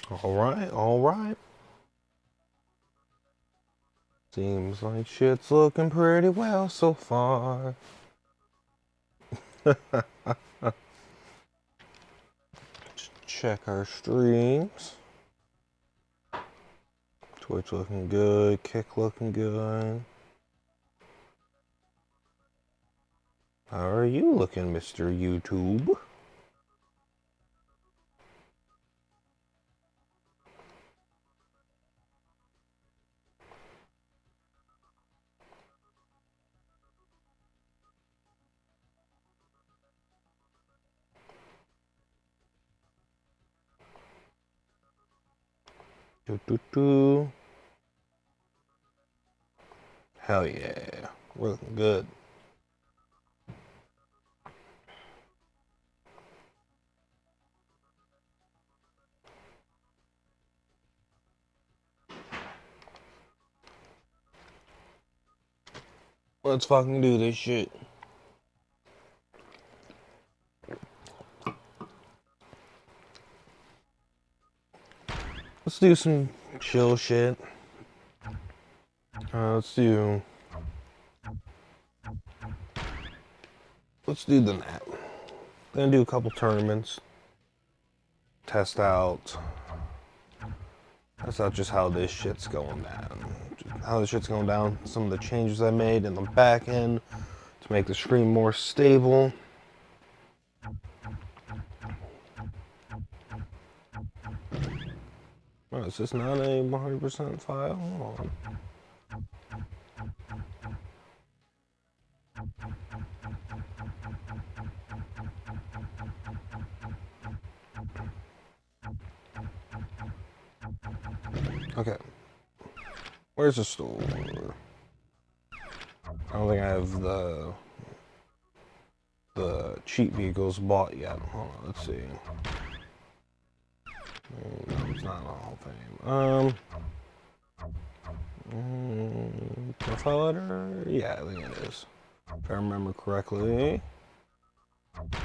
All right, all right. Seems like shit's looking pretty well so far. Check our streams. Twitch looking good, Kick looking good. How are you looking, Mr. YouTube? Do. Hell yeah, we're looking good. Let's fucking do this shit. Let's do some chill shit. Let's do the nap. Gonna do a couple tournaments. Test out just how this shit's going down. Some of the changes I made in the back end to make the stream more stable. Oh, is this not a 100% file? Hold on. Okay. Where's the store? I don't think I have the cheat vehicles bought yet. Hold on, let's see. No, it's not a Hall of Fame. Profile letter? Yeah, I think it is. If I remember correctly.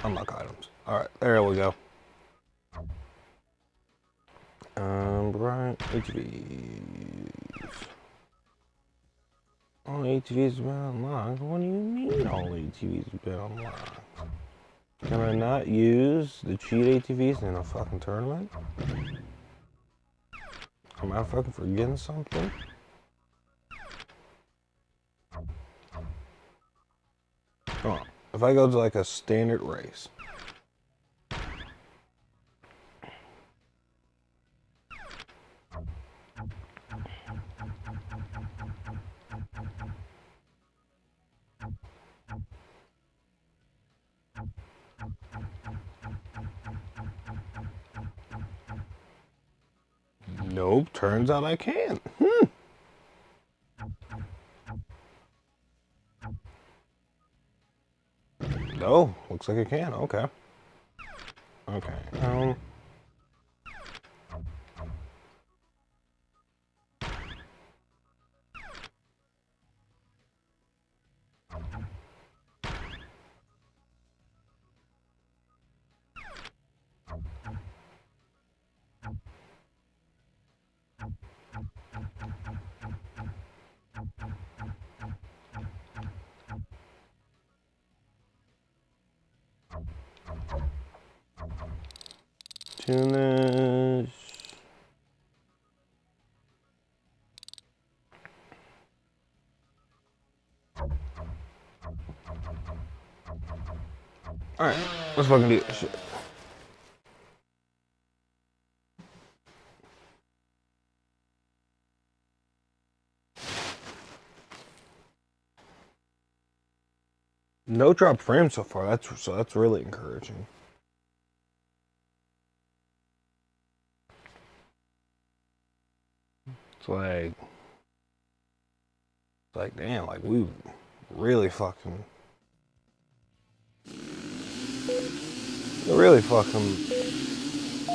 Unlock items. Alright, there we go. Right, ATVs. All ATVs have been unlocked? What do you mean all ATVs have been unlocked? Can I not use the cheat ATVs in a fucking tournament? Am I fucking forgetting something? Oh, if I go to like a standard race. Nope, turns out I can't. No, looks like I can. Okay. Okay. Tune Alright, let's fucking do this shit. No drop frame so far. That's really encouraging. It's like damn, like we really fucking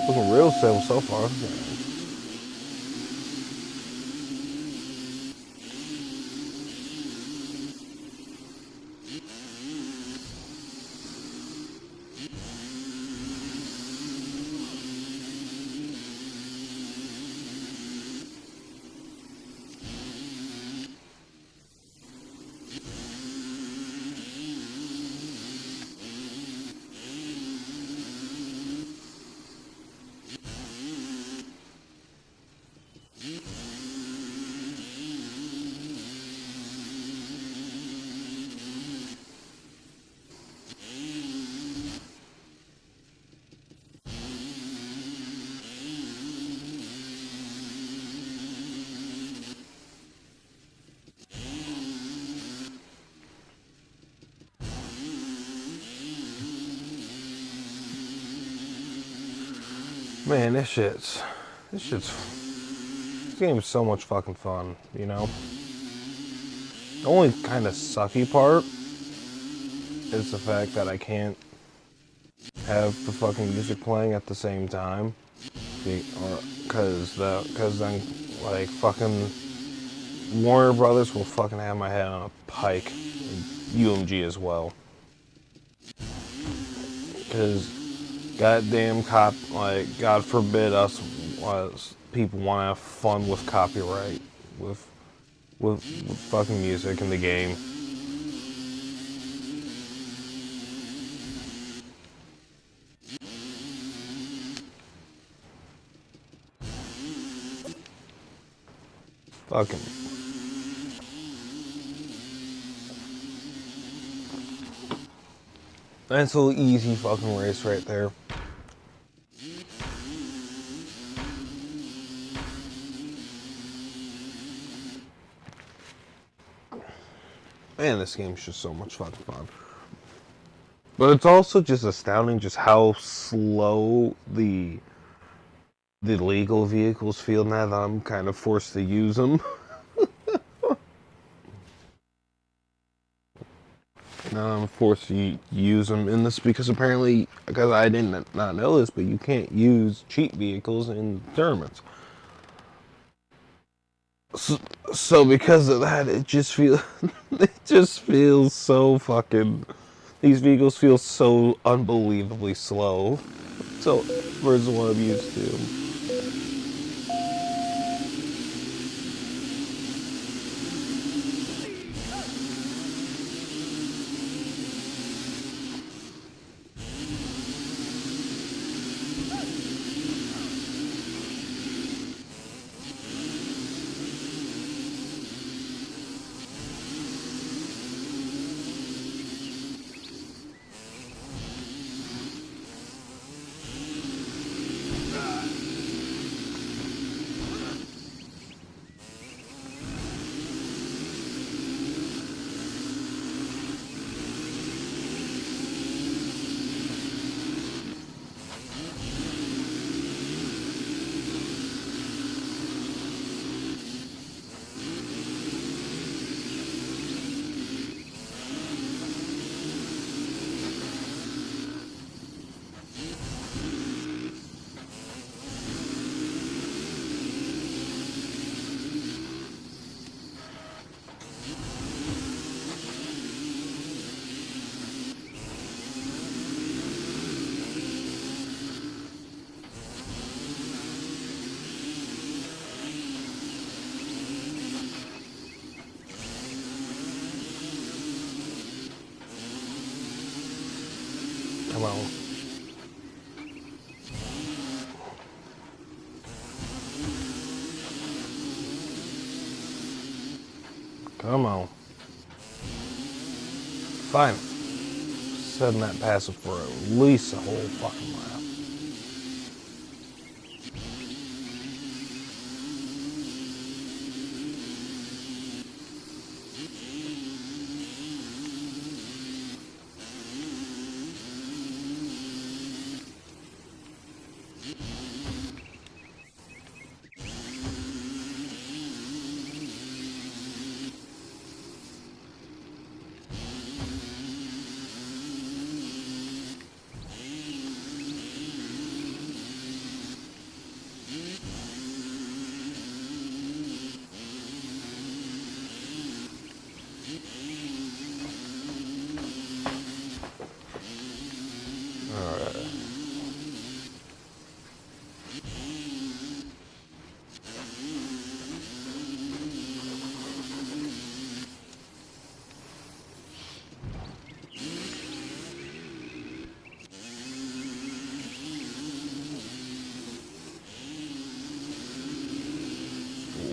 looking real stable so far. Man, this game is so much fucking fun, you know? The only kind of sucky part is the fact that I can't have the fucking music playing at the same time. Cause then, like, fucking Warner Brothers will fucking have my head on a pike. And UMG as well. Cause goddamn God forbid us people want to have fun with copyright, with, with fucking music in the game. Fucking. That's a little easy fucking race right there. Man, this game's just so much fucking fun. But it's also just astounding just how slow the legal vehicles feel now that I'm kind of forced to use them. Now I'm forced to use them in this because apparently, because I didn't not know this, but you can't use cheat vehicles in tournaments. So because of that, it just feels so fucking. These vehicles feel so unbelievably slow. So versus what I'm used to. Come on. Come on. Fine. Setting that passive for at least a whole fucking lap. Alright.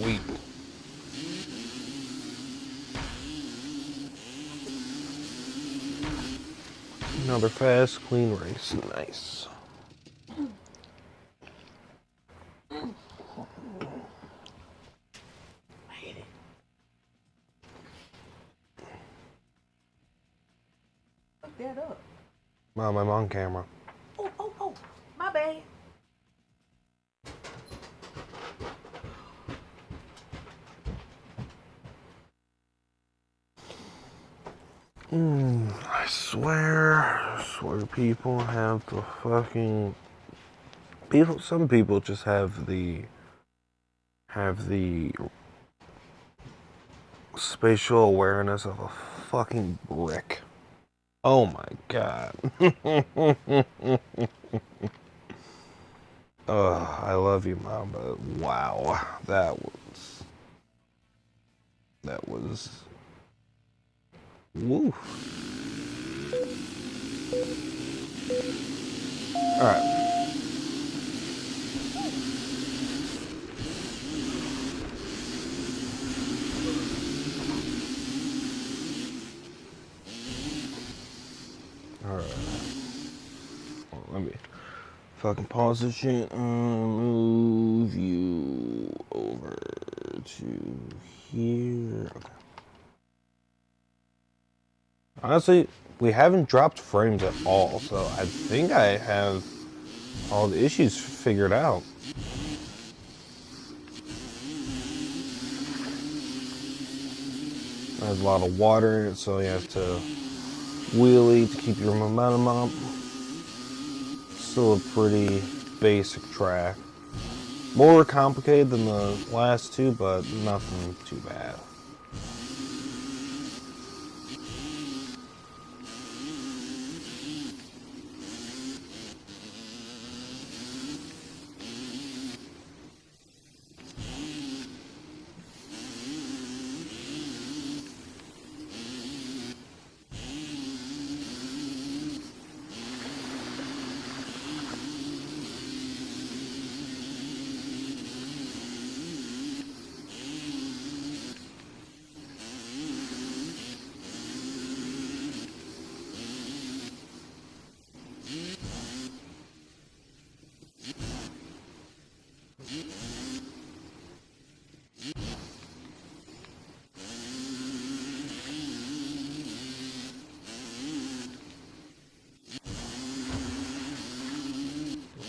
Sweet. Another fast, clean race. Nice. Fuck that up. Mom, I'm on camera. Oh, my bad. I swear people have the fucking people. Some people just have the spatial awareness of a fucking brick. Oh my god. I love you, Mom, but wow, that was woo. All right. All right. Let me fucking pause this shit and move you over to here. Okay. Honestly, we haven't dropped frames at all, so I think I have all the issues figured out. There's a lot of water in it, so you have to wheelie to keep your momentum up. Still a pretty basic track. More complicated than the last two, but nothing too bad.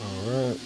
Alright.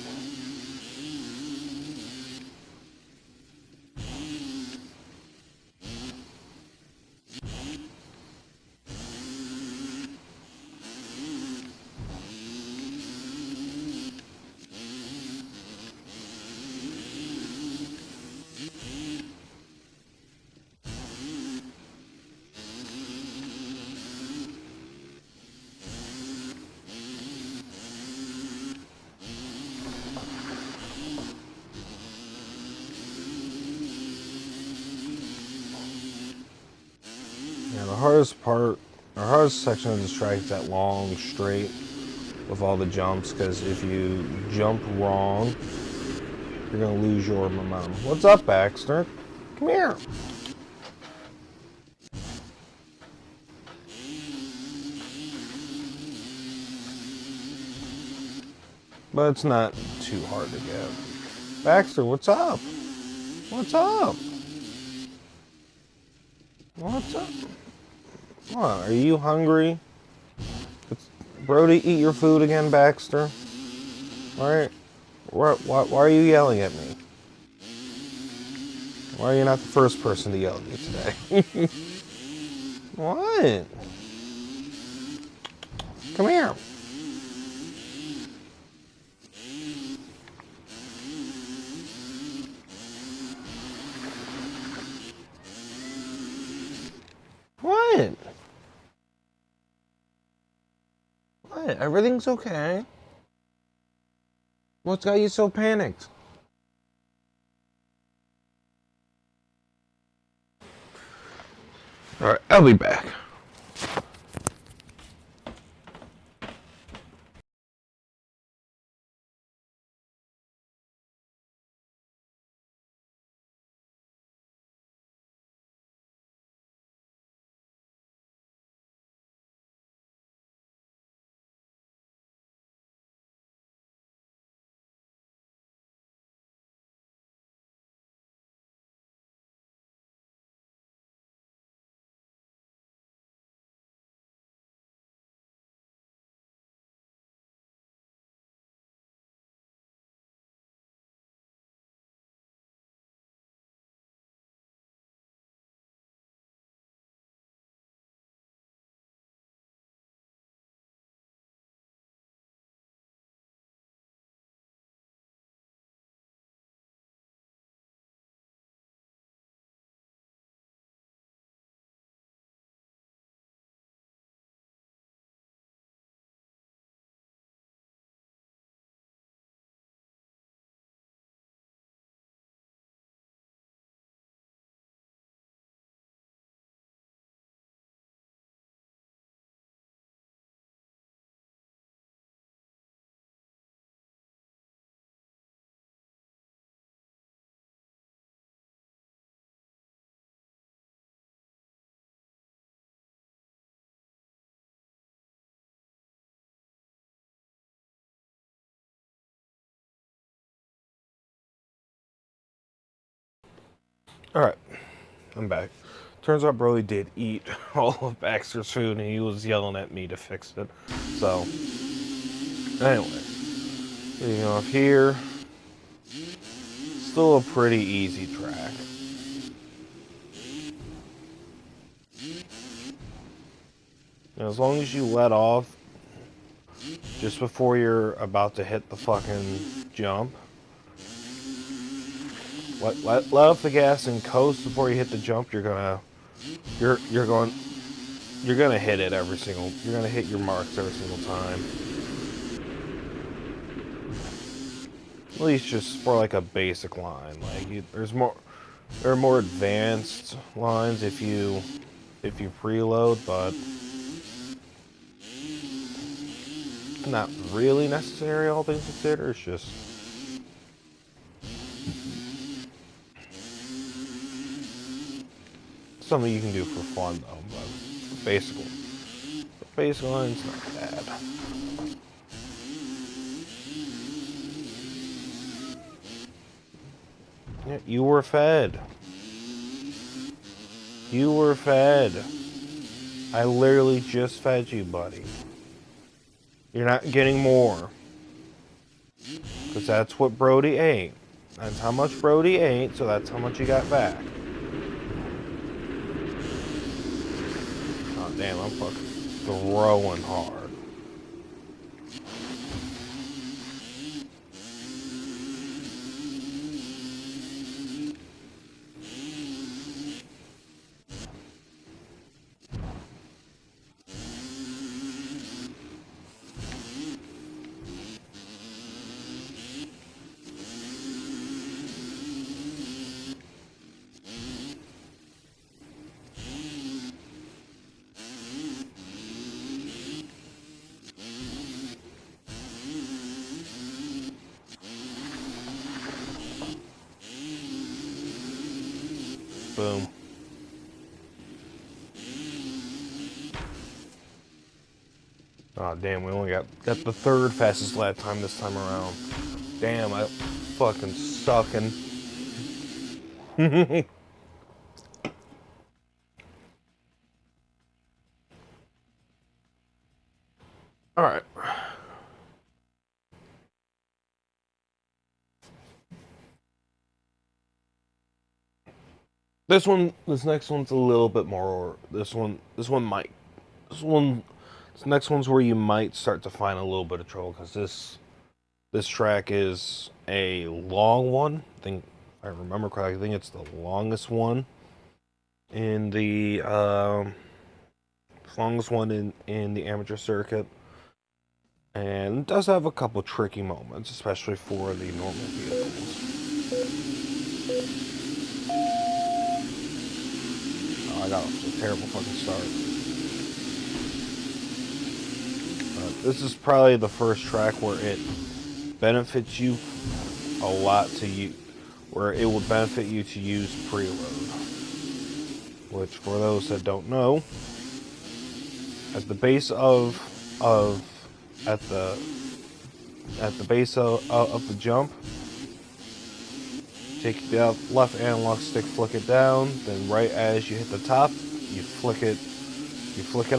Yeah, the hardest section of this track is that long straight with all the jumps, because if you jump wrong, you're gonna lose your momentum. What's up, Baxter? Come here. But it's not too hard to get. Baxter, what's up? What's up? What's up? What, are you hungry? Brody, eat your food again, Baxter. Alright? Why are you yelling at me? Why are you not the first person to yell at me today? What? Come here. What? What? Everything's okay. What's got you so panicked? Alright, I'll be back. Alright, I'm back. Turns out Broly did eat all of Baxter's food and he was yelling at me to fix it. So, anyway, getting off here. Still a pretty easy track. And as long as you let off just before you're about to hit the fucking jump, let off the gas and coast before you hit the jump, you're gonna hit it every single. You're gonna hit your marks every single time. At least just for like a basic line. Like there are more advanced lines if you preload, but not really necessary. All things considered, it's just something you can do for fun though. But basic line's not bad. Yeah, you were fed. You were fed. I literally just fed you, buddy. You're not getting more. Because that's what Brody ate. That's how much Brody ate, so that's how much you got back. Oh, damn, I'm fucking throwing hard. Boom. Oh damn, we only got the third fastest lap time this time around. Damn, I fucking sucking. Alright. This next one's a little bit more. This next one's where you might start to find a little bit of trouble because this track is a long one. I think, if I remember correctly, I think it's the longest one in the amateur circuit, and it does have a couple tricky moments, especially for the normal vehicles. I got off to a terrible fucking start. But this is probably the first track where it benefits you a lot where it would benefit you to use preload. Which, for those that don't know, at the base of the jump, take the left analog stick, flick it down, then right as you hit the top, you flick it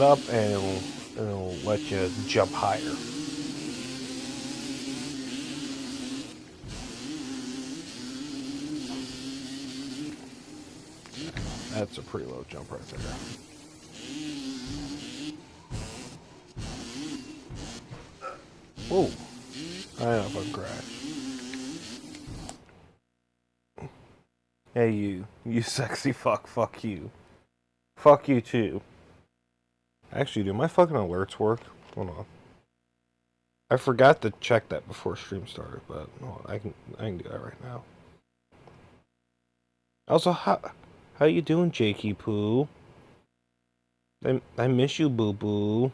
up, and it'll let you jump higher. That's a preload jump right there. Whoa. I know if I crashed. Hey you sexy fuck, fuck you. Fuck you too. Actually, do my fucking alerts work? Hold on. I forgot to check that before stream started, but hold on, I can do that right now. Also, how you doing, Jakey Poo? I miss you, boo boo.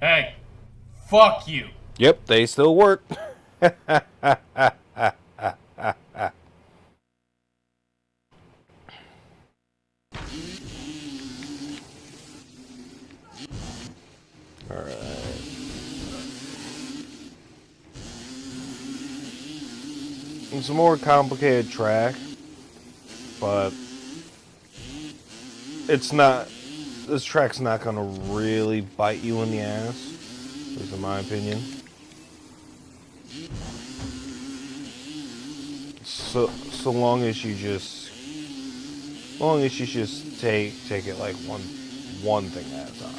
Hey, fuck you. Yep, they still work. It's a more complicated track, but it's not. This track's not gonna really bite you in the ass, at least in my opinion. So long as you just, take it like one thing at a time.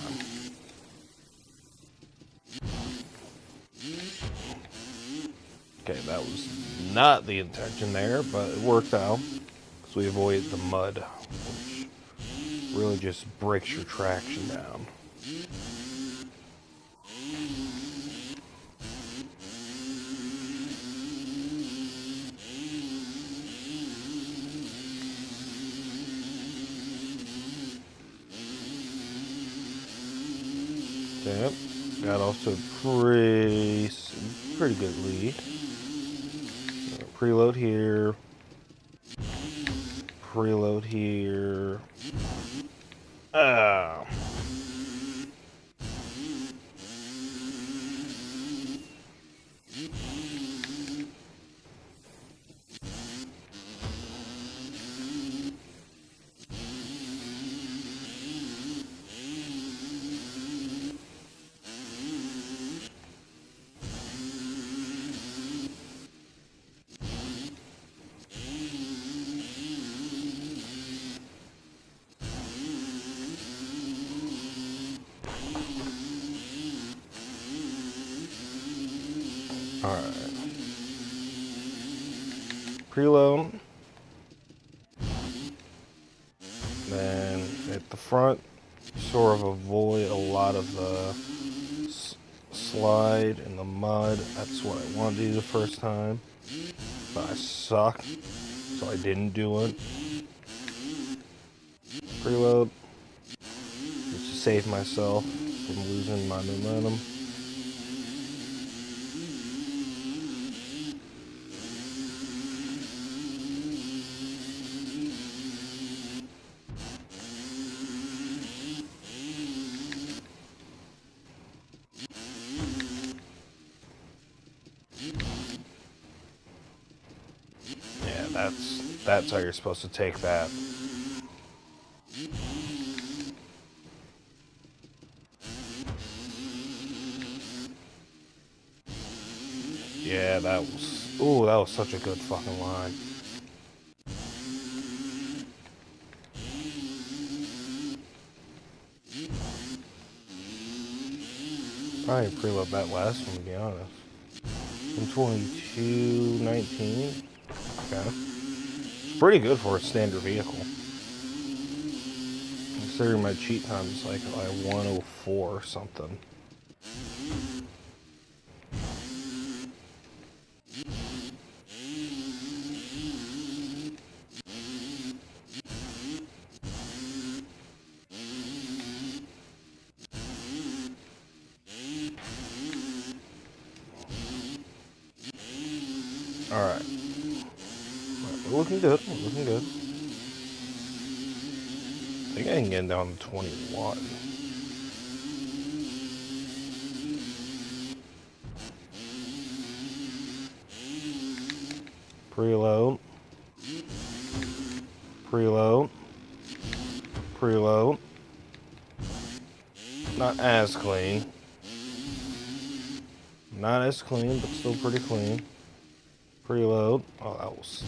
Okay, that was not the intention there, but it worked out because we avoided the mud, which really just breaks your traction down. Yep, got off to a pretty good lead. Preload here. Preload here. Ah. Alright. Preload. Then at the front, sort of avoid a lot of the slide and the mud. That's what I wanted to do the first time. But I suck, so I didn't do it. Preload. Just to save myself from losing my momentum. Yeah, that's how you're supposed to take that. Yeah, that was such a good fucking line. Probably preload that last one, to be honest. In 22.19. Okay. It's pretty good for a standard vehicle. Considering my cheat time is like 104 or something. Alright. We're looking good. We're looking good. I think I can get down to 21. Preload. Preload. Preload. Not as clean. Not as clean, but still pretty clean. Preload. Oh, that was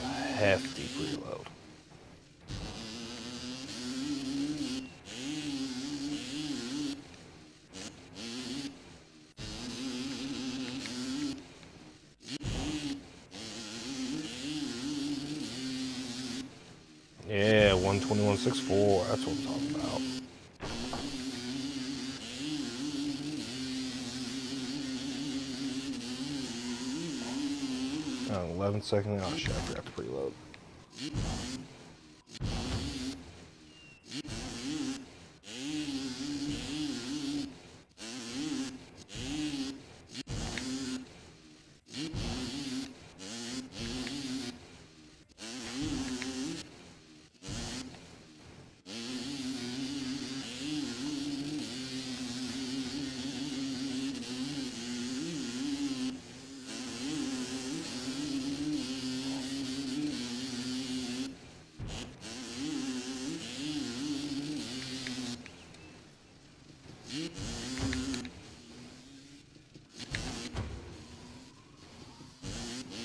a hefty preload. Yeah, 121.64. That's what I'm talking about. 11 seconds. Oh shit, I forgot to preload.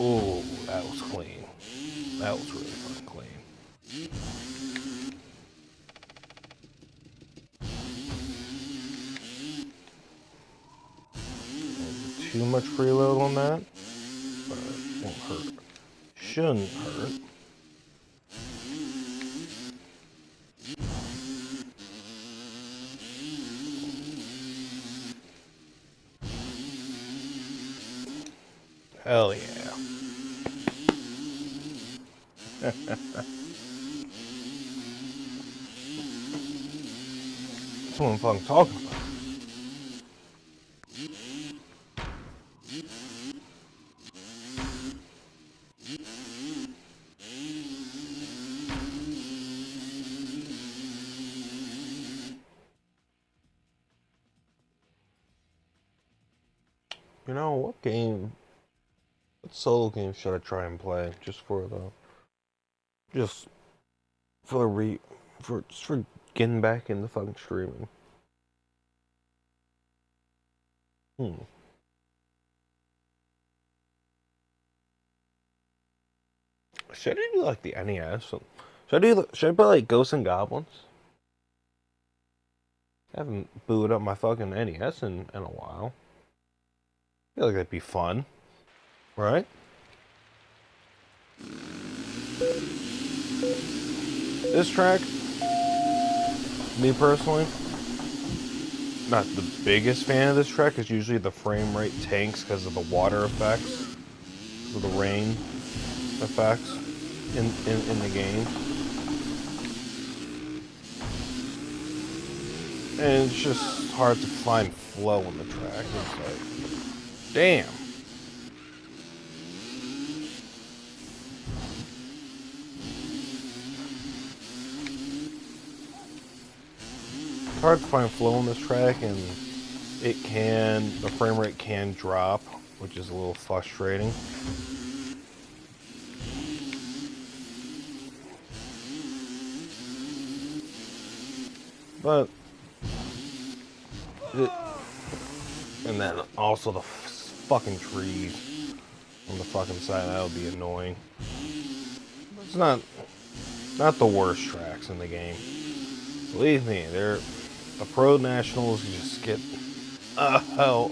Ooh, that was clean. That was really fucking clean. Too much preload on that, but it won't hurt. Shouldn't hurt. Hell yeah. That's what I'm fucking talking about. You know, what solo game should I try and play just for getting back into fucking streaming? Should I do like the NES? Should I play like Ghosts and Goblins? I haven't booted up my fucking NES in a while. I feel like that'd be fun, right? This track, me personally, not the biggest fan of this track, because usually the frame rate tanks because of the water effects, of the rain effects in the game. And it's just hard to find flow in the track. It's like, damn. It's hard to find flow in this track, and the frame rate can drop, which is a little frustrating. But and then also the fucking trees on the fucking side, that would be annoying. It's not the worst tracks in the game. Believe me, the Pro Nationals just get hell.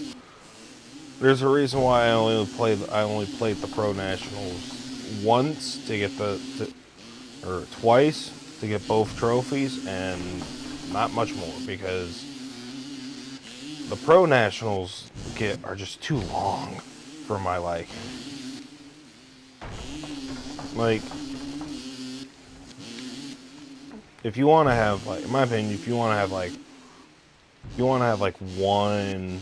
There's a reason why I only played the Pro Nationals once or twice to get both trophies, and not much more, because the Pro Nationals are just too long for my liking. Like, if you want to have, like, in my opinion, if you want to have like one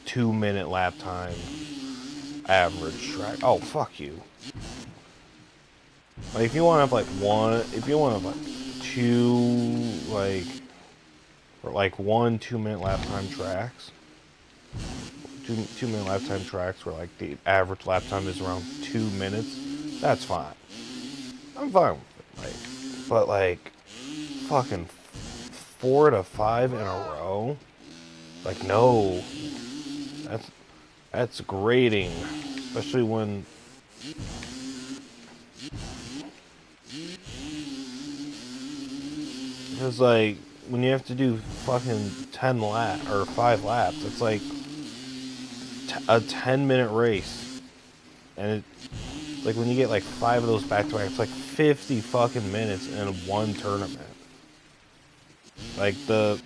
2-minute lap time average track. Oh, fuck you. Like, if you want to have like 1 2-minute lap time tracks, 2-minute lap time tracks where like the average lap time is around 2 minutes, that's fine. I'm fine with it. But fucking 4 to 5 in a row, no, that's grating, especially when because when you have to do fucking 5 laps, it's like a 10-minute race, and it's like when you get 5 of those back to back, it's 50 fucking minutes in one tournament. The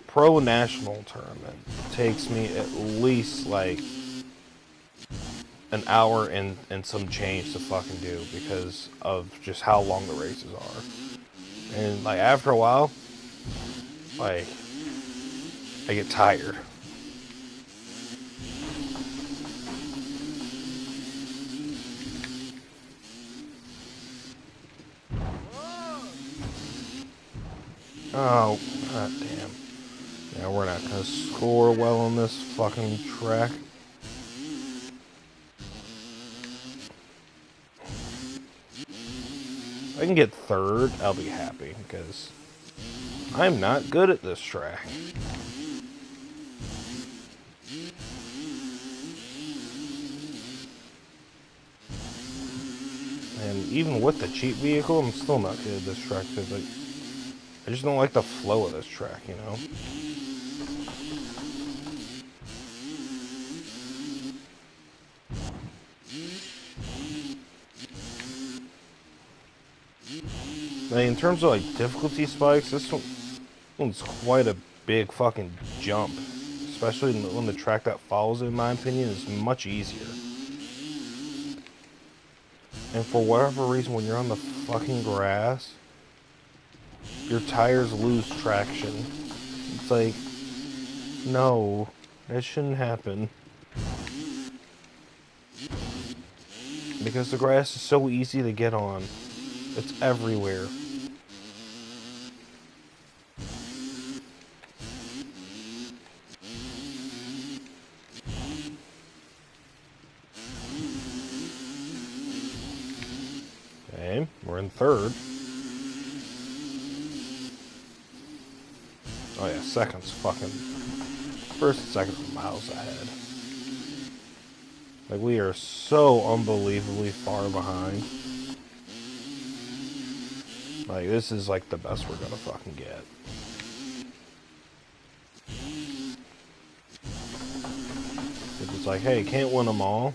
Pro National tournament takes me at least an hour and some change to fucking do, because of just how long the races are. And after a while, I get tired. Oh, god damn. Yeah, we're not gonna score well on this fucking track. If I can get third, I'll be happy, because I'm not good at this track. even with the cheap vehicle, I'm still not good at this track because I just don't like the flow of this track, you know? I mean, in terms of like difficulty spikes, this one's quite a big fucking jump. Especially when the track that follows it, in my opinion, is much easier. And for whatever reason, when you're on the fucking grass, your tires lose traction. It's like, no, that shouldn't happen. Because the grass is so easy to get on. It's everywhere. Okay, we're in third. Oh yeah, second's fucking... First and second are miles ahead. Like, we are so unbelievably far behind. Like, this is like the best we're gonna fucking get. It's like, hey, can't win them all.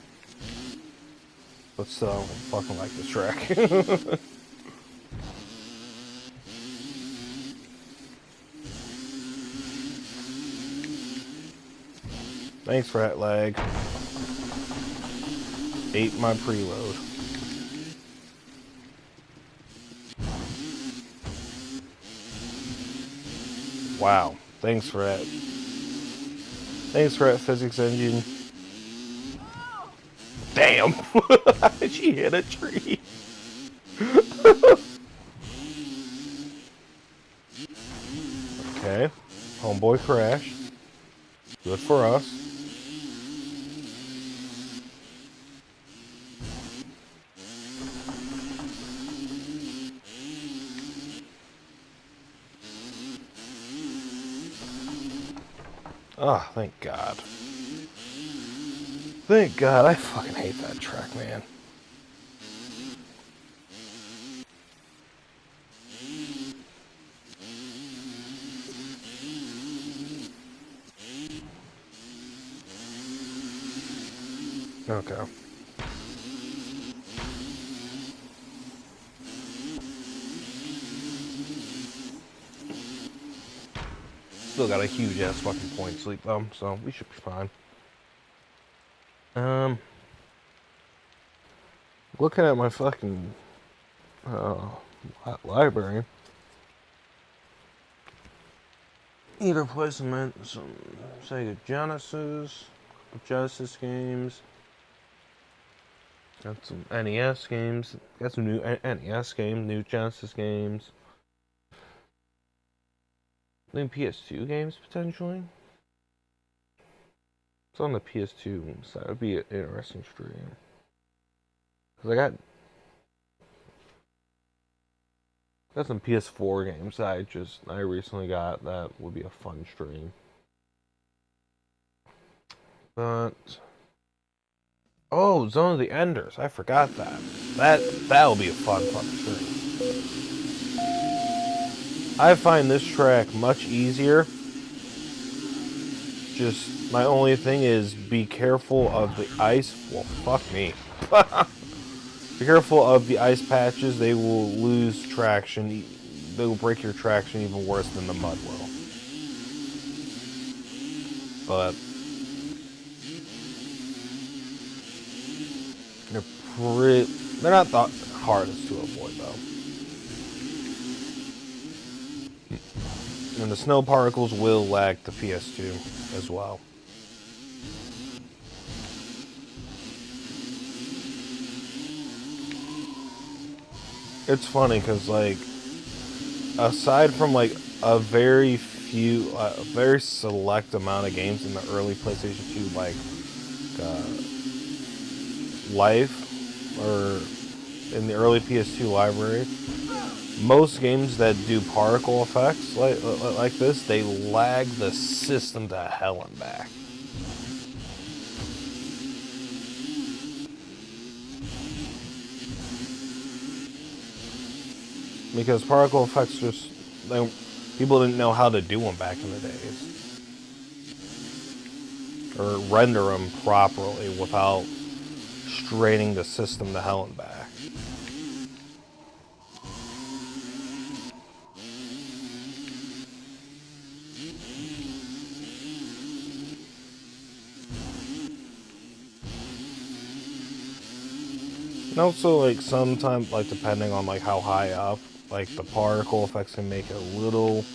But still, I fucking like this track. Thanks for that lag. Ate my preload. Wow. Thanks for that. Thanks for that physics engine. Damn! She hit a tree. Okay. Homeboy crashed. Good for us. Ah, oh, thank God. Thank God. I fucking hate that track, man. Okay. Still got a huge ass fucking point lead though, so we should be fine. Looking at my fucking library. Need to play some Sega Genesis games. Got some NES games. Got some new NES games, new Genesis games. New PS2 games potentially. It's on the PS2, so that would be an interesting stream. Cause I got some PS4 games that I recently got that would be a fun stream. But oh, Zone of the Enders, I forgot that. That'll be a fun stream. I find this track much easier. Just my only thing is be careful of the ice. Well, fuck me. Be careful of the ice patches. They will lose traction. They will break your traction even worse than the mud will. But they're not the hardest to avoid though. And the snow particles will lag the PS2 as well. It's funny because, like, aside from like a very select amount of games in the early PlayStation 2, like Life, or in the early PS2 library, most games that do particle effects like this, they lag the system to hell and back. Because particle effects just, people didn't know how to do them back in the days. Or render them properly without straining the system to hell and back. And also, like, sometimes, like, depending on, like, how high up, like, the particle effects can make it a little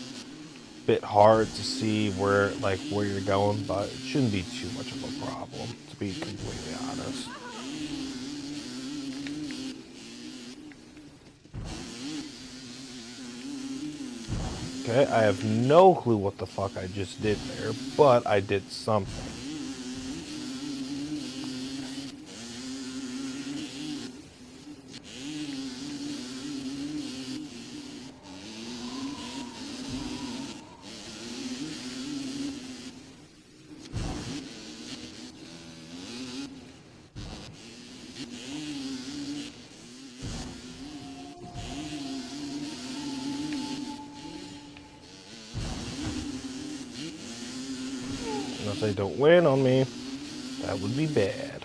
bit hard to see where, like, where you're going, but it shouldn't be too much of a problem, to be completely honest. Okay, I have no clue what the fuck I just did there, but I did something. Unless they don't win on me, that would be bad.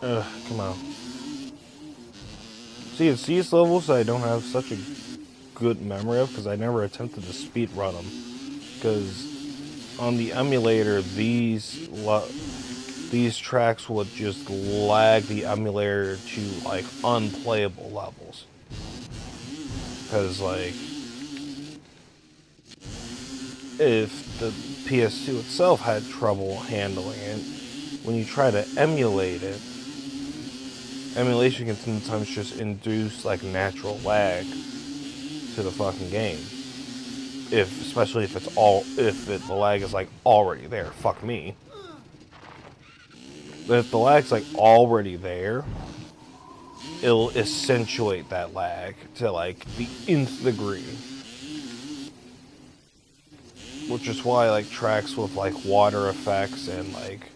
Ugh, come on. See, it's these levels that I don't have such a good memory of because I never attempted to speed run them. Because on the emulator, these tracks would just lag the emulator to like unplayable levels. Because like, if the PS2 itself had trouble handling it, when you try to emulate it, emulation can sometimes just induce like natural lag to the fucking game. Especially if the lag is like already there. Fuck me. But if the lag's like already there, it'll accentuate that lag to like the nth degree. Which is why like tracks with like water effects and like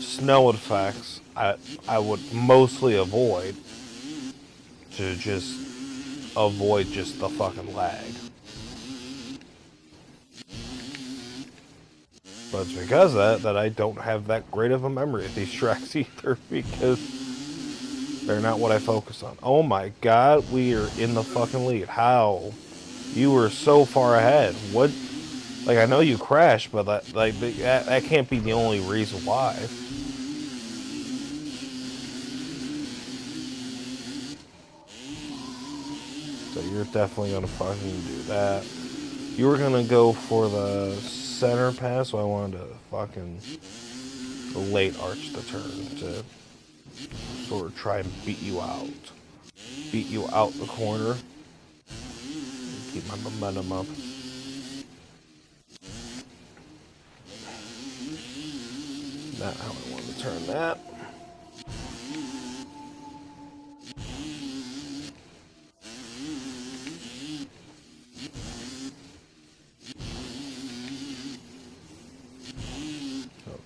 snow effects I would mostly avoid to just avoid just the fucking lag. But it's because of that I don't have that great of a memory of these tracks either, because they're not what I focus on. Oh my god, we are in the fucking lead. How? You were so far ahead. What? Like, I know you crashed, but that can't be the only reason why. So you're definitely gonna fucking do that. You were gonna go for the center pass, so I wanted to fucking late arch the turn to sort of try and beat you out. Beat you out the corner. Keep my momentum up. Not how I want to turn that.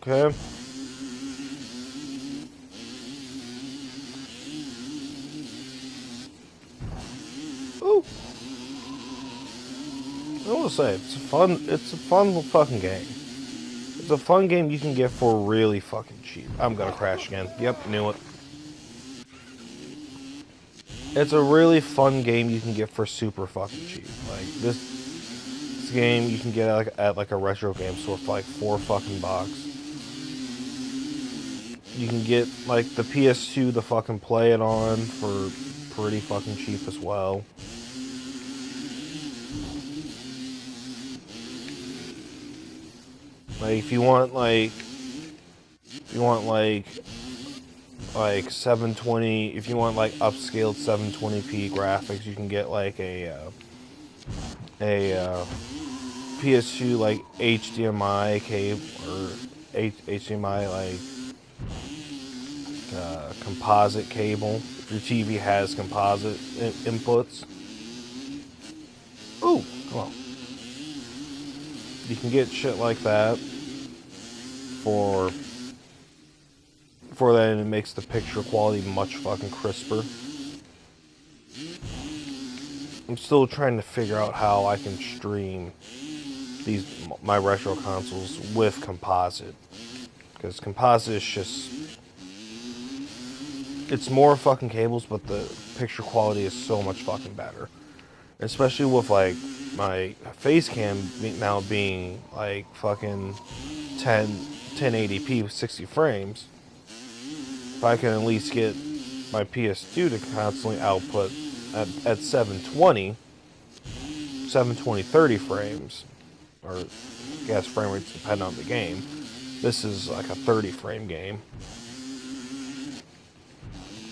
Okay. Ooh. I will say it's a fun fucking game. It's a fun game you can get for really fucking cheap. I'm gonna crash again. Yep, knew it. It's a really fun game you can get for super fucking cheap. Like this game you can get at like a retro game store for like $4 fucking bucks. You can get like the PS2 to fucking play it on for pretty fucking cheap as well. Like if you want like 720, if you want like upscaled 720p graphics, you can get like a PS2 like HDMI cable or HDMI like composite cable. If your TV has composite inputs, ooh, come on. You can get shit like that for that, and it makes the picture quality much fucking crisper. I'm still trying to figure out how I can stream my retro consoles with composite, because composite is just, it's more fucking cables, but the picture quality is so much fucking better. Especially with like my face cam now being like fucking 1080p with 60 frames. If I can at least get my PS2 to constantly output at 720 30 frames, or I guess frame rates depend on the game. This is like a 30 frame game.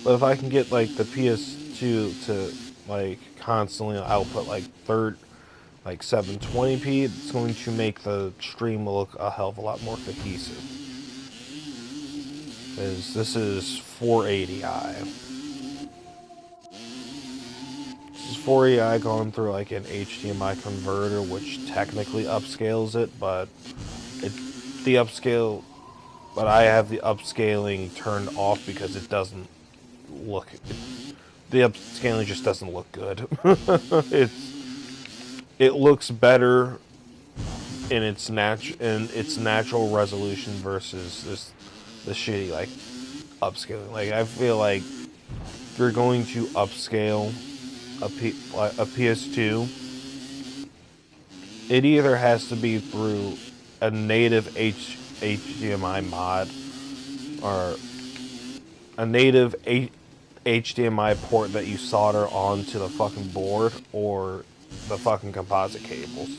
But if I can get like the PS2 to like constantly output like 720p, it's going to make the stream look a hell of a lot more cohesive. Because this is 480i. This is 480i going through like an HDMI converter, which technically upscales it, but I have the upscaling turned off because it doesn't look. The upscaling just doesn't look good. It looks better in its natural resolution versus the shitty like upscaling. Like, I feel like if you're going to upscale a PS2, it either has to be through a native HDMI mod or a native HDMI port that you solder onto the fucking board, or the fucking composite cables.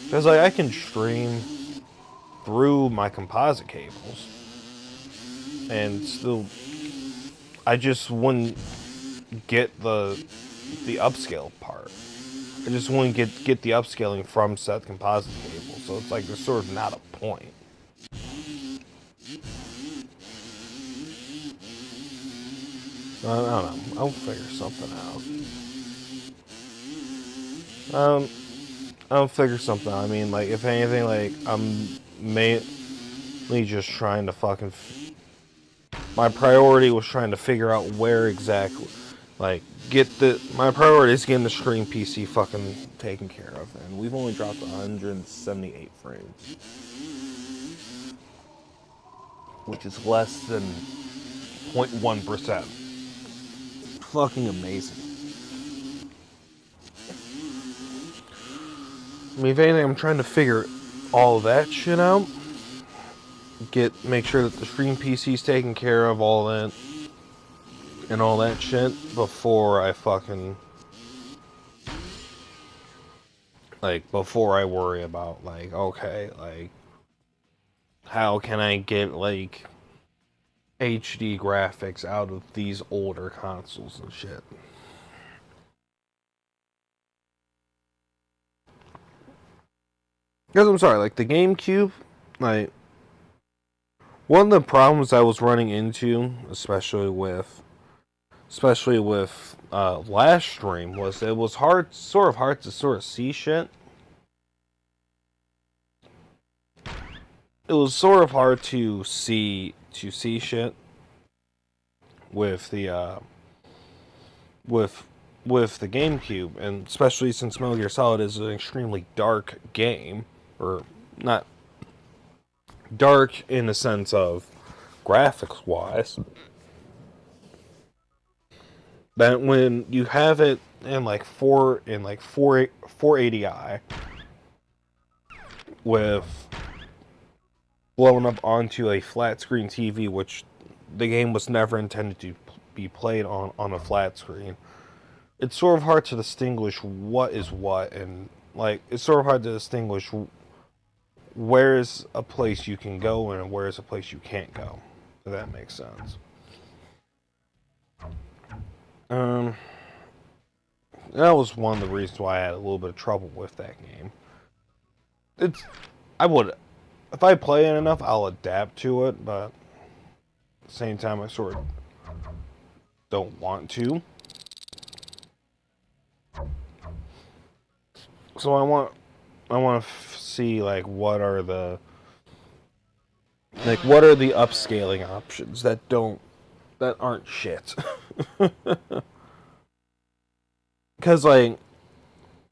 Because like, I can stream through my composite cables and still, I just wouldn't get the upscale part. I just wouldn't get the upscaling from said composite cable. So it's like, there's sort of not a point. I don't know. I'll figure something out. I'll figure something out. I mean, like, if anything, like, I'm mainly just trying to fucking. My priority was trying to figure out where exactly, like, my priority is getting the stream PC fucking taken care of, and we've only dropped 178 frames, which is less than 0.1%. Fucking amazing. I mean, if anything, I'm trying to figure all that shit out. Make sure that the stream PC's taken care of, all that, and all that shit, before I fucking, like, before I worry about, like, okay, like, how can I get, like, HD graphics out of these older consoles and shit. Because I'm sorry, like, the GameCube, like, one of the problems I was running into, especially with last stream, was it was sort of hard to see shit. It was sort of hard to see shit with the with the GameCube, and especially since Metal Gear Solid is an extremely dark game, or not dark in the sense of graphics wise, that when you have it in like 480i with blowing up onto a flat screen TV, which the game was never intended to be played on a flat screen, it's sort of hard to distinguish what is what, and like, it's sort of hard to distinguish where's a place you can go and where's a place you can't go, if that makes sense. that was one of the reasons why I had a little bit of trouble with that game. I would, if I play it enough, I'll adapt to it, but at the same time, I sort of don't want to. So I want to see like what are the upscaling options that aren't shit. Because like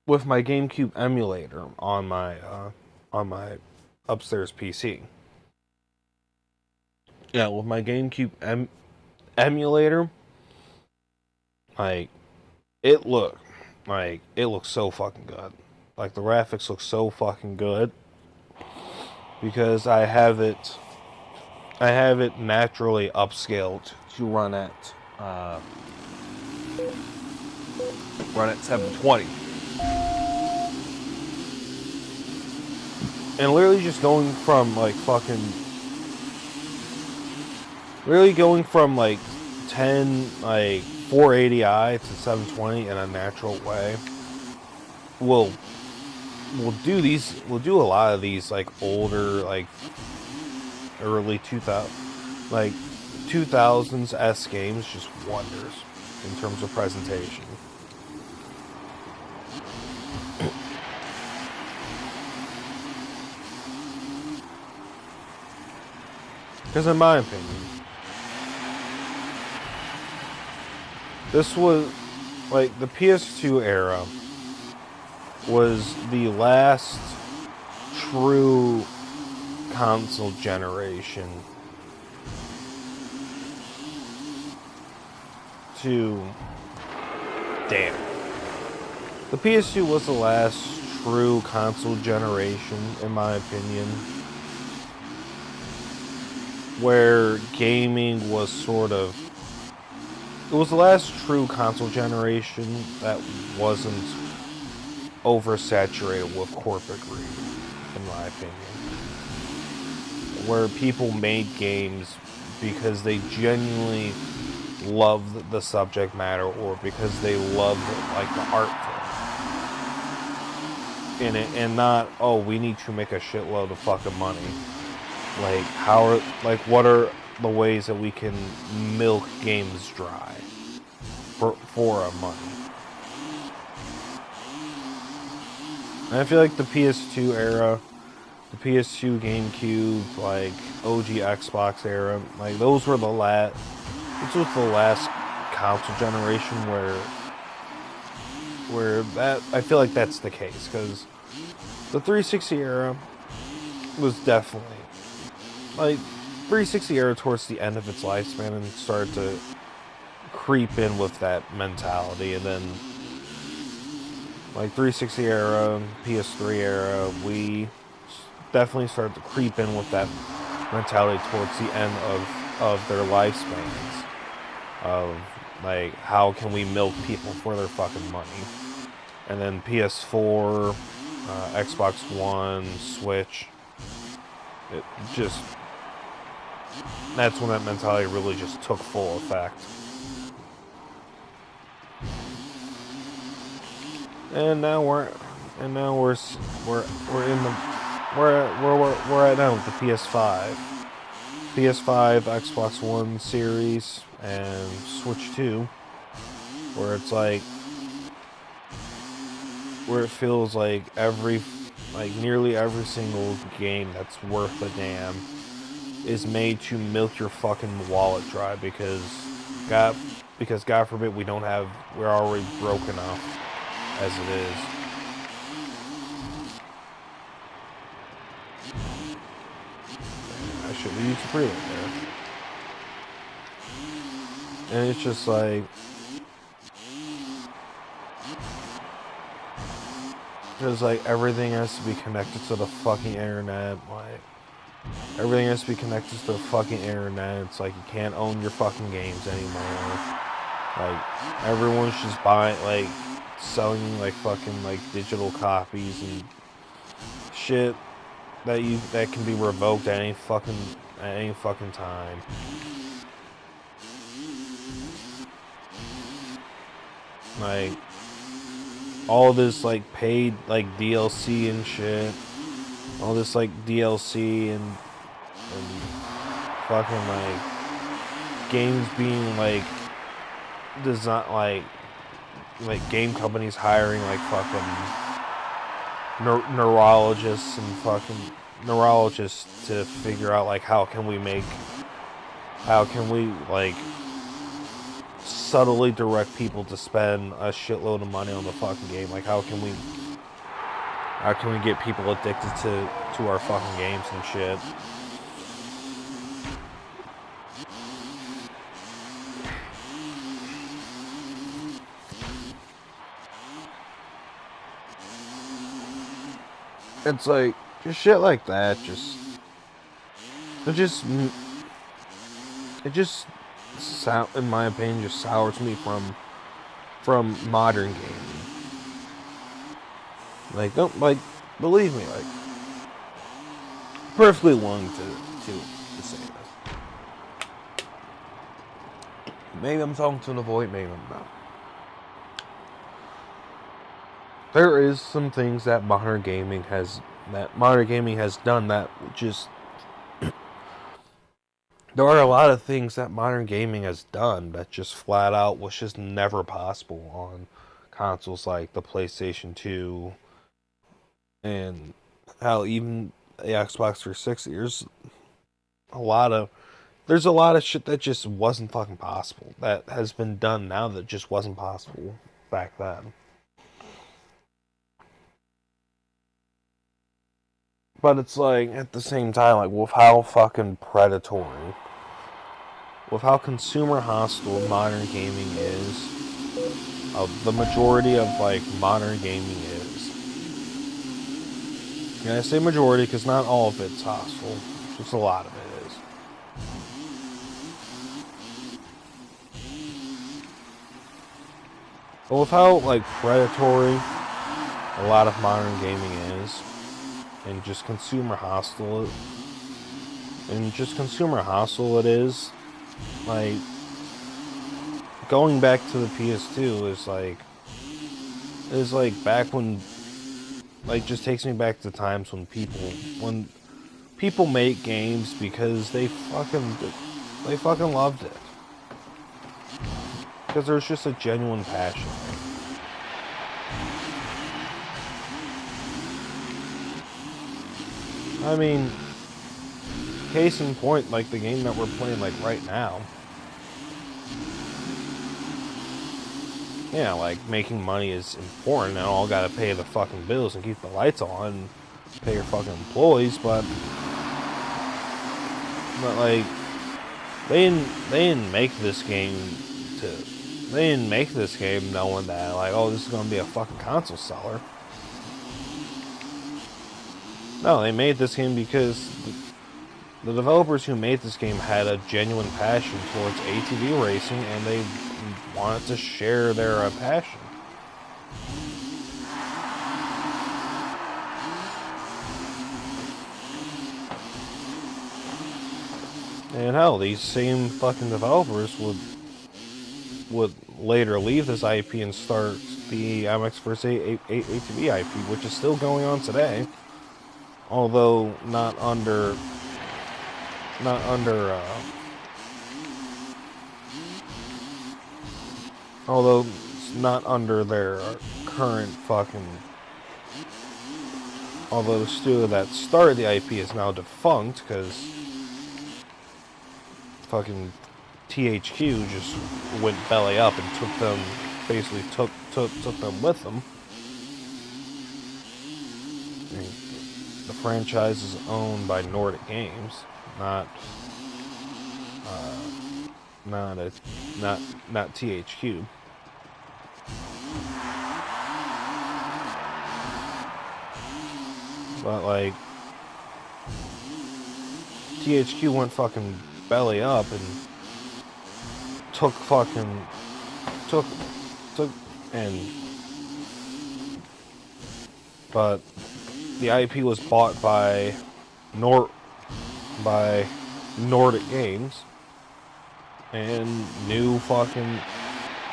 with my GameCube emulator on my upstairs PC. Yeah, with my GameCube emulator, like it looks so fucking good. Like the graphics look so fucking good because I have it naturally upscaled to run at 720. And literally just going from like 10 like 480i to 720 in a natural way we'll do a lot of these like older like early 2000s S games just wonders in terms of presentation. Because in my opinion, this was like the PS2 era was the last true console generation to the PS2 was the last true console generation, in my opinion, where gaming was sort of, it was the last true console generation that wasn't oversaturated with corporate greed, in my opinion. Where people made games because they genuinely loved the subject matter or because they loved like the art form in it, and not, oh, we need to make a shitload of fucking money. Like what are the ways that we can milk games dry for our money? And I feel like the PS2 era, the PS2, GameCube, like OG Xbox era, like this was the last console generation where that, I feel like that's the case, because the 360 era was definitely like 360 era towards the end of its lifespan and started to creep in with that mentality, and then like 360 era, PS3 era, we definitely started to creep in with that mentality towards the end of their lifespans. Of like, how can we milk people for their fucking money? And then PS4, Xbox One, Switch, it just, that's when that mentality really just took full effect. And now we're at now with the PS5, Xbox One Series, and Switch 2, where it's like, where it feels like nearly every single game that's worth a damn is made to milk your fucking wallet dry, because God forbid we're already broke enough as it is. I should have used a preload there. And it's just like, because like everything has to be connected to the fucking internet. Like everything has to be connected to the fucking internet. It's like you can't own your fucking games anymore. Like everyone's just selling like fucking like digital copies and shit that can be revoked at any fucking time. Like all this like paid like DLC and shit, all this like DLC and fucking like games being like design like game companies hiring like fucking neurologists and fucking neurologists to figure out like how can we like subtly direct people to spend a shitload of money on the fucking game. Like how can we get people addicted to our fucking games and shit. It's like just shit like that. It just in my opinion, just sours me from modern gaming. Like, don't like believe me, like perfectly willing to say this. Maybe I'm talking to an avoid, maybe I'm not. There is some things that modern gaming has done that just there are a lot of things that modern gaming has done that just flat out was just never possible on consoles like the PlayStation 2 and hell even the Xbox 360. There's a lot of shit that just wasn't fucking possible that has been done now that just wasn't possible back then. But it's like, at the same time, like, with how fucking predatory, with how consumer hostile modern gaming is, the majority of, like, modern gaming is. And I say majority because not all of it's hostile, just a lot of it is. But with how, like, predatory a lot of modern gaming is, and just consumer hostile it is, like going back to the ps2 is like back when, like, just takes me back to times when people make games because they fucking loved it, because there's just a genuine passion. I mean, case in point, like the game that we're playing like right now. Yeah, like making money is important and all gotta pay the fucking bills and keep the lights on and pay your fucking employees, but like they didn't make this game knowing that like, oh, this is gonna be a fucking console seller. No, they made this game because the developers who made this game had a genuine passion towards ATV racing, and they wanted to share their passion. And hell, these same fucking developers would later leave this IP and start the MX vs. ATV IP, which is still going on today. Although not under their current fucking. Although the studio that started the IP is now defunct because fucking THQ just went belly up and took them with them. The franchise is owned by Nordic Games, not THQ. But like THQ went fucking belly up and took but the IP was bought by Nordic Games, and new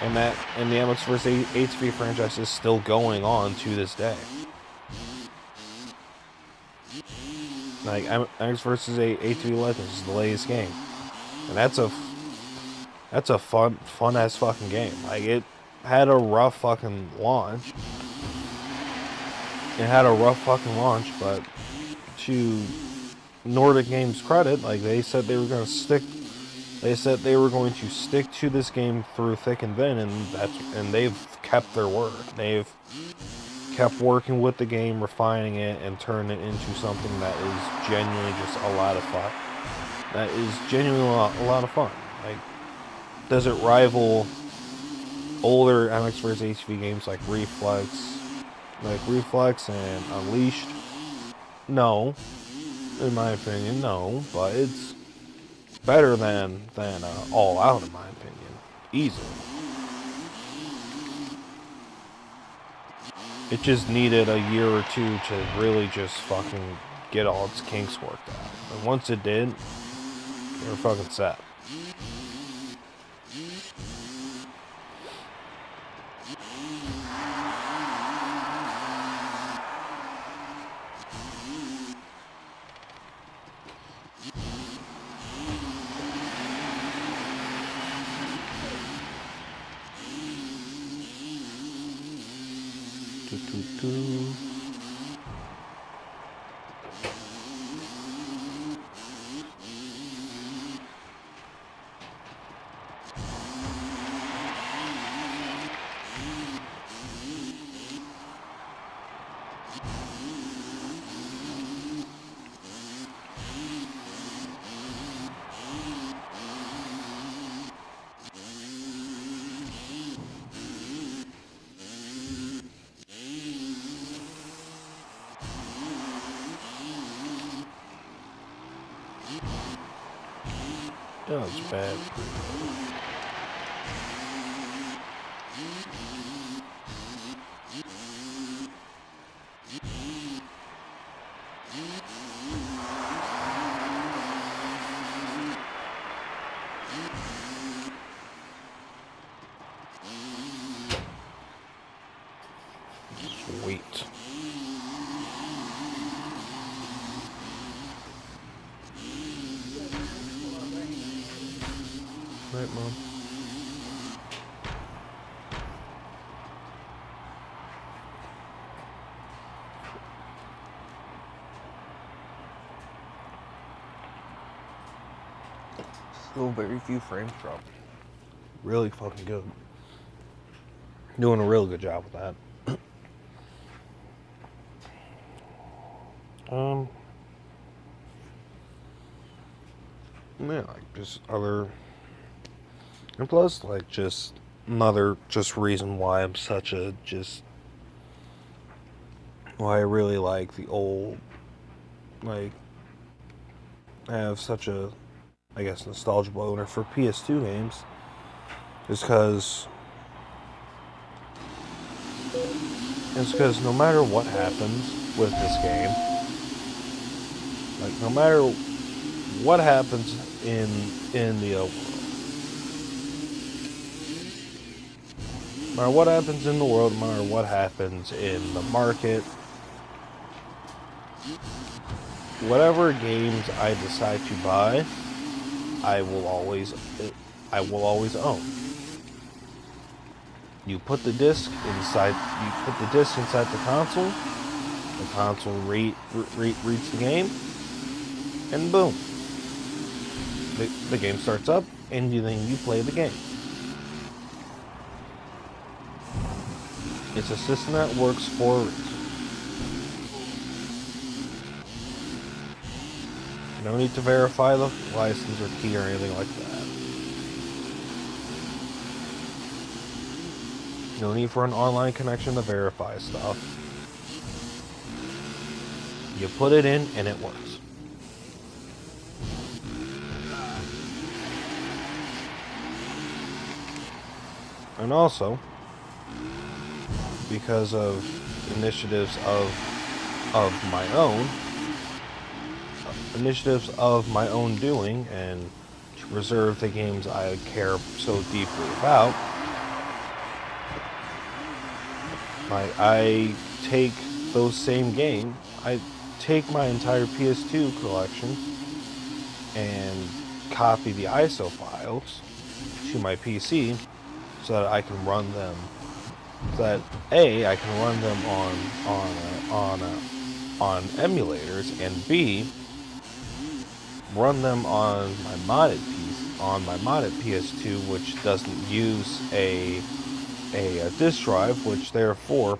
And the MX vs. A3 franchise is still going on to this day. Like MX vs. A3 Legends is the latest game, and that's a fun ass fucking game. Like, it had a rough fucking launch. But to Nordic Games' credit, like, they said they were going to stick to this game through thick and thin, and they've kept their word. They've kept working with the game, refining it, and turning it into something that is genuinely just a lot of fun. Like, does it rival older MX vs. HV games like Reflex and Unleashed? No, in my opinion, no. But it's better than All Out, in my opinion, easily. It just needed a year or two to really just fucking get all its kinks worked out. And once it did, they were fucking set. That was bad. Sweet. Right, Mom. Still very few frames dropped. Really fucking good. Doing a real good job with that. Yeah, like, just other, and plus, like, just another reason why I'm such a why I really like the old, like, I have such a, I guess, nostalgia boner for PS2 games, is because no matter what happens with this game, like, no matter what happens in the world, no matter what happens in the world, no matter what happens in the market, whatever games I decide to buy, I will always own. You put the disc inside the console reads the game, and boom, the game starts up, and then you play the game. It's a system that works for a reason. No need to verify the license or key or anything like that. No need for an online connection to verify stuff. You put it in and it works. And also, because of initiatives of my own doing, and to preserve the games I care so deeply about, I take those same game, I take my entire PS2 collection and copy the ISO files to my PC so that I can run them. So that I can run them on emulators, and B, run them on my modded PS2, which doesn't use a disk drive, which therefore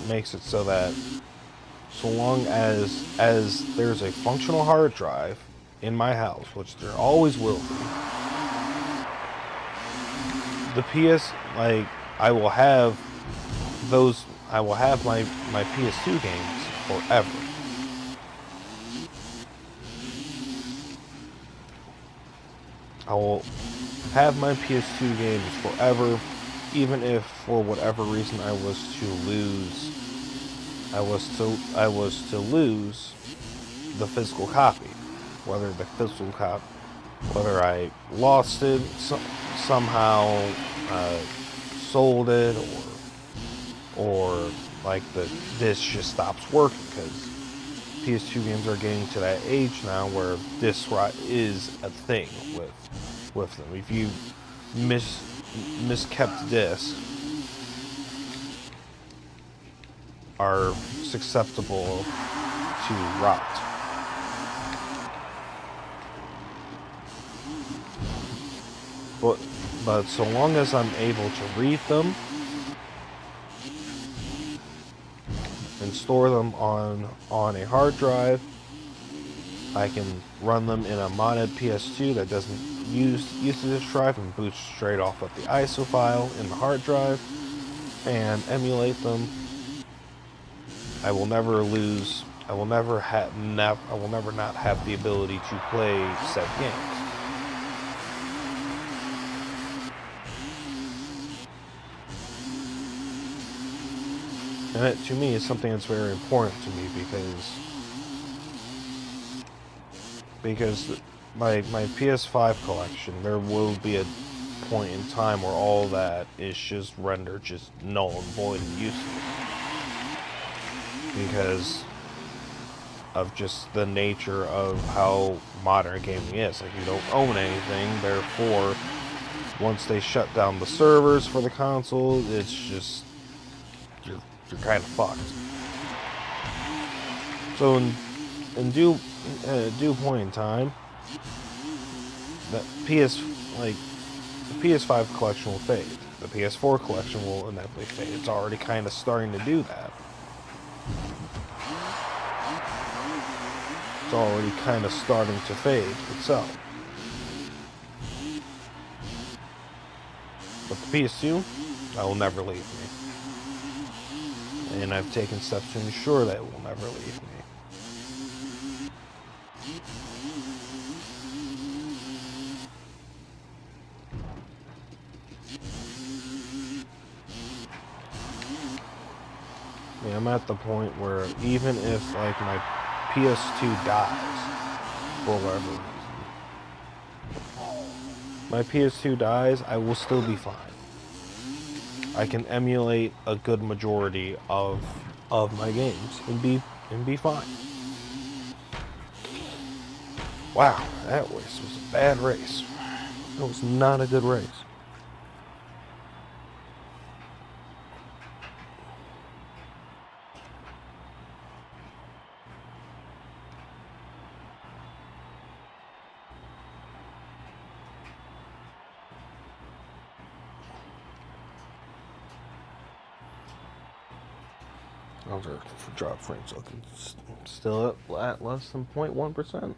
makes it so that so long as there's a functional hard drive in my house, which there always will be, the PS, like, I will have my PS2 games forever. I will have my PS2 games forever, even if for whatever reason I was to lose the physical copy, whether I lost it somehow, sold it, or like the disc just stops working, because PS2 games are getting to that age now where disc rot is a thing with them. If you miskept discs are susceptible to rot. But so long as I'm able to read them and store them on a hard drive, I can run them in a modded PS2 that doesn't use the disk drive and boot straight off of the ISO file in the hard drive and emulate them. I will never not have the ability to play said games. And that, to me, is something that's very important to me, because my PS5 collection, there will be a point in time where all that is just rendered just null and void and useless, because of just the nature of how modern gaming is. Like, you don't own anything, therefore once they shut down the servers for the console, it's just you're kind of fucked. So in due point in time, that the PS5 collection will fade. The PS4 collection will inevitably fade. It's already kind of starting to do that. It's already kind of starting to fade itself. But the PS2, that will never leave me. And I've taken steps to ensure that it will never leave me. I mean, I'm at the point where even if, like, my PS2 dies for whatever reason, my PS2 dies, I will still be fine. I can emulate a good majority of my games and be fine. Wow, that race was a bad race. That was not a good race. I'll just drop frames, so it's still at less than 0.1%.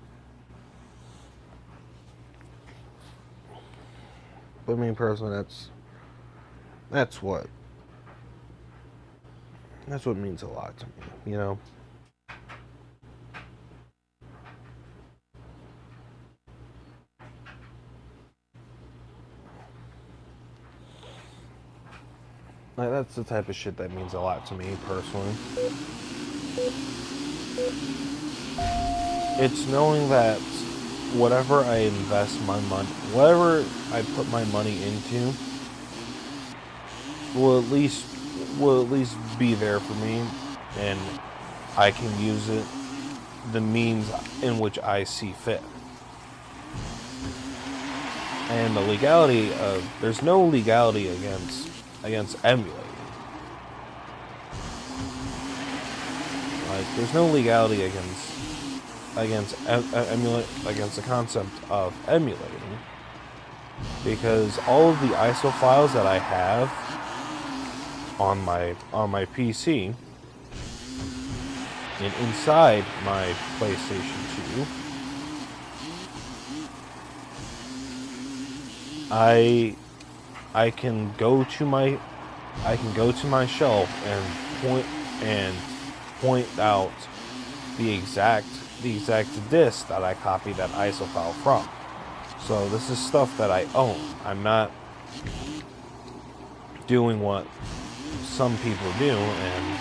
But me personally, that's what means a lot to me, you know. Like, that's the type of shit that means a lot to me personally. It's knowing that whatever I invest my money, whatever I put my money into, will at least will at least be there for me, and I can use it the means in which I see fit. And the legality of there's no legality against emulating. Like there's no legality against the concept of emulating, because all of the ISO files that I have on my PC and inside my PlayStation 2, I can go to my shelf and point out the exact disk that I copied that ISO file from. So this is stuff that I own. I'm not doing what some people do and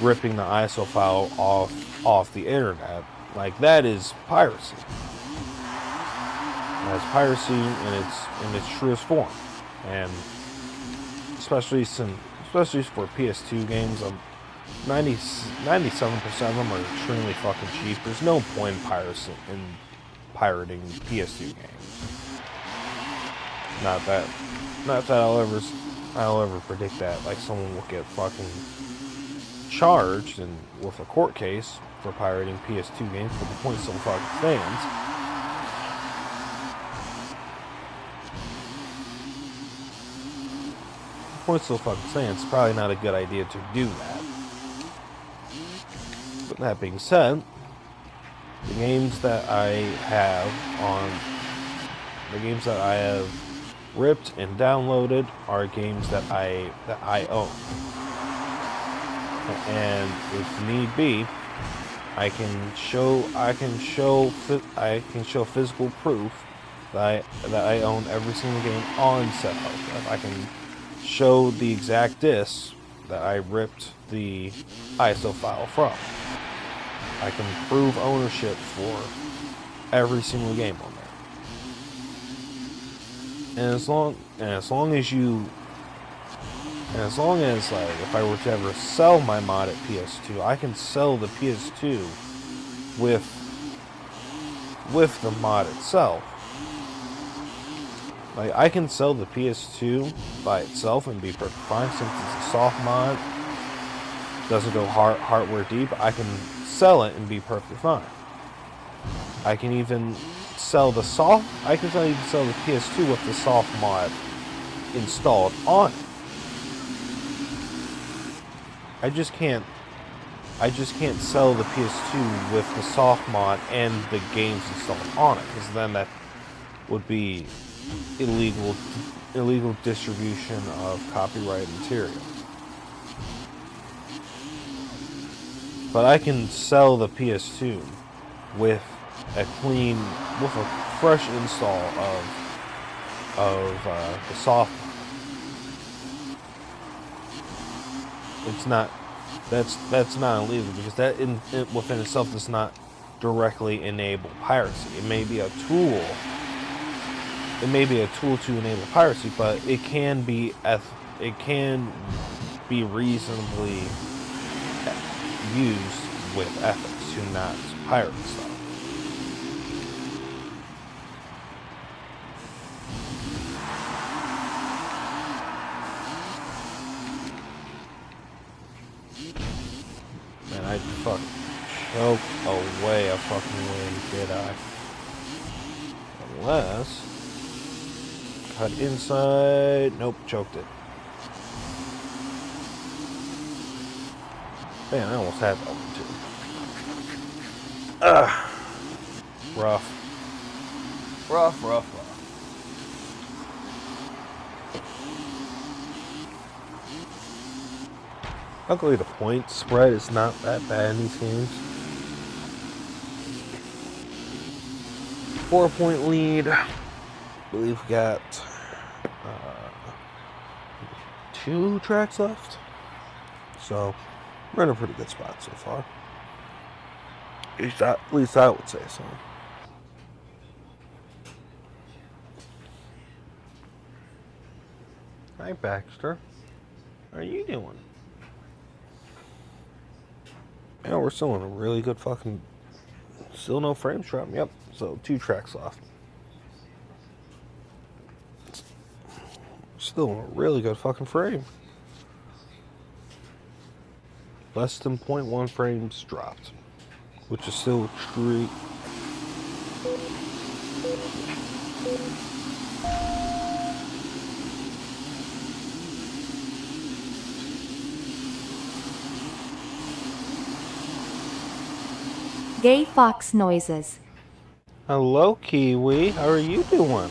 ripping the ISO file off the internet. Like, that is piracy. That's piracy in its truest form. And especially for PS2 games, 97% of them are extremely fucking cheap. There's no point in pirating PS2 games. Not that I'll ever predict that like someone will get fucking charged and with a court case for pirating PS2 games, but the point still fucking stands. It's probably not a good idea to do that. But that being said, the games that I have ripped and downloaded are games that I own. And if need be, I can show physical proof that I own every single game on said hard drive. I can show the exact disc that I ripped the ISO file from. I can prove ownership for every single game on there. And as long as like if I were to ever sell my mod at PS2, I can sell the PS2 with the mod itself. Like, I can sell the PS2 by itself and be perfectly fine, since it's a soft mod, doesn't go hardware deep. I can sell it and be perfectly fine. I can even sell the PS2 with the soft mod installed on it. I just can't sell the PS2 with the soft mod and the games installed on it, because then that would be illegal distribution of copyrighted material. But I can sell the PS2 with a fresh install of the soft. It's not. That's not illegal, because that within itself does not directly enable piracy. It may be a tool. It may be a tool to enable piracy, but it can be reasonably used with ethics to not pirate stuff. Man, I fucking choked away a fucking win, did I? Unless cut inside. Nope, choked it. Man, I almost had that one too. Rough. Luckily, the point spread is not that bad in these games. 4-point lead. I believe we got 2 tracks left. So, we're in a pretty good spot so far. At least I would say so. Hi, Baxter. are you doing? Yeah, we're still in a really good fucking... Still no frames drop. Yep, so 2 tracks left. Still in a really good fucking frame. Less than 0.1 frames dropped, which is still extreme. Gay fox noises. Hello, Kiwi. How are you doing?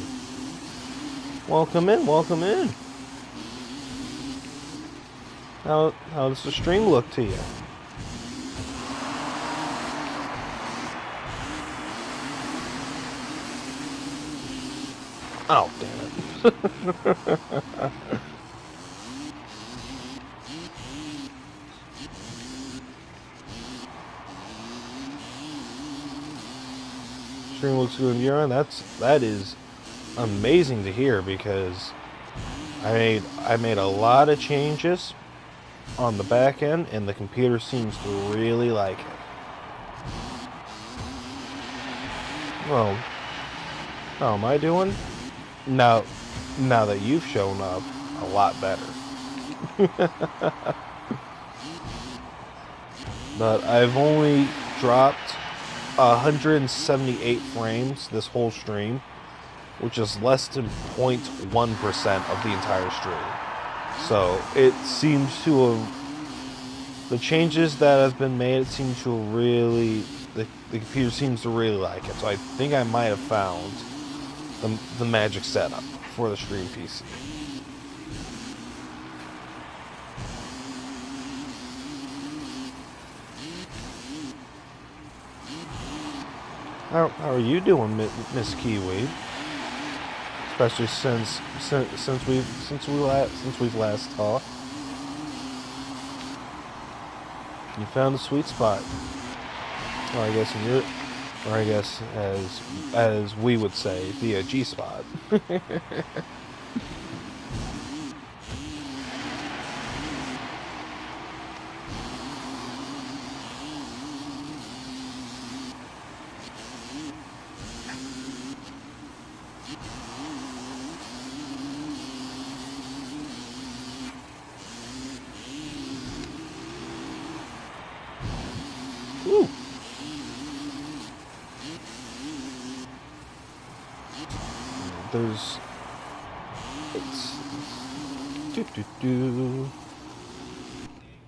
Welcome in, welcome in. How does the stream look to you? Oh, damn it. Stream looks good, Yaron. That is amazing to hear, because I made a lot of changes on the back end, and the computer seems to really like it. Well, how am I doing? Now that you've shown up, a lot better. But I've only dropped 178 frames this whole stream, which is less than 0.1% of the entire stream. So it seems to have, the changes that have been made, it seems to really, the computer seems to really like it. So I think I might have found the magic setup for the stream PC. How are you doing, Miss Kiwi? Especially since we've last talked. You found a sweet spot. Well, I guess I guess as we would say, the G spot. Ooh.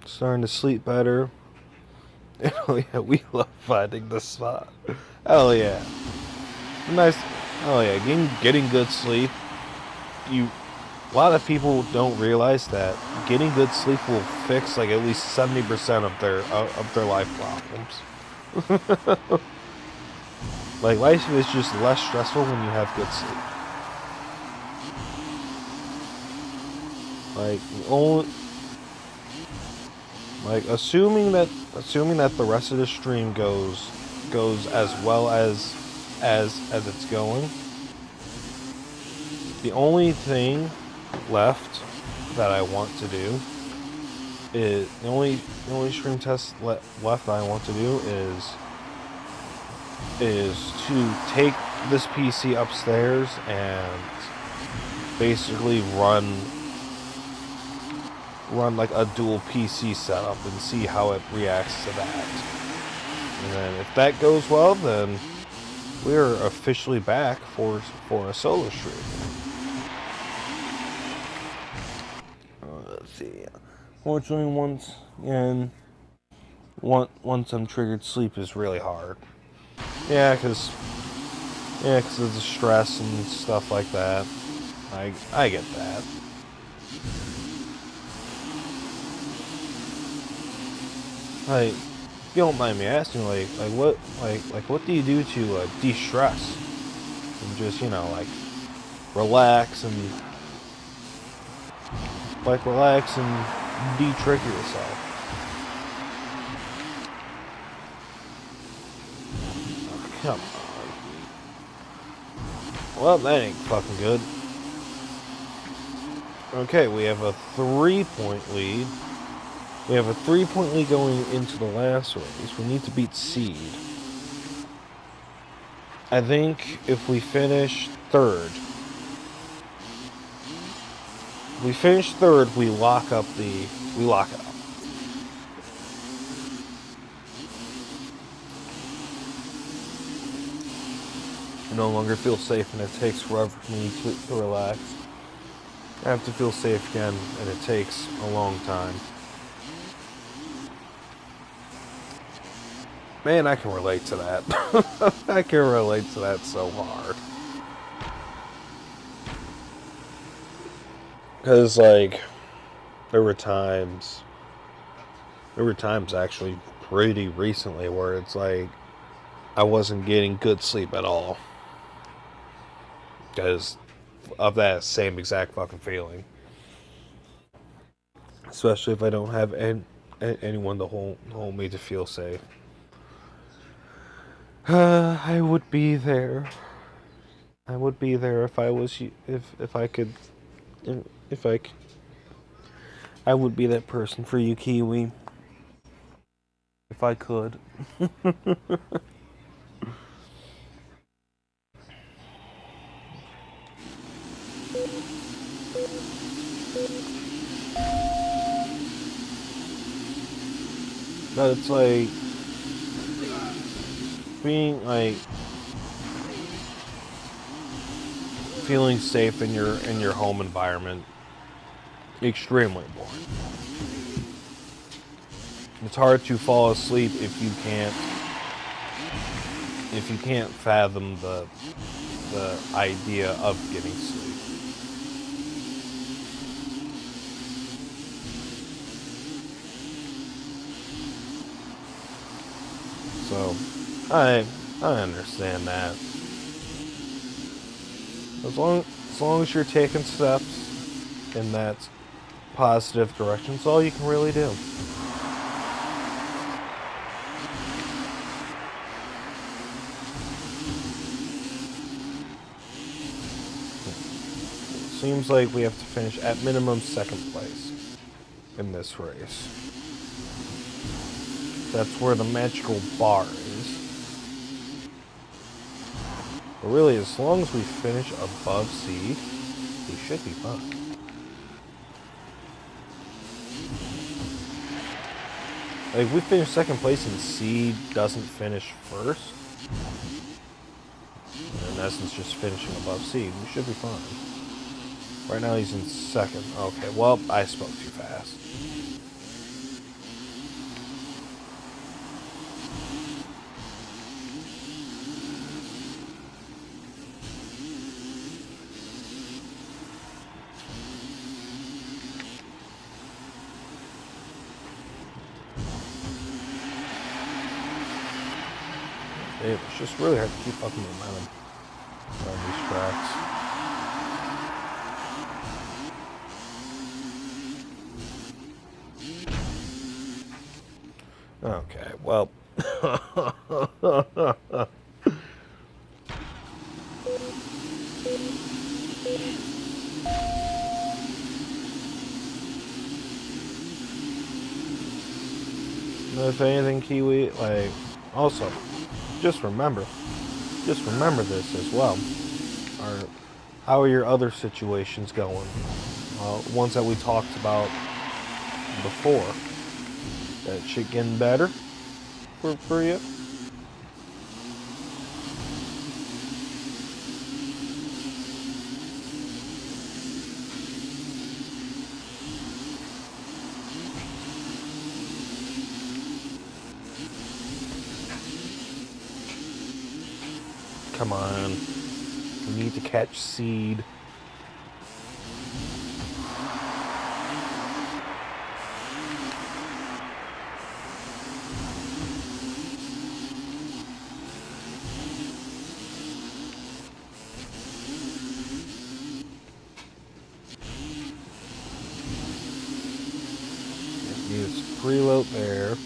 Starting to sleep better. Oh yeah, we love finding the spot. Hell yeah. Nice. Oh yeah, getting good sleep. A lot of people don't realize that getting good sleep will fix like at least 70% of their life problems. Like, life is just less stressful when you have good sleep. Assuming that the rest of the stream goes as well as it's going, the only thing left that I want to do is the only stream test left that I want to do is to take this PC upstairs and basically run like a dual PC setup and see how it reacts to that. And then if that goes well, then we're officially back for a solo stream. Let's see. Fortunately, once I'm triggered, sleep is really hard. Yeah, because of the stress and stuff like that. I get that. Like, if you don't mind me asking, what do you do to de-stress and just, relax and de-trigger yourself? Oh, come on. Well, that ain't fucking good. Okay, we have a 3-point lead. We have a 3-point lead going into the last race. We need to beat Seed. I think if we finish third, we lock up we lock it up. I no longer feel safe, and it takes forever for me to relax. I have to feel safe again, and it takes a long time. Man, I can relate to that. I can relate to that so hard. Because, like, there were times actually pretty recently where it's like I wasn't getting good sleep at all. Because of that same exact fucking feeling. Especially if I don't have anyone to hold me to feel safe. I would be there. I would be there if I was if I could if I would be that person for you, Kiwi. If I could. But it's like being like feeling safe in your home environment. Extremely boring. It's hard to fall asleep if you can't fathom the idea of getting sleep. So I understand that. As long as you're taking steps in that positive direction, it's all you can really do. Seems like we have to finish at minimum second place in this race. That's where the magical bar is. But really, as long as we finish above C, we should be fine. Like, if we finish second place and C doesn't finish first, in essence just finishing above C, we should be fine. Right now he's in second. Okay, well, I spoke too fast. It's just really hard to keep up momentum on these tracks. Okay, well. If anything, Kiwi, like, also, just remember this as well. How are your other situations going? Ones that we talked about before. That shit getting better for you? Come on. We need to catch Seed. Use preload there.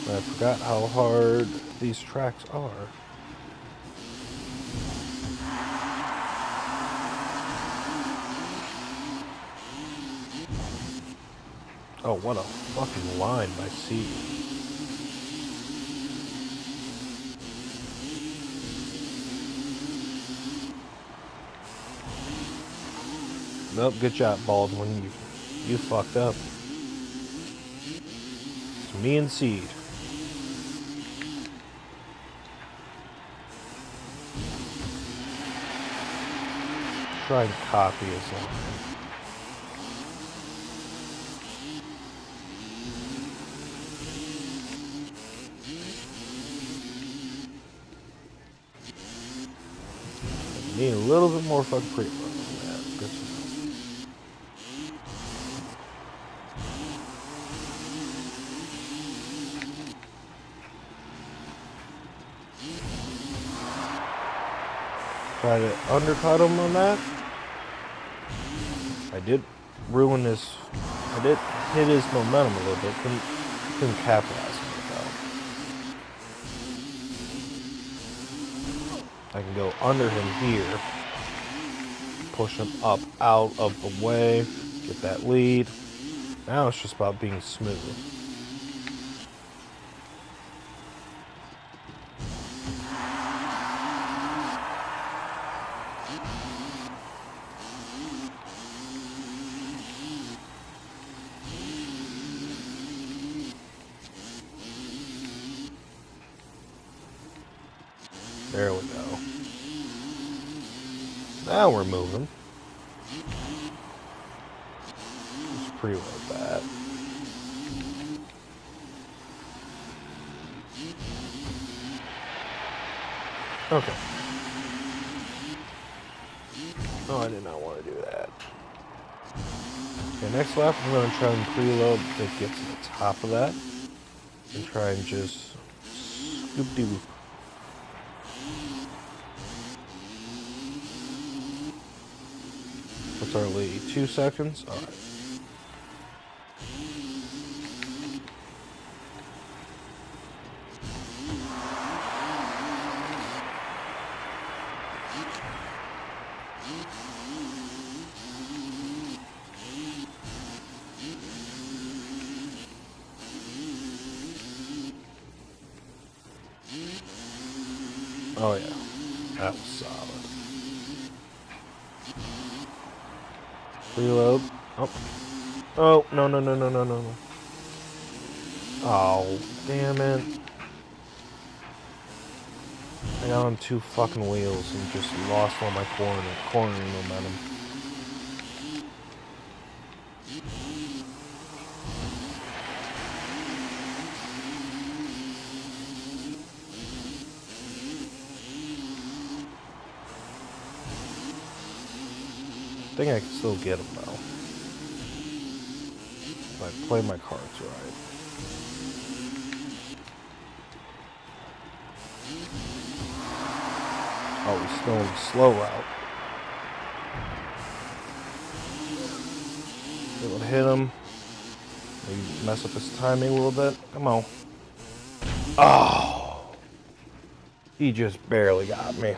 I forgot how hard these tracks are. Oh, what a fucking line by C. Nope, good job, Baldwin. You fucked up. It's me and Seed. Try and copy his line. Need a little bit more fucking preload on that. Good to know. Try to undercut him on that. I did ruin his. I did hit his momentum a little bit. Couldn't capitalize on it though. I can go under him here. Push him up out of the way. Get that lead. Now it's just about being smooth. There we go. Now we're moving. Just preload that. Okay. Oh, I did not want to do that. Okay, next lap, I'm going to try and preload to get to the top of that. And try and just scoop-doo. What's our lead? 2 seconds? Alright. Oh yeah, that was solid. Reload. Oh. Oh, no. Oh, damn it. I got on 2 fucking wheels and just lost all my cornering momentum. I think I can still get him though. If I play my cards right. Oh, he's still in the slow route. It would hit him. Maybe mess up his timing a little bit. Come on. Oh! He just barely got me.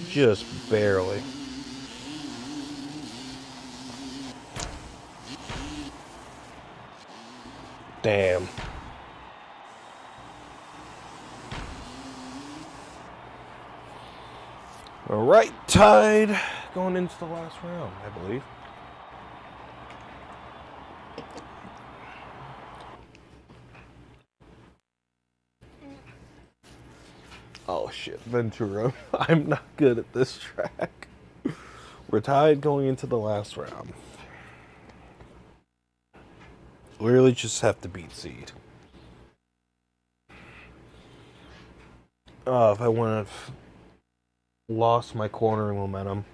Just barely. Damn. All right, tied going into the last round, I believe. Oh shit, Ventura. I'm not good at this track. We're tied going into the last round. We really just have to beat Seed. If I wouldn't have lost my cornering momentum,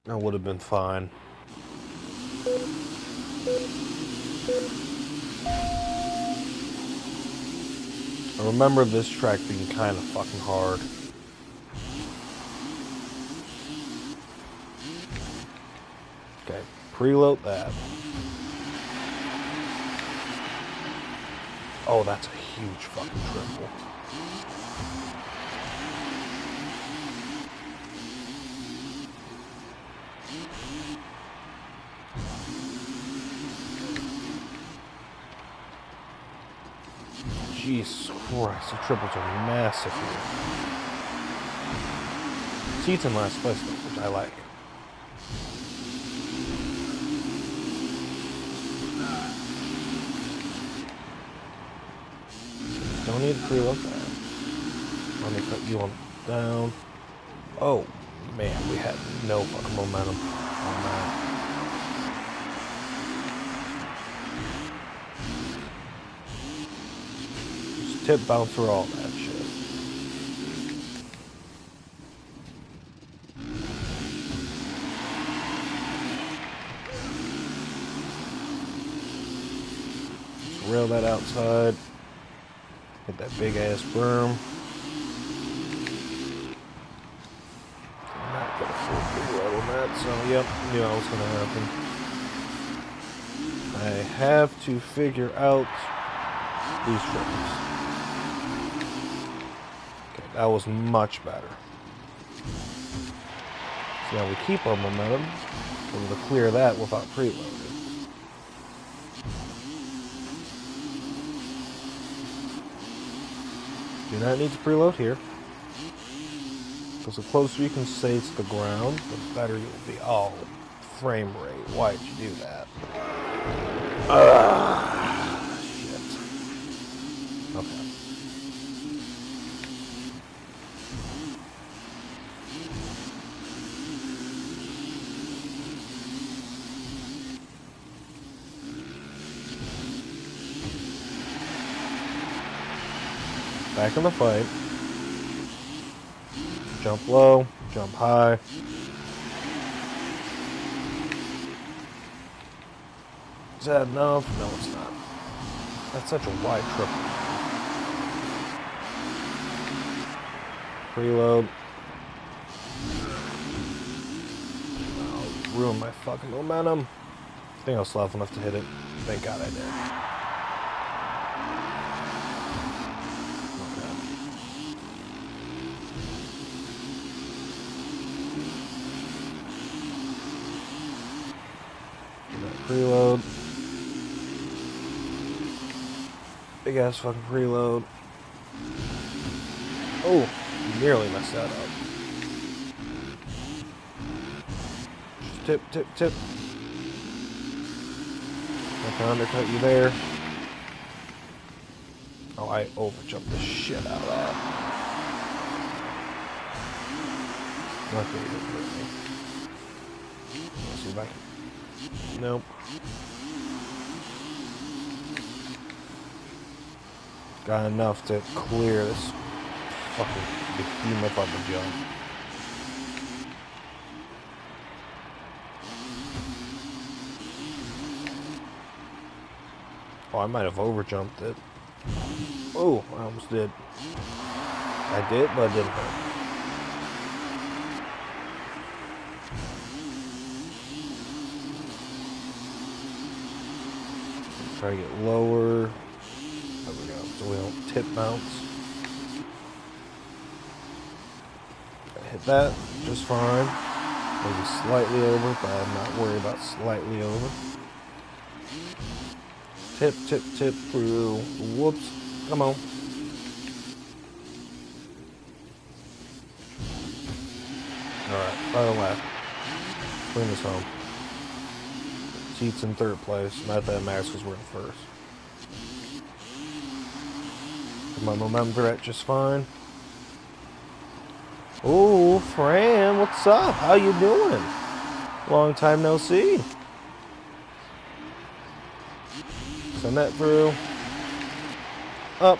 I would have been fine. I remember this track being kind of fucking hard. Okay, preload that. Oh, that's a huge fucking triple. Jesus Christ, the triples are massive here. Seats in last place, though, which I like. Don't need to preload that. Let me cut you on down. Oh, man, we had no fucking momentum on that. Just tip bounce through all that shit. Just rail that outside. Hit that big ass berm. Not gonna full preload on that, so yep, knew that was gonna happen. I have to figure out these triples. Okay, that was much better. So now we keep our momentum. We're able to clear that without preloading. Do not need to preload here. Because the closer you can stay to the ground, the better you'll be. Oh, frame rate. Why'd you do that? Shit. Okay. Back in the fight. Jump low, jump high. Is that enough? No, it's not. That's such a wide triple. Preload. Oh, ruined my fucking momentum. I think I was slow enough to hit it. Thank God I did. Preload. Big ass fucking preload. Oh, nearly messed that up. Just tip, tip, tip. I can undercut you there. Oh, I overjumped the shit out of that. Luckily, it didn't hurt me. Let's see if I can. Nope. Got enough to clear this fucking behemoth on the jump. Oh, I might have overjumped it. Oh, I almost did. I did, but I didn't hurt. Try to get lower. There we go. So we don't tip bounce. Hit that just fine. Maybe slightly over, but I'm not worried about slightly over. Tip, tip, tip through. Whoops. Come on. Alright, final lap. Bring this home. Seats in third place. Not that matters because we're in first. My momentum at just fine. Oh, Fran, what's up? How you doing? Long time no see. Send that through. Up.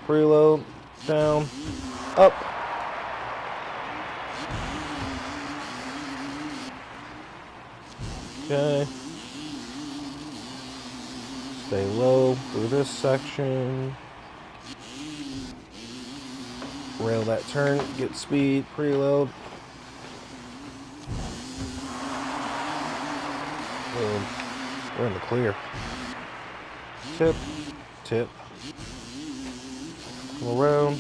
Preload. Down. Up. Okay. Stay low through this section. Rail that turn, get speed, preload. Boom. We're in the clear. Tip, tip. Come around,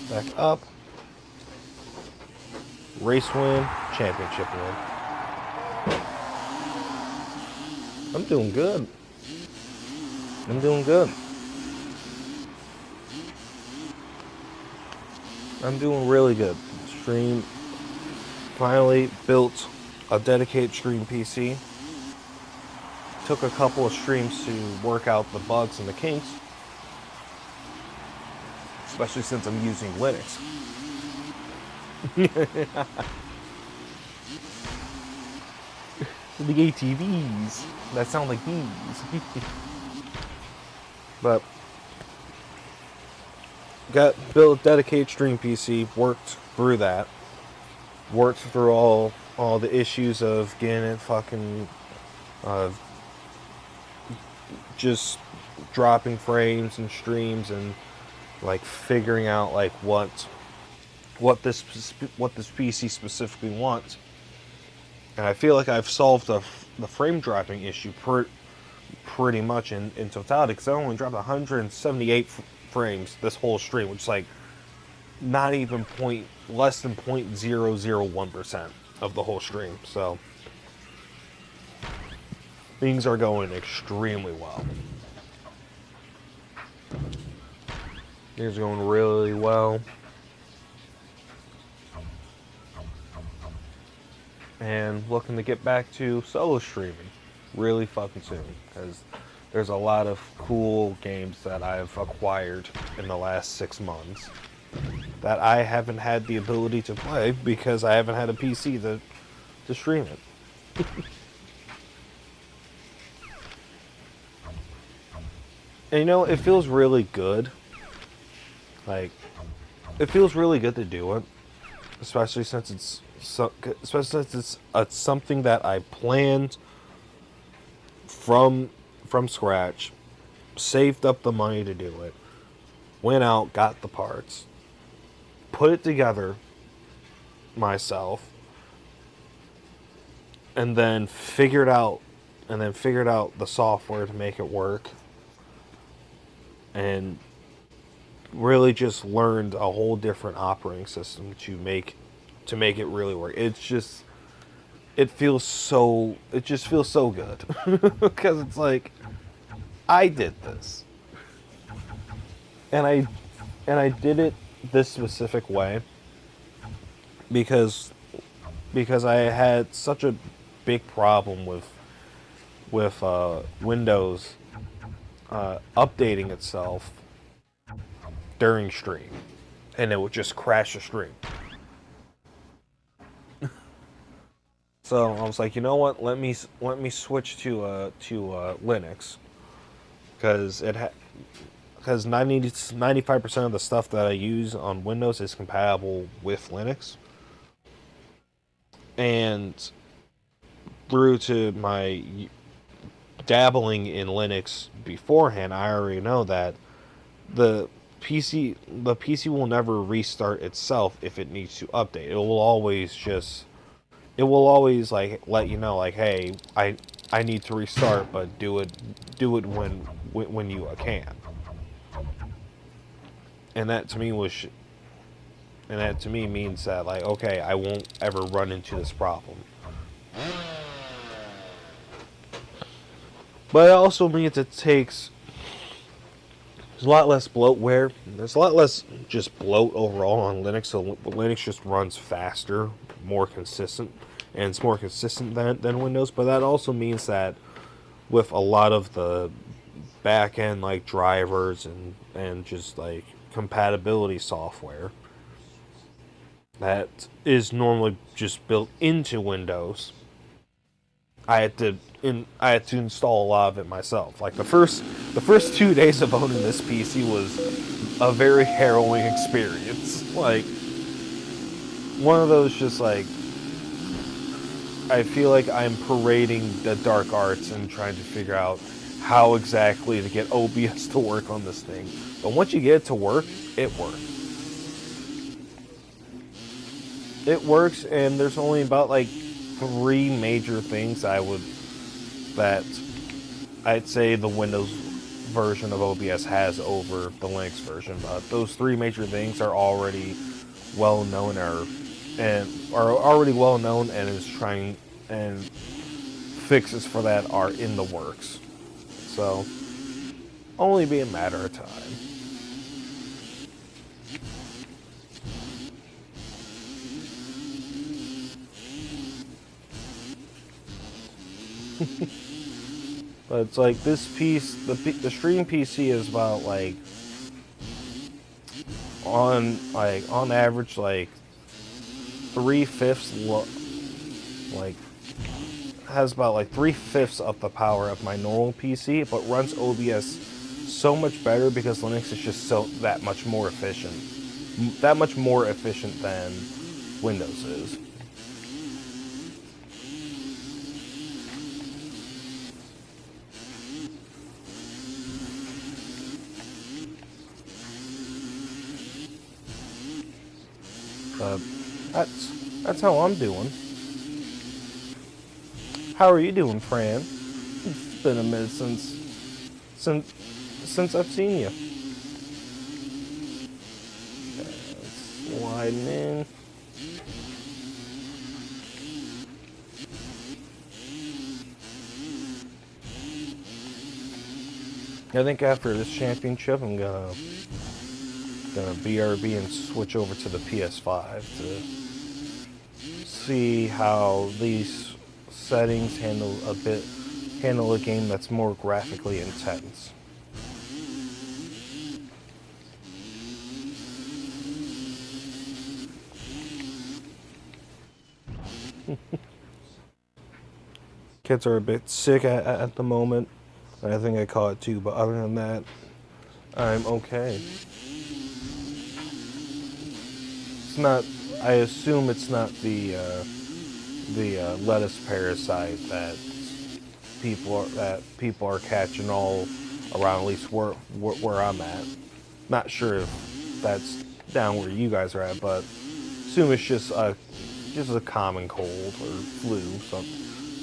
back up. Race win, championship win. I'm doing good. I'm doing good. I'm doing really good. Stream finally built a dedicated stream PC. Took a couple of streams to work out the bugs and the kinks, especially since I'm using Linux. The ATVs that sound like bees. But got built a dedicated stream PC, worked through that, worked through all the issues of getting it fucking just dropping frames and streams and like figuring out like what this PC specifically wants. And I feel like I've solved the frame dropping issue pretty much in totality, because I only dropped 178 frames this whole stream, which is like not even less than 0.001% of the whole stream. So things are going extremely well. Things are going really well. And looking to get back to solo streaming really fucking soon, because there's a lot of cool games that I've acquired in the last 6 months that I haven't had the ability to play because I haven't had a PC to stream it. And you know, it feels really good. Like, it feels really good to do it, especially since it's something that I planned from scratch, saved up the money to do it, went out, got the parts, put it together myself, and then figured out the software to make it work, and really just learned a whole different operating system to make it really work. It just feels so good because it's like I did this, and I did it this specific way because I had such a big problem with Windows updating itself during stream, and it would just crash the stream. So I was like, you know what? Let me switch to Linux, because 95% of the stuff that I use on Windows is compatible with Linux, and through to my dabbling in Linux beforehand, I already know that the PC will never restart itself if it needs to update. It will always like let you know, like, hey, I need to restart, but do it when you can. And that to me means that, like, okay, I won't ever run into this problem. But it also means there's a lot less bloatware. There's a lot less just bloat overall on Linux, so Linux just runs faster, more consistent, and it's more consistent than Windows. But that also means that with a lot of the back-end like drivers and just like compatibility software that is normally just built into Windows, I had to install a lot of it myself. Like the first 2 days of owning this PC was a very harrowing experience. Like one of those, just like, I feel like I'm parading the dark arts and trying to figure out how exactly to get OBS to work on this thing. But once you get it to work, it works. It works, and there's only about like 3 major things that I'd say the Windows version of OBS has over the Linux version. But those 3 major things are already well known, and is trying, and fixes for that are in the works. So only be a matter of time. But it's like this piece, the stream PC is about like on average like 3/5 like has about like 3/5 of the power of my normal PC, but runs OBS so much better because Linux is just so that much more efficient, that much more efficient than Windows is. But that's how I'm doing. How are you doing, Fran? It's been a minute since I've seen you. Sliding in. I think after this championship, I'm gonna BRB and switch over to the PS5 to see how these settings handle a game that's more graphically intense. Kids are a bit sick at the moment. I think I caught it too, but other than that, I'm okay. It's not. I assume it's not the lettuce parasite that people are catching all around. At least where I'm at. Not sure if that's down where you guys are at, but assume it's just a common cold or flu,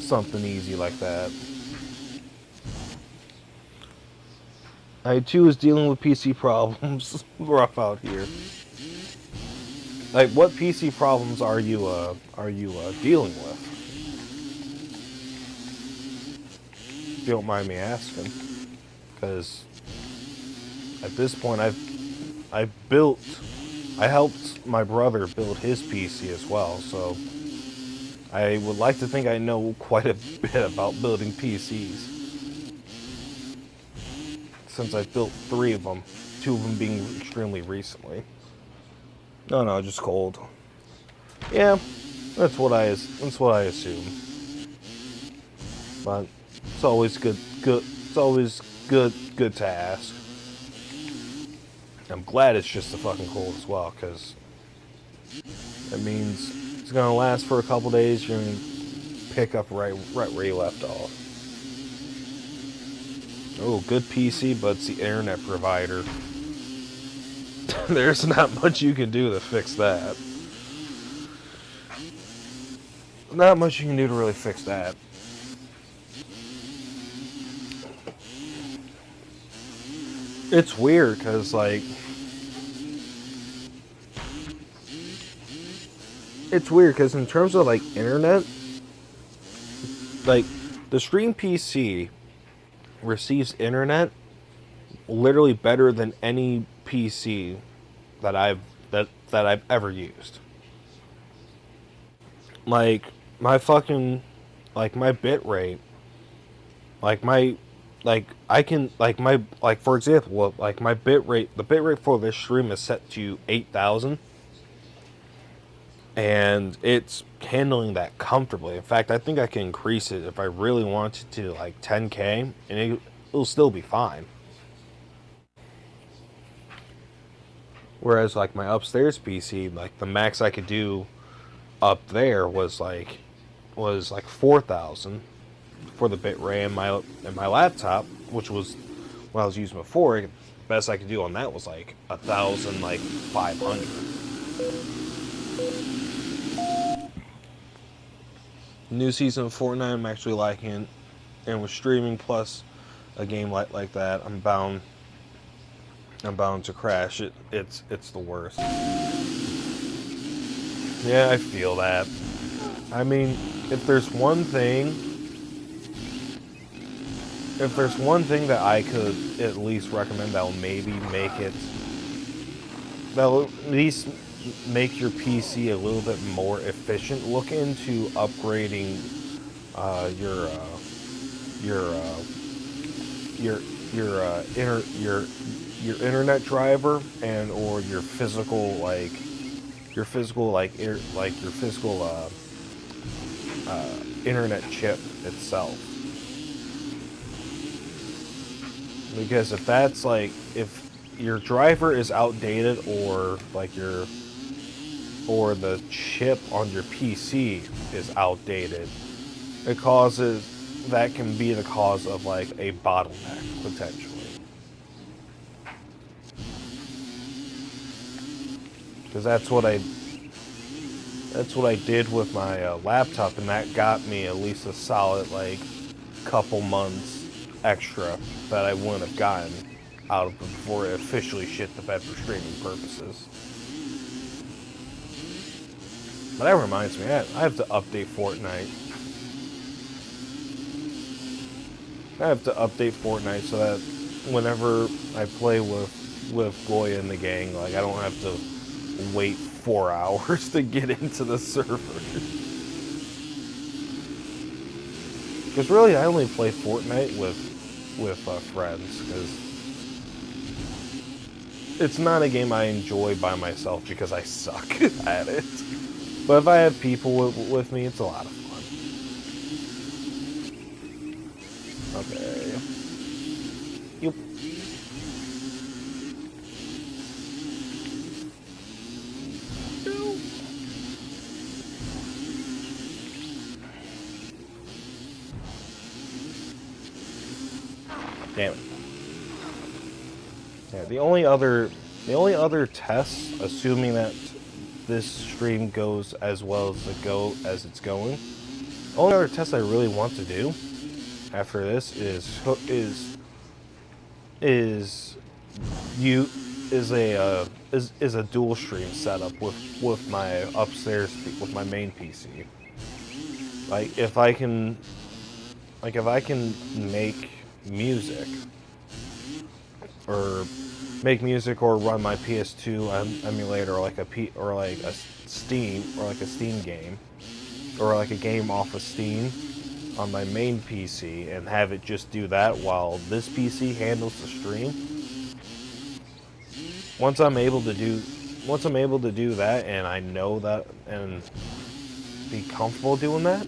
something easy like that. I too is dealing with PC problems. Rough out here. Like, what PC problems are you dealing with? If you don't mind me asking, because at this point I helped my brother build his PC as well, so I would like to think I know quite a bit about building PCs. Since I've built 3 of them, 2 of them being extremely recently. No, just cold. Yeah, that's what I assume. But it's always good. It's always good to ask. I'm glad it's just the fucking cold as well, because that means it's gonna last for a couple days. You're gonna pick up right where you left off. Oh, good PC, but it's the internet provider. There's not much you can do to fix that. Not much you can do to really fix that. It's weird, because, like... It's weird, because in terms of, like, internet... Like, the Stream PC receives internet literally better than any PC that I've ever used. Like my fucking my bit rate, I can for example, my bit rate, the bit rate for this stream is set to 8,000. And it's handling that comfortably. In fact, I think I can increase it if I really wanted to, like 10K, and it'll still be fine. Whereas, like my upstairs PC, like the max I could do up there was like 4,000 for the bit rate, and my laptop, which was what I was using before, the best I could do on that was like 1,500. New season of Fortnite, I'm actually liking it, and with streaming plus a game like that, I'm bound to crash it. It's the worst. Yeah, I feel that. I mean, if there's one thing that I could at least recommend that'll maybe that'll at least make your PC a little bit more efficient, look into upgrading your your your your internet driver and or your physical your physical internet chip itself. Because if that's if your driver is outdated or or the chip on your PC is outdated, that can be the cause of a bottleneck potentially. Because that's what I did with my laptop, and that got me at least a solid couple months extra that I wouldn't have gotten out of it before it officially shit the bed for streaming purposes. But that reminds me, I have to update Fortnite. I have to update Fortnite so that whenever I play with Goya and the gang, I don't have to wait 4 hours to get into the server. Because really, I only play Fortnite with friends, because it's not a game I enjoy by myself because I suck at it. But if I have people with me, it's a lot of fun. Okay. Yep. Damn it. Yeah, the only other test, assuming that this stream goes as well as it's going, the only other test I really want to do after this is a dual stream setup with my upstairs with my main PC. If I can make music or run my ps2 emulator or a Steam game or a game off of Steam on my main PC and have it just do that while this PC handles the stream. Once I'm able to do that and I know that and be comfortable doing that,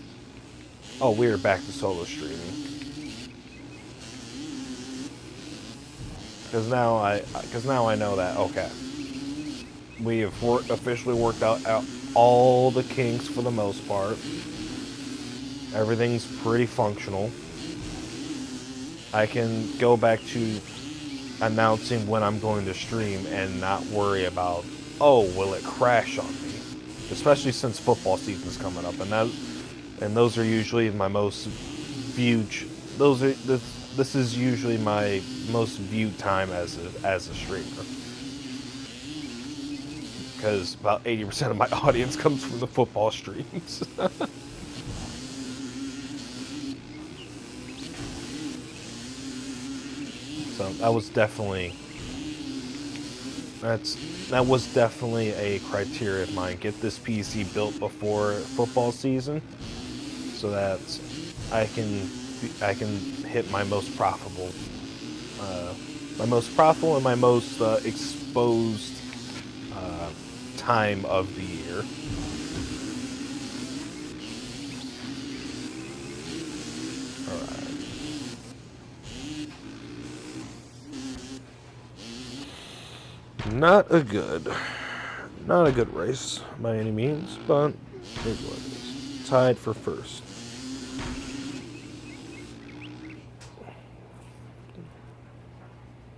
oh, we're back to solo streaming. Because now I know that, okay, we have officially worked out all the kinks for the most part. Everything's pretty functional. I can go back to announcing when I'm going to stream and not worry about, oh, will it crash on me? Especially since football season's coming up, and those are usually my most viewed. This is usually my most viewed time as a streamer, because about 80% of my audience comes from the football streams. So that was definitely a criteria of mine. Get this PC built before football season, so that I can hit my most profitable and my most exposed time of the year. All right. Not a good race by any means, but it is what it is. Tied for first.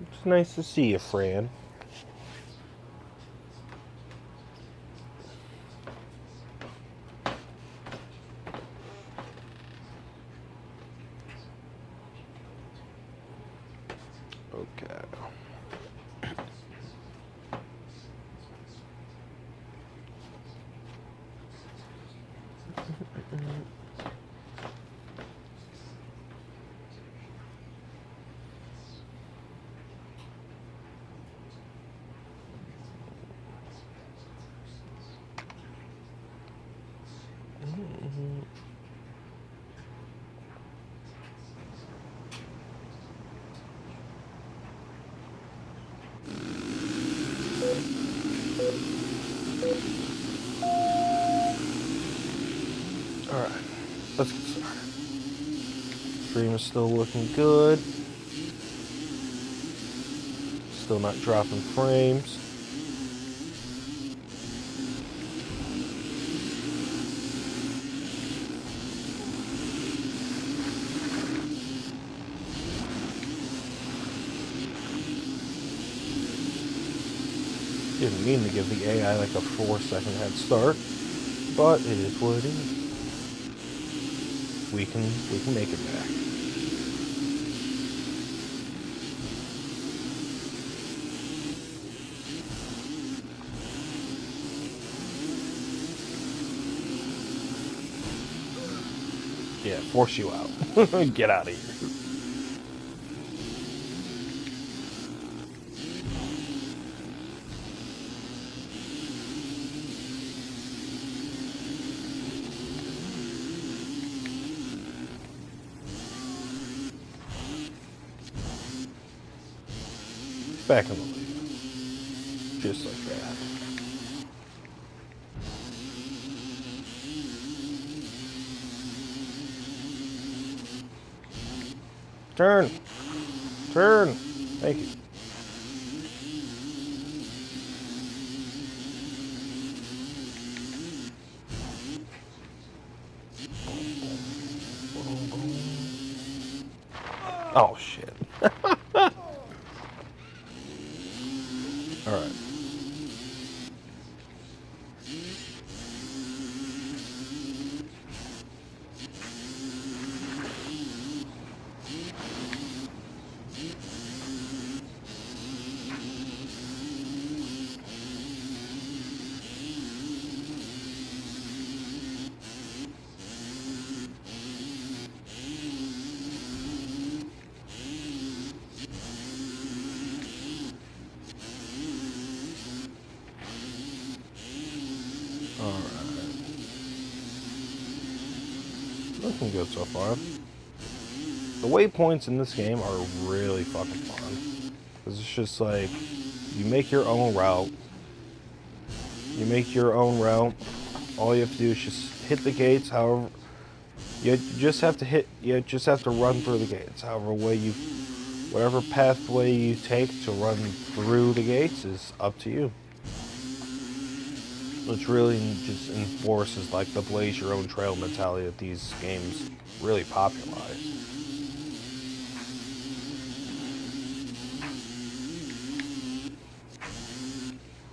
It's nice to see you, Fran. Okay. Let's get started. Stream is still looking good. Still not dropping frames. Didn't mean to give the AI like a 4-second head start, but it is what it is. We can make it back. Yeah, force you out. Get out of here. Back in the lead. Just like that. Turn! Turn! Thank you. Oh, shit. Alright. Looking good so far. The waypoints in this game are really fucking fun. Because it's just like, you make your own route. You make your own route. All you have to do is just hit the gates, however... You just have to run through the gates. Whatever pathway you take to run through the gates is up to you. Which really just enforces like the blaze your own trail mentality that these games really popularize.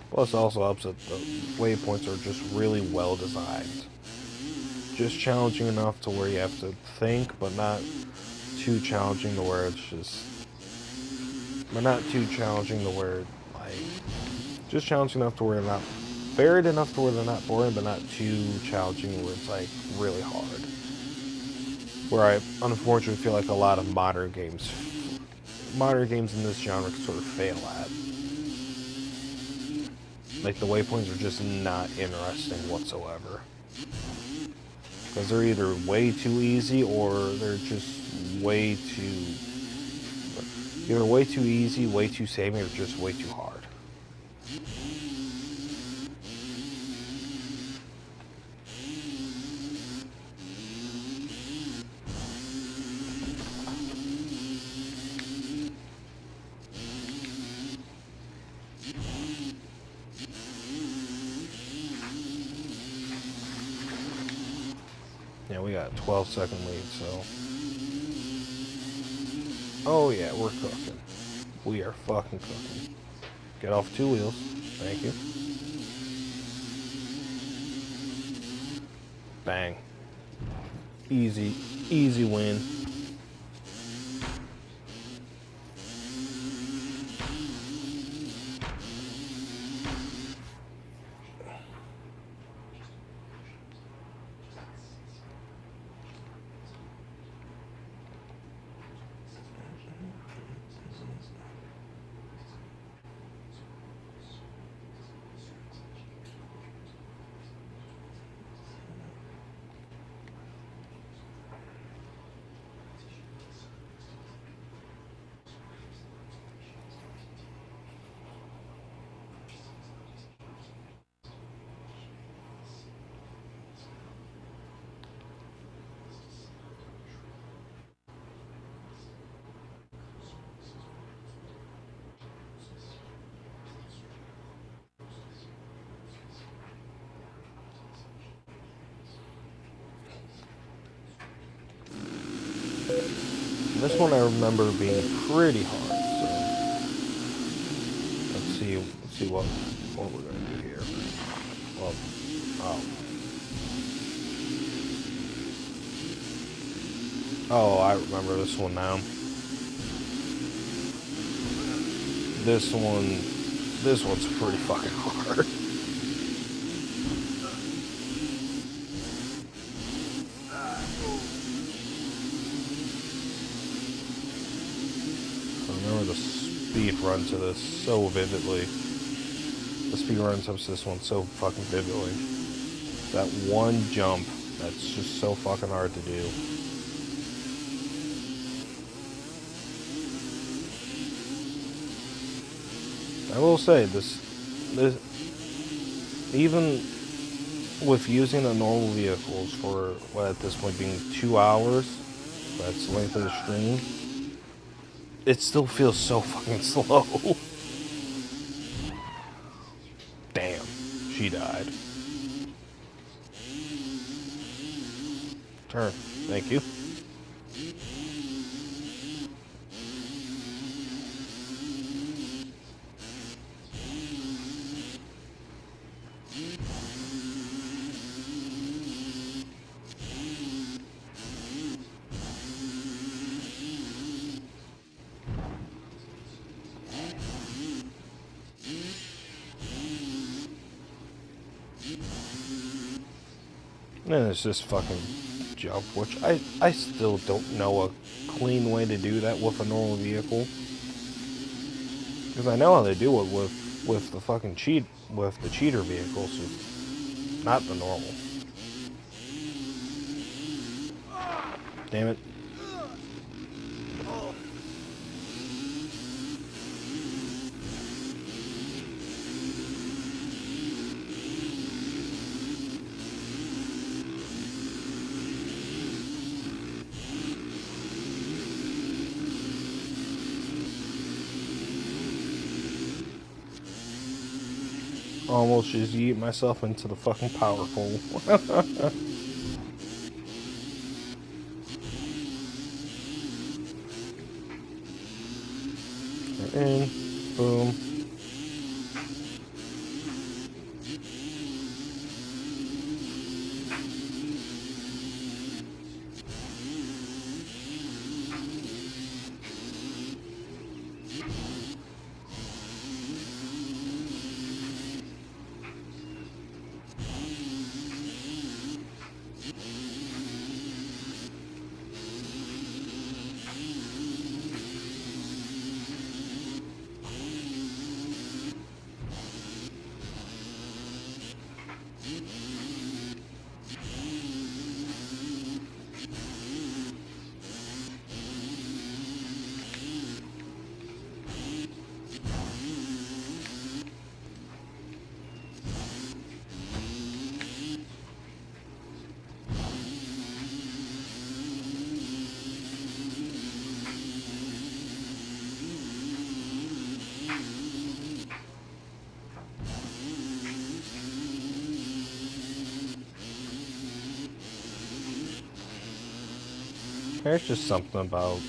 Plus it also helps that the waypoints are just really well designed. Just challenging enough to where you have to think, but not too challenging to where it's just... But not too challenging to where, like... Just challenging enough to where they're not... Varied enough to where they're not boring, but not too challenging where it's, like, really hard. Where I, unfortunately, feel like a lot of modern games in this genre can sort of fail at. Like, the waypoints are just not interesting whatsoever. Because they're either way too easy or they're just way too... Either way too easy, way too samey, or just way too hard. Yeah, we got a 12-second lead, so... Oh yeah, we're cooking. We are fucking cooking. Get off 2 wheels. Thank you. Bang. Easy win. This one I remember being pretty hard. So let's see what we're gonna do here. Well, oh, I remember this one now. This one's pretty fucking hard. I remember the speed run to this so vividly. The speed run to this one so fucking vividly. That one jump that's just so fucking hard to do. I will say this even with using the normal vehicles for what at this point being 2 hours, that's the length of the stream, it still feels so fucking slow. Damn, she died. Turn, thank you. And it's this fucking jump, which I still don't know a clean way to do that with a normal vehicle. Because I know how they do it with the fucking with the cheater vehicles, so not the normal. Damn it. Almost just yeet myself into the fucking power pole. In, boom. There's just something about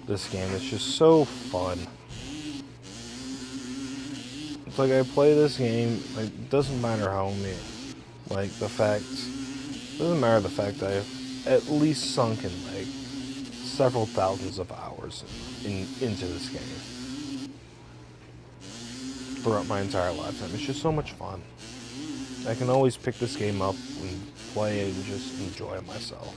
this game that's just so fun. It's like I play this game, like, it doesn't matter how many, like, doesn't matter the fact that I've at least sunk in, like, several thousands of hours into this game. Throughout my entire lifetime. It's just so much fun. I can always pick this game up and play it and just enjoy it myself.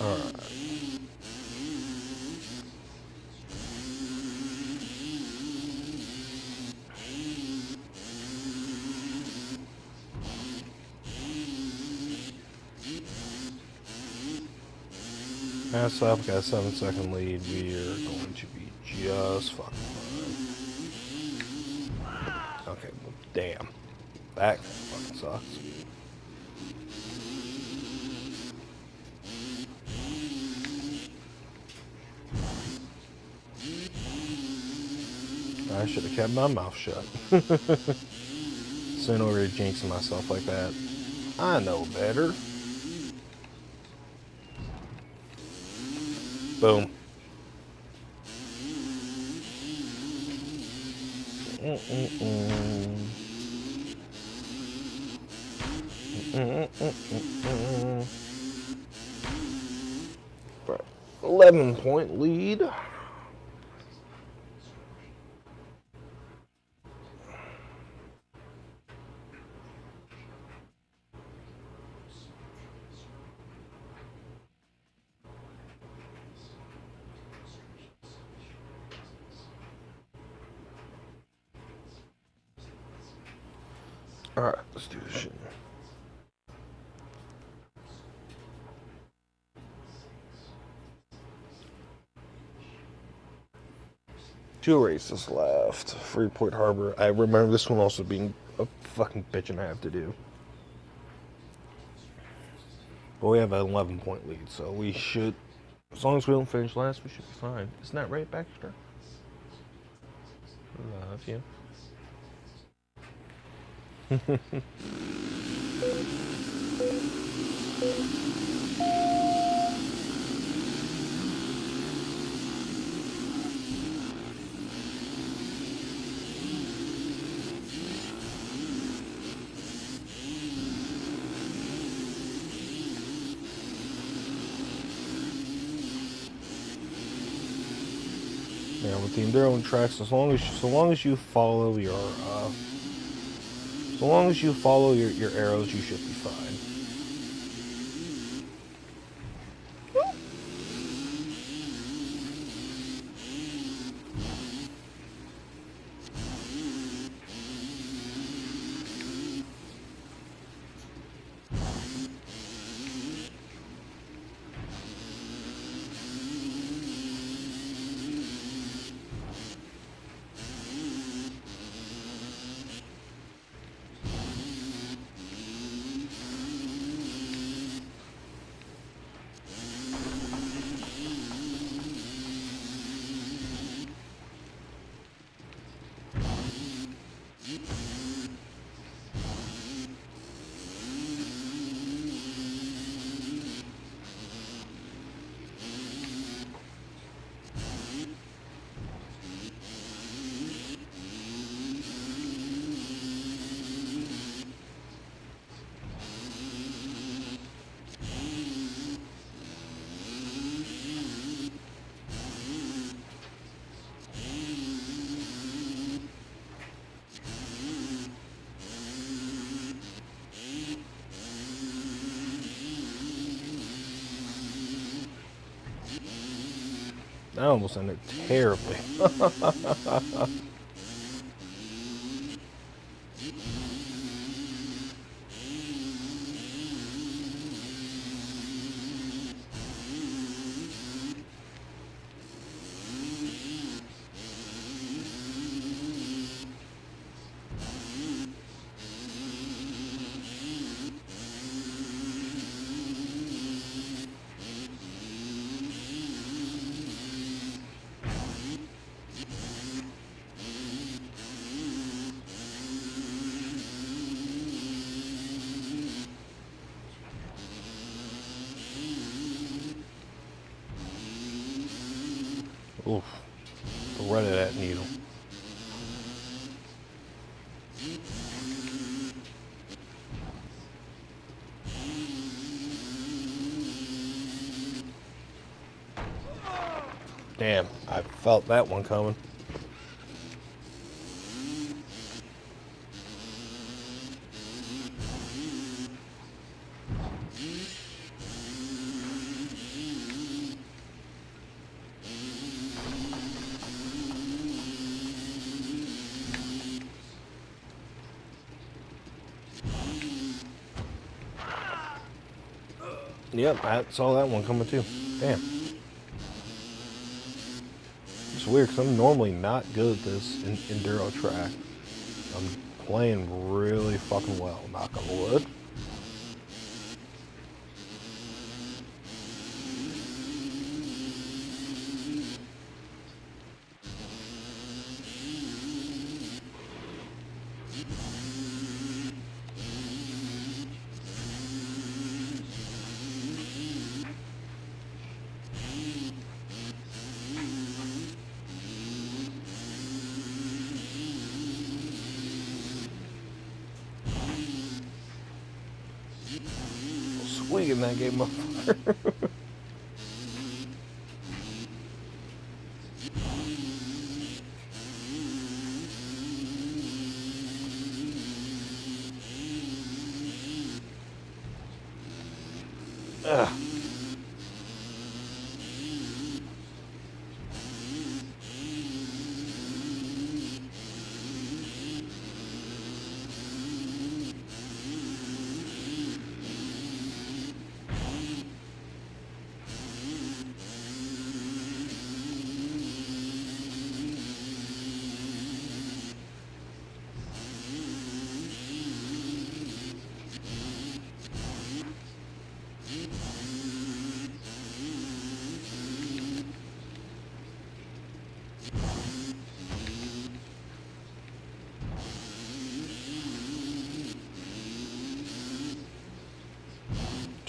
Alright. As I've got a 7-second lead, we are going to be just fucking fine. Okay, well, damn. That fucking sucks. I should have kept my mouth shut. Sitting over here jinxing myself like that. I know better. Boom. Right. 11-point lead. Alright, let's do this shit. Two races left. Freeport Harbor. I remember this one also being a fucking bitch and I have to do. But we have an 11-point lead, so we should, as long as we don't finish last, we should be fine. Isn't that right, Baxter? Love you. Yeah, with the enduro tracks, so long as you follow your your arrows, you should be fine. That almost ended terribly. Oof. Right at that needle. Damn, I felt that one coming. Yep, I saw that one coming too. Damn. It's weird because I'm normally not good at this enduro track. I'm playing really fucking well, knock on wood. lag in that game, motherfucker. Ugh.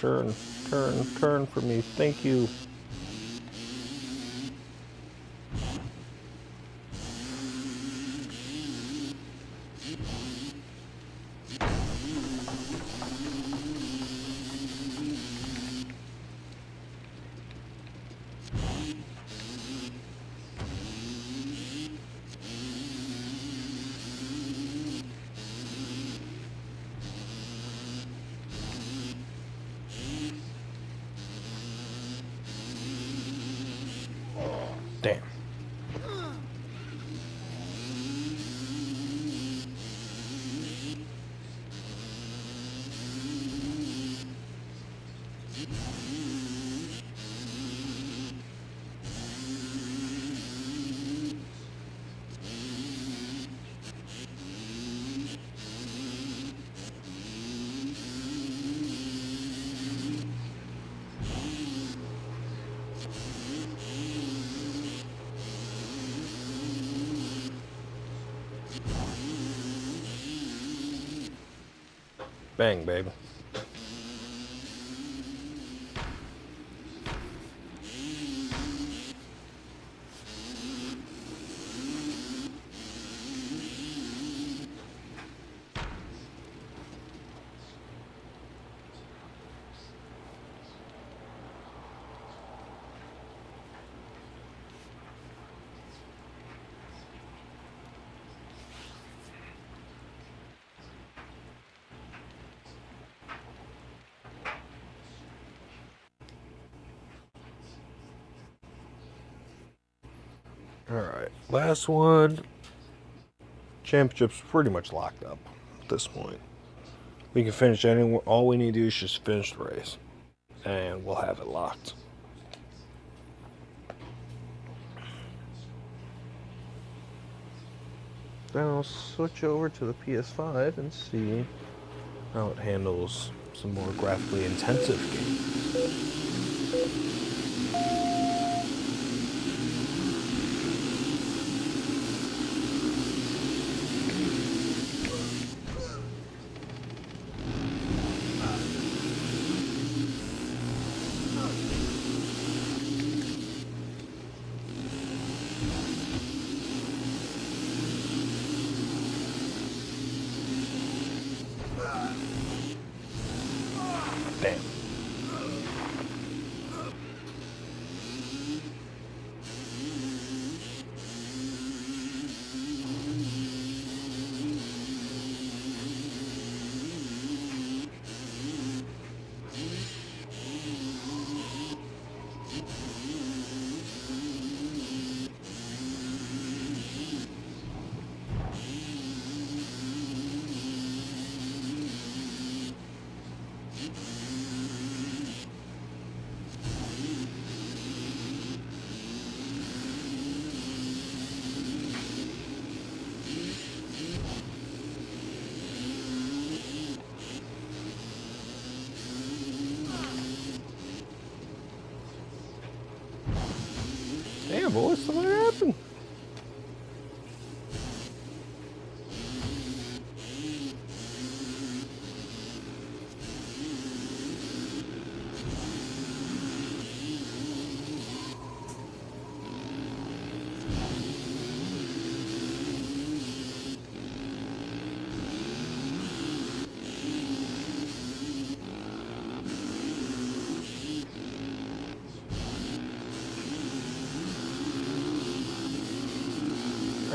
Turn, turn for me. Thank you. Damn. Bang, baby. Alright, last one. Championship's pretty much locked up at this point. We can finish anywhere. All we need to do is just finish the race. And we'll have it locked. Then I'll switch over to the PS5 and see how it handles some more graphically intensive games. Damn.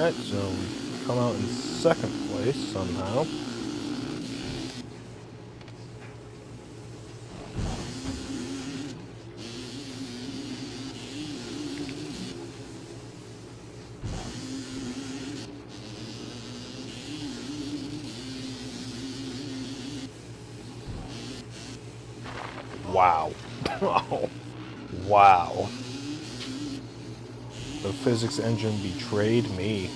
Alright, so we come out in second place somehow. Wow. Oh, wow. The physics engine betrayed me.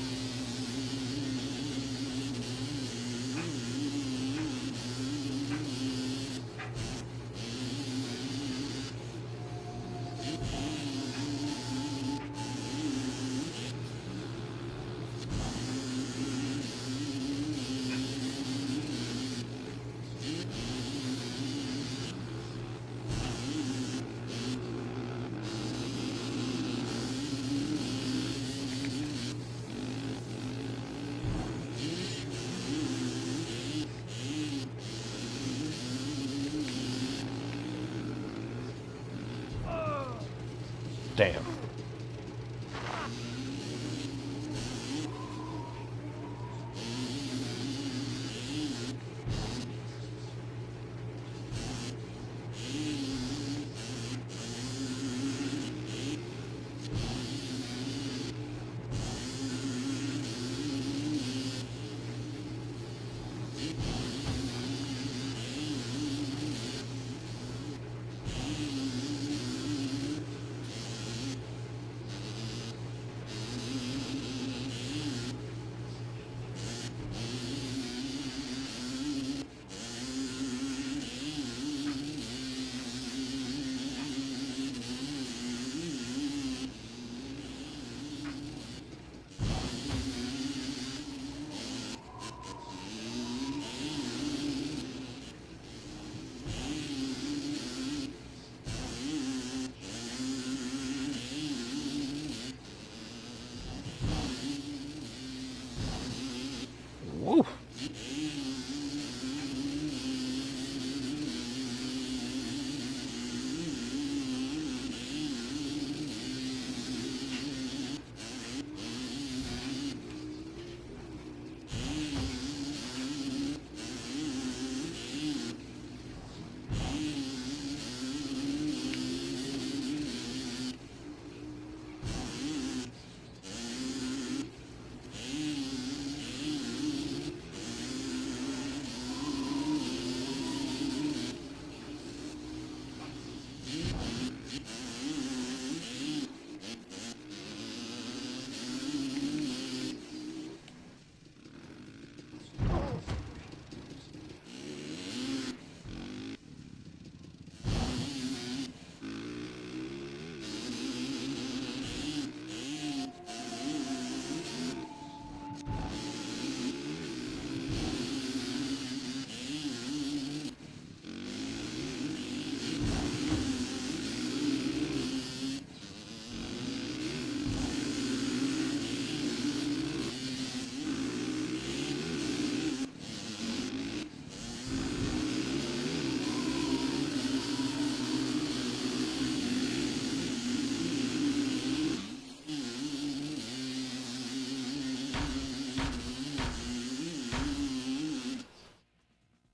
Damn. Woo.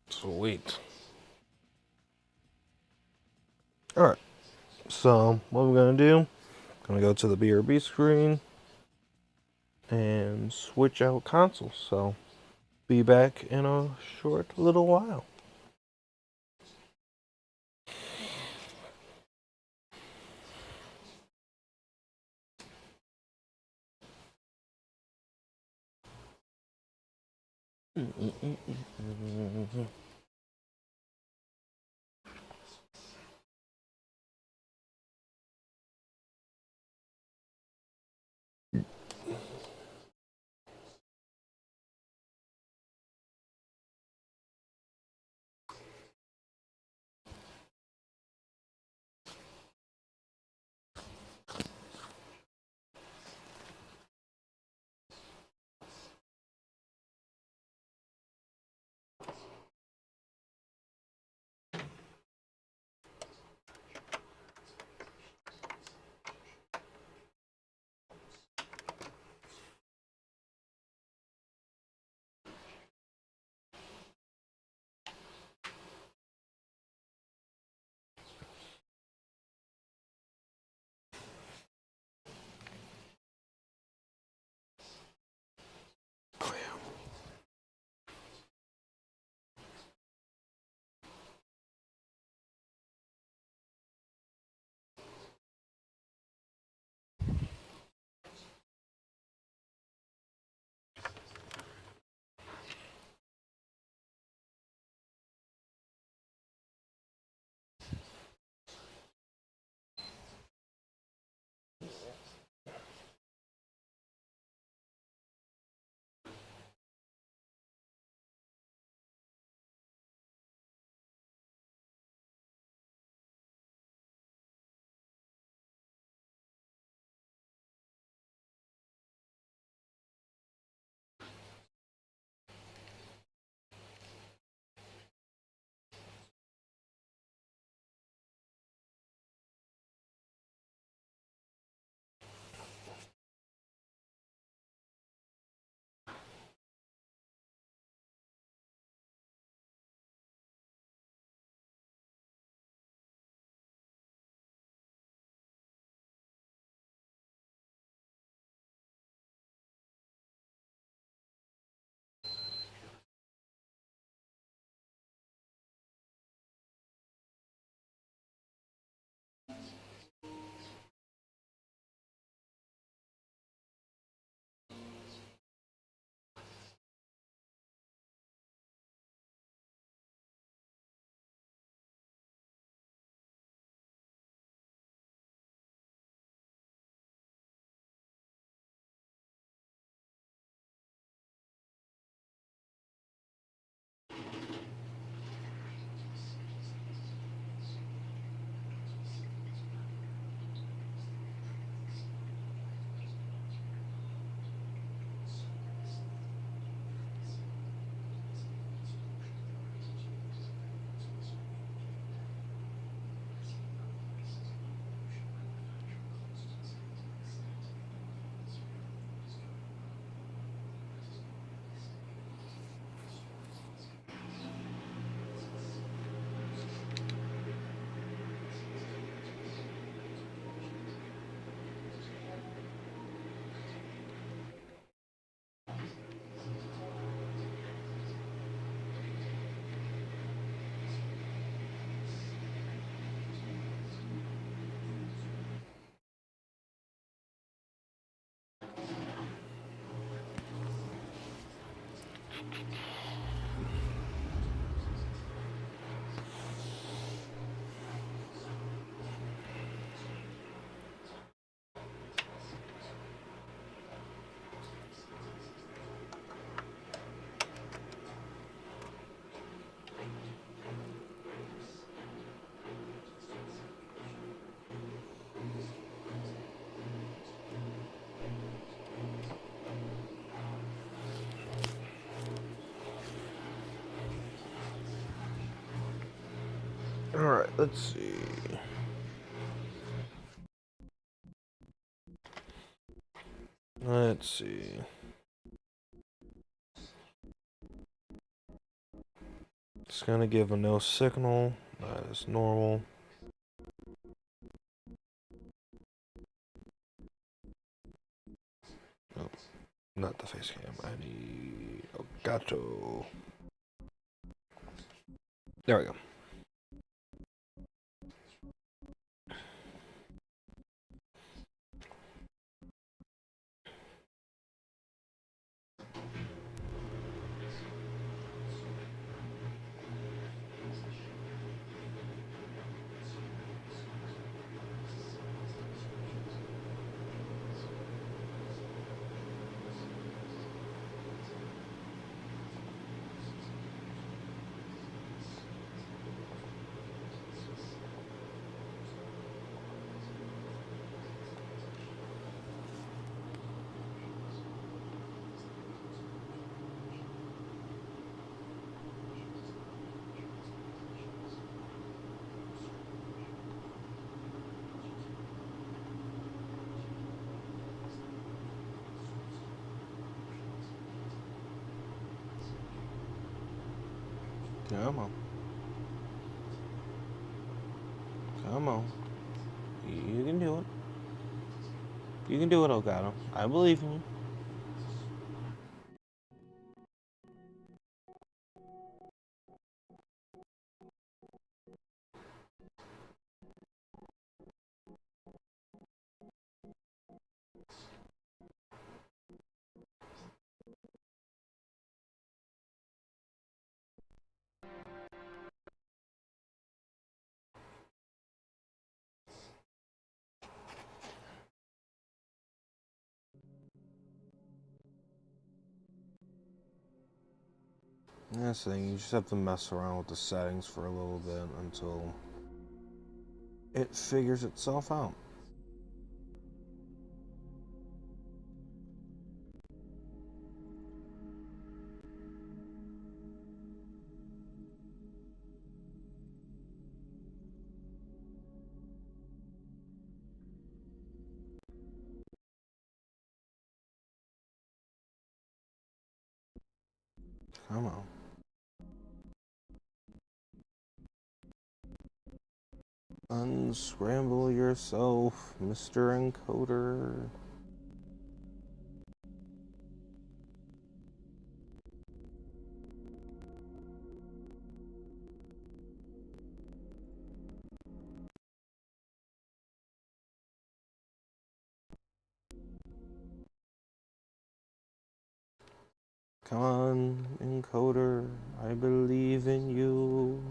Sweet. Alright, so what we're gonna do, gonna go to the BRB screen and switch out consoles. So be back in a short little while. Alright, let's see. Let's see. It's gonna give a no signal. That is normal. No, not the face cam. I need Elgato. There we go. Come on. Come on. You can do it. You can do it, Elgato. I believe in you. That's the thing, you just have to mess around with the settings for a little bit until it figures itself out. Come on. Unscramble yourself, Mr. Encoder. Come on, Encoder. I believe in you.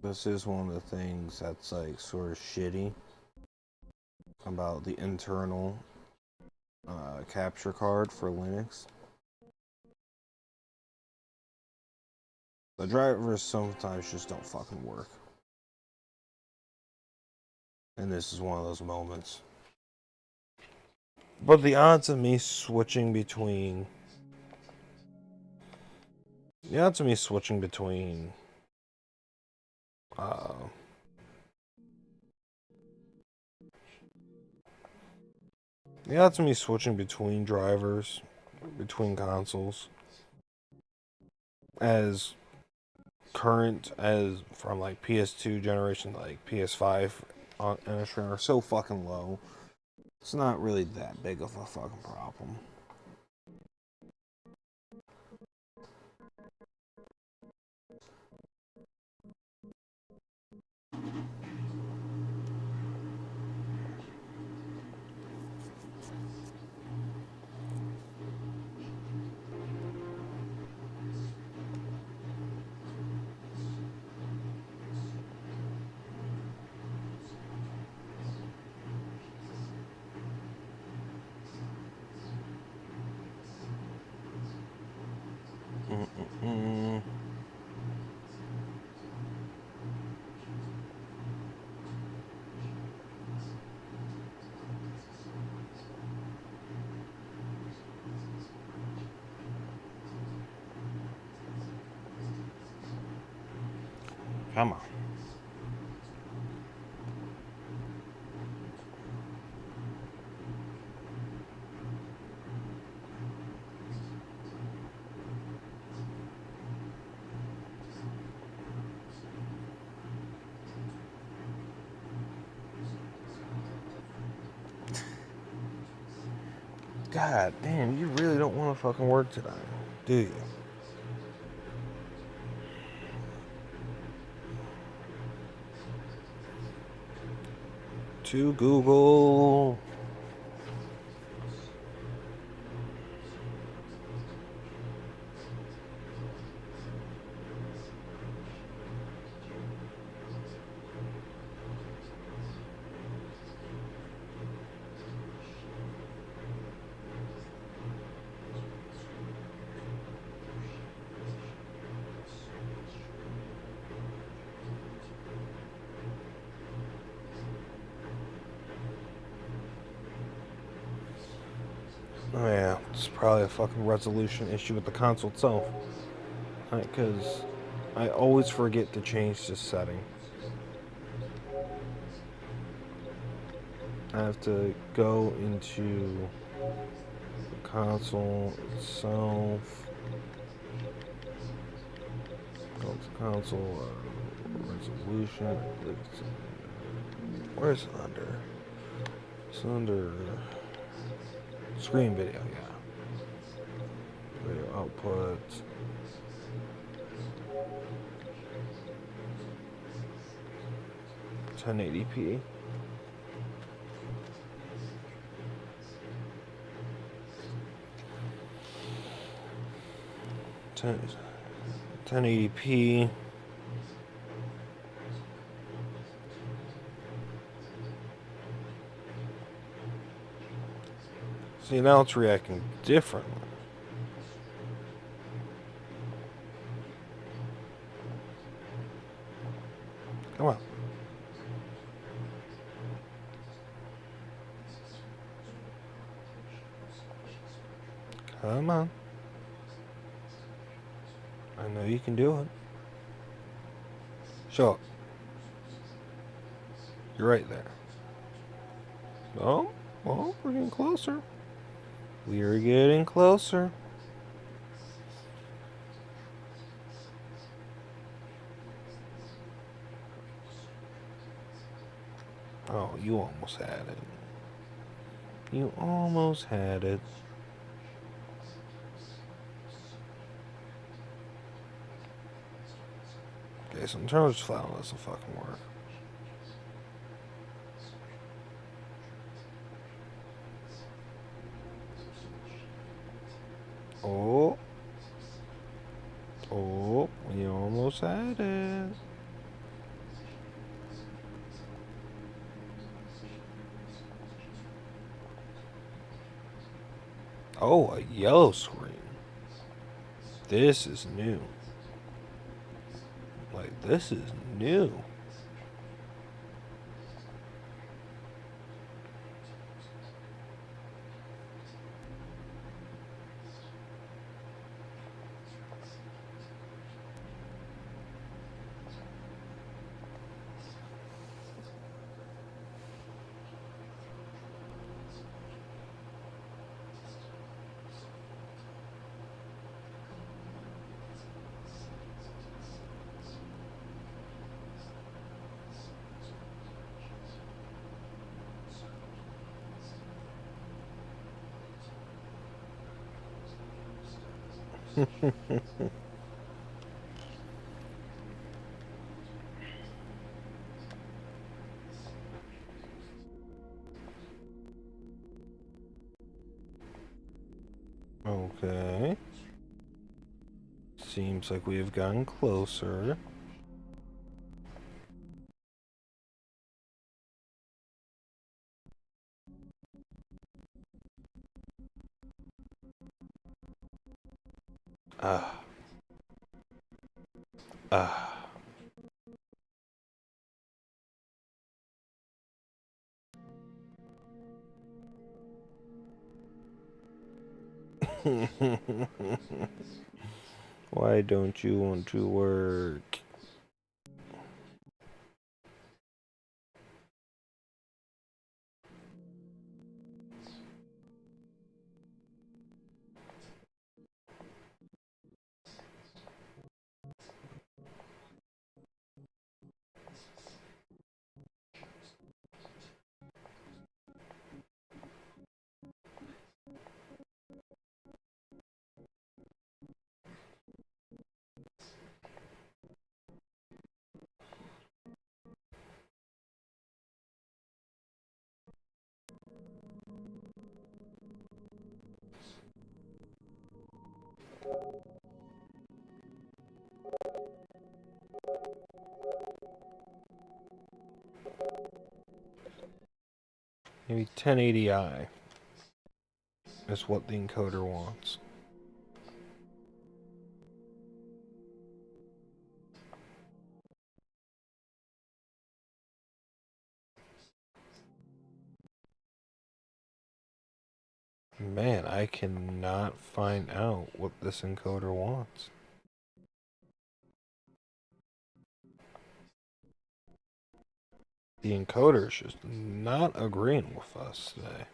This is one of the things that's like sort of shitty about the internal capture card for Linux. The drivers sometimes just don't fucking work. And this is one of those moments. But the odds of me switching between... The odds of me switching between... the odds of me switching between drivers, between consoles, as current as from like ps2 generation, like ps5 on industry are so fucking low. It's not really that big of a fucking problem. Mm-mm-mm. Come on. God damn, you really don't want to fucking work today, do you? To Google. Oh yeah, it's probably a fucking resolution issue with the console itself. Because I always forget to change this setting. I have to go into the console itself. Go to console resolution. Where is it under? It's under screen video, yeah. Video output. (1080p). 1080p. See, now it's reacting differently. Come on. Come on. I know you can do it. Show up. You're right there. Oh, well, we're getting closer. We're getting closer. Oh, you almost had it. You almost had it. Okay, so in terms of flower, this will fucking work. Oh. Oh, you almost had it. Oh, a yellow screen. This is new. Like, this is new. Okay. Seems like we have gotten closer. Ah. Ah. Why don't you want to work? Maybe 1080i is what the encoder wants. Man, I cannot find out what this encoder wants. The encoder is just not agreeing with us today.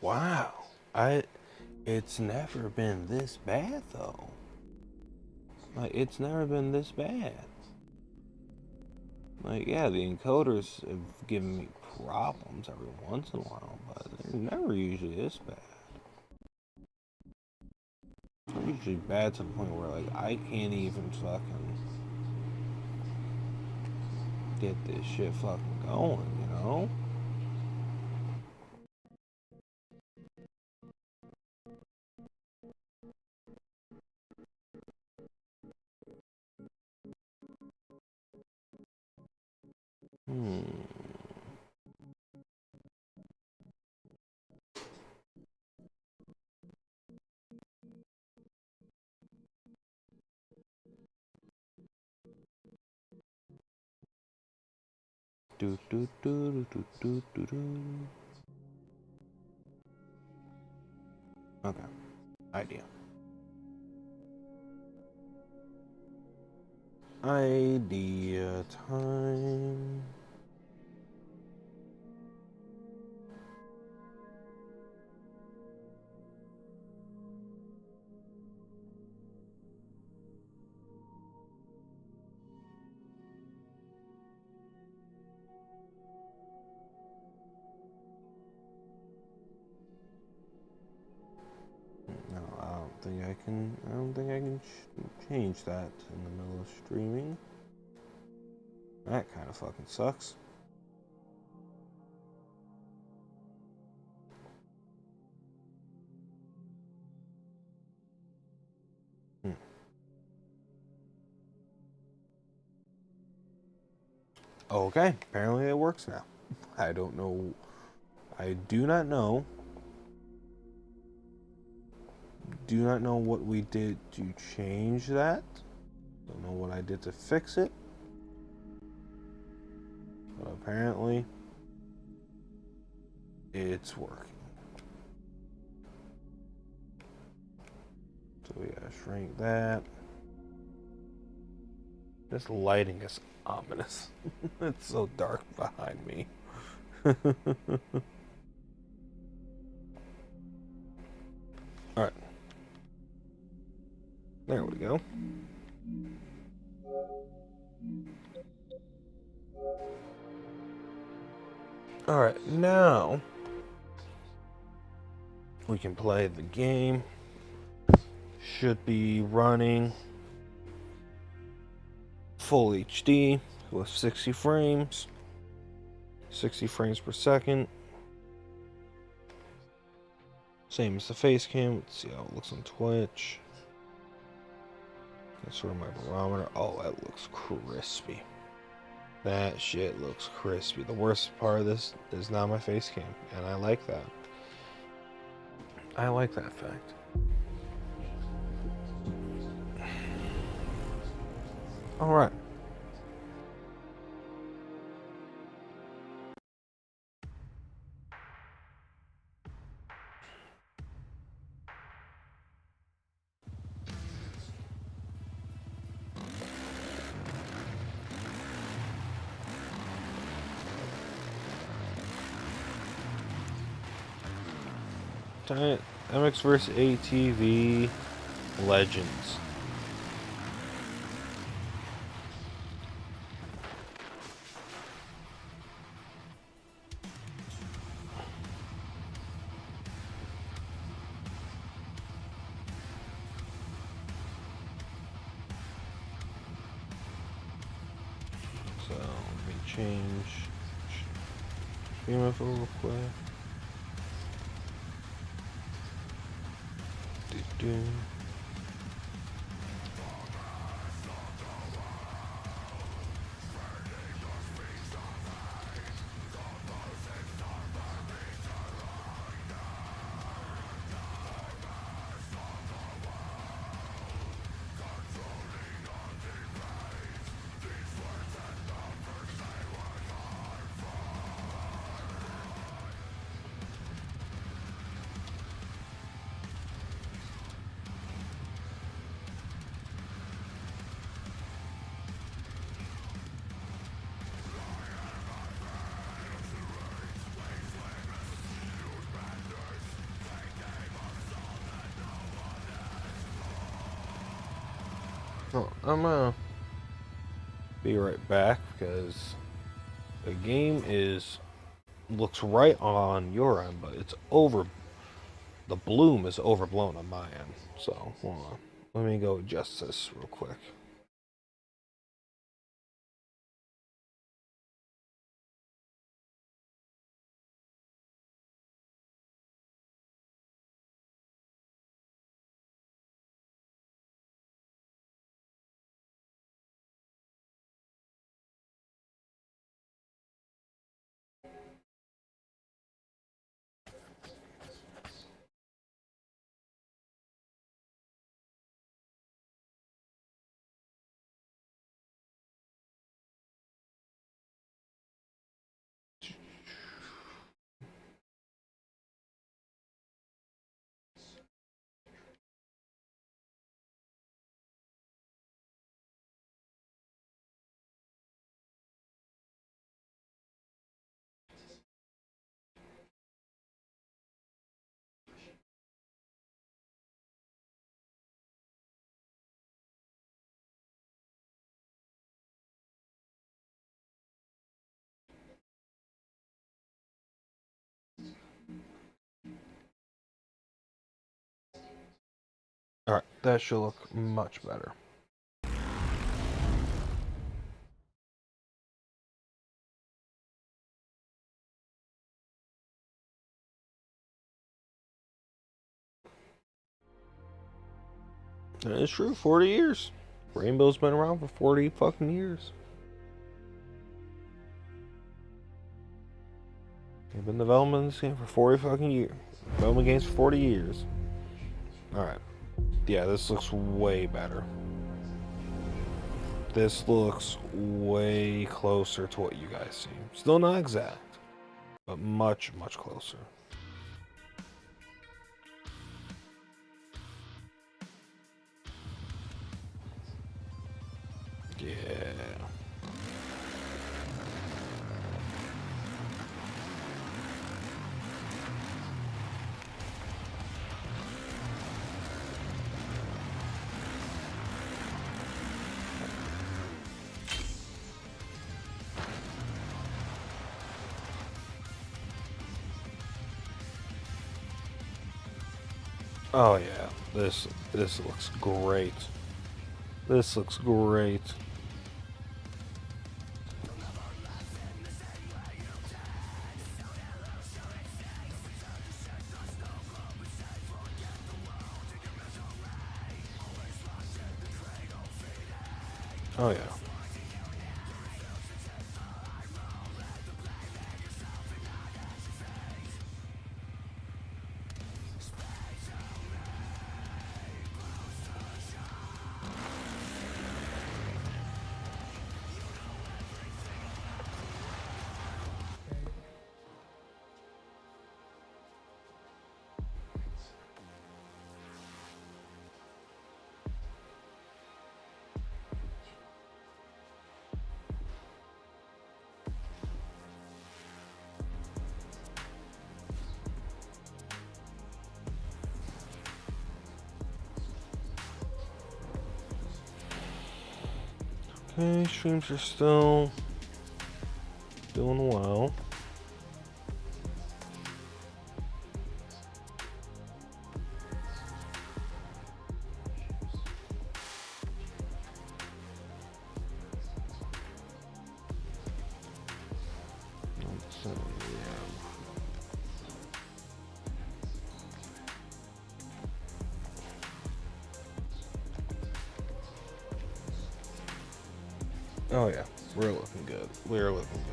Wow. It's never been this bad though. Like, it's never been this bad. Like, yeah, the encoders have given me problems every once in a while, but they're never usually this bad. They're usually bad to the point where, like, I can't even fucking get this shit fucking going, you know? Hmm. Do do do do do do do. Okay. Idea. Idea time. No, I don't think I can change that in the middle of streaming. That kind of fucking sucks. Okay, apparently it works now. I don't know. I do not know. Do not know what we did to change that. Don't know what I did to fix it. But apparently, it's working. So we gotta shrink that. This lighting is ominous. It's so dark behind me. Alright. There we go. Alright, now we can play the game. Should be running full HD with 60 frames. 60 frames per second. Same as the face cam. Let's see how it looks on Twitch. That's sort of my barometer. Oh, that looks crispy. That shit looks crispy. The worst part of this is not my face cam, and I like that. I like that fact. All right. MX vs ATV Legends. So let me change stream info real quick. Do. Oh, I'm gonna be right back because the game looks right on your end, but it's over. The bloom is overblown on my end. So hold on. Let me go adjust this real quick. All right, that should look much better. That is true. 40 years. Rainbow's been around for 40 fucking years. They've been developing this game for 40 fucking years. Developing games for 40 years. Alright. Yeah, this looks way better. This looks way closer to what you guys see. Still not exact, but much, much closer. Yeah. Oh yeah, this looks great. This looks great. Oh yeah. Okay, streams are still doing well. So, yeah. Oh yeah, we're looking good. We're looking good.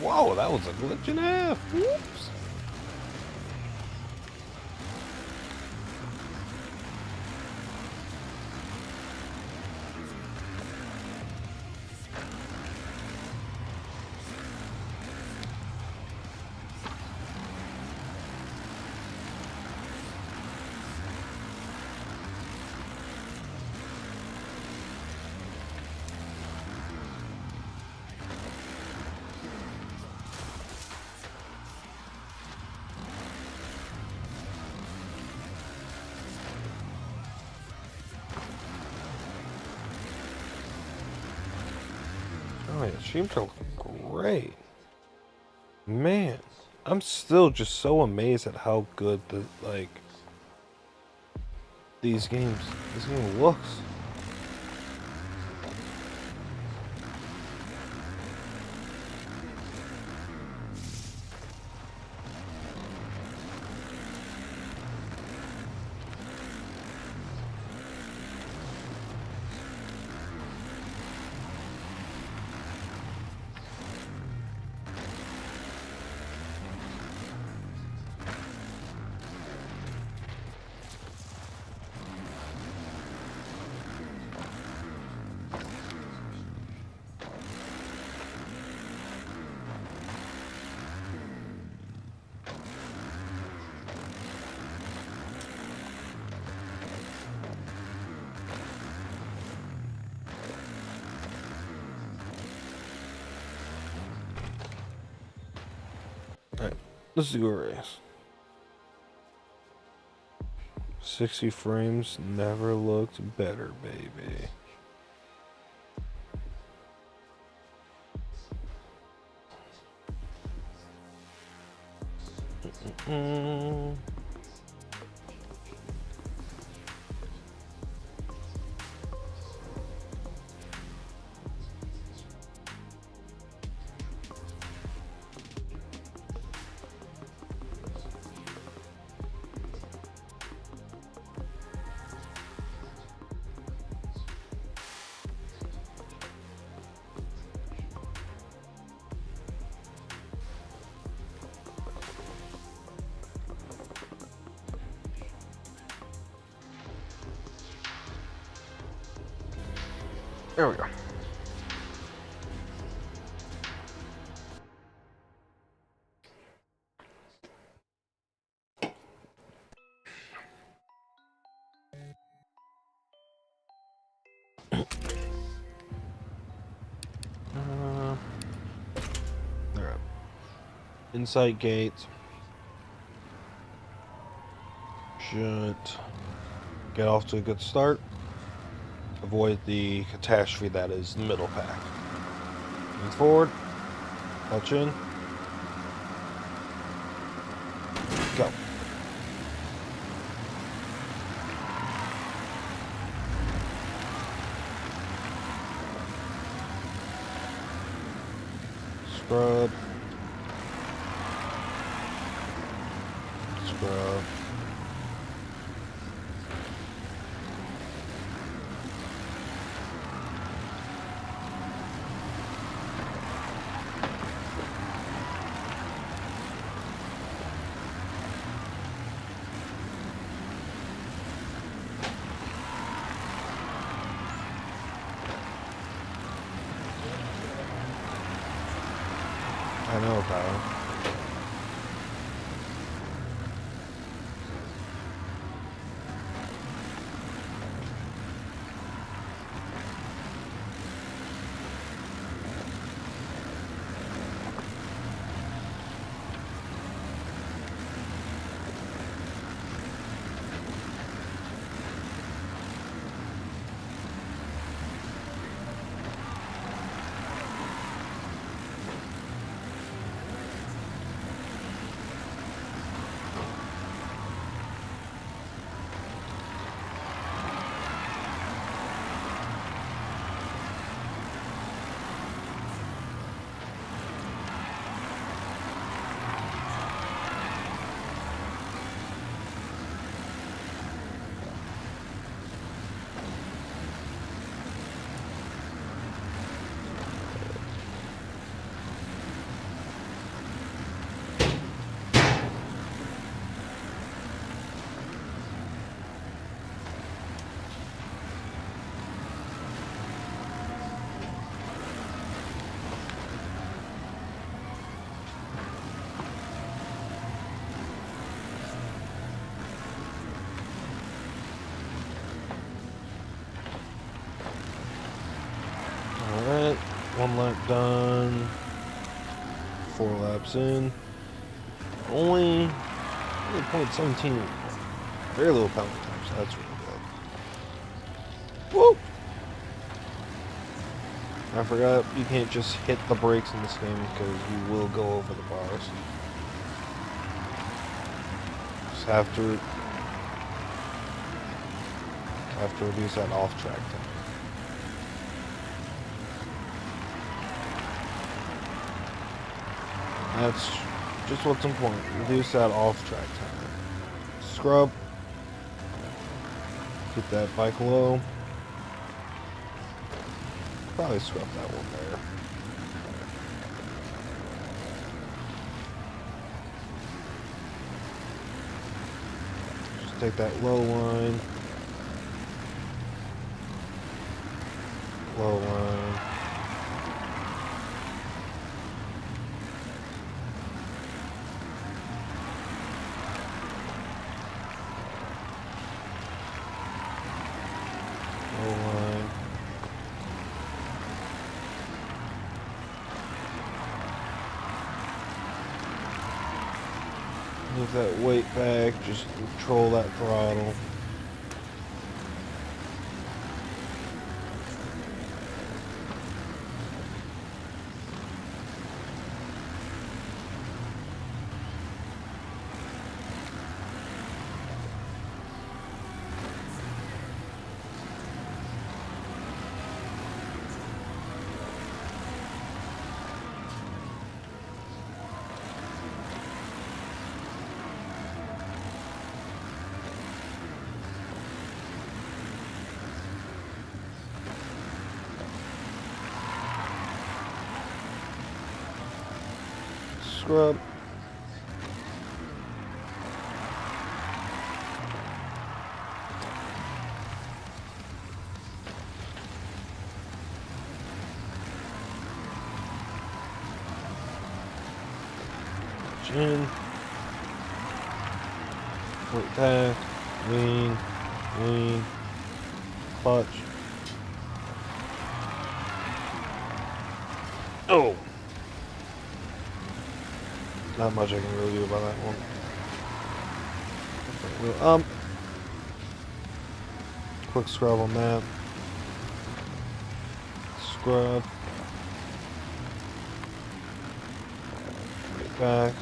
Whoa, that was a glitch and a half. Whoops. Oh yeah, streams are looking great. Man, I'm still just so amazed at how good this game looks. Let's do a race. 60 frames never looked better, baby. There we go. Alright. Insight gates. Should get off to a good start. Avoid the catastrophe that is the middle pack. Move forward. Touch in. Go. Scrub. Scrub. I know, Kyle. Alright, 1 lap done, 4 laps in, only 0.17, very little penalty time, so that's really good. Woo! I forgot you can't just hit the brakes in this game because you will go over the bars. Just have to reduce that off-track time. That's just what's important. Reduce that off-track time. Scrub. Keep that bike low. Probably scrub that one there. Just take that low line. Low line. Low line. Move that weight back, just control that throttle. Scrub. Chin. Weight back. Lean. Lean. Clutch. Oh! Not much I can really do about that one. Wheel. Quick scrub on that. Scrub. Right back.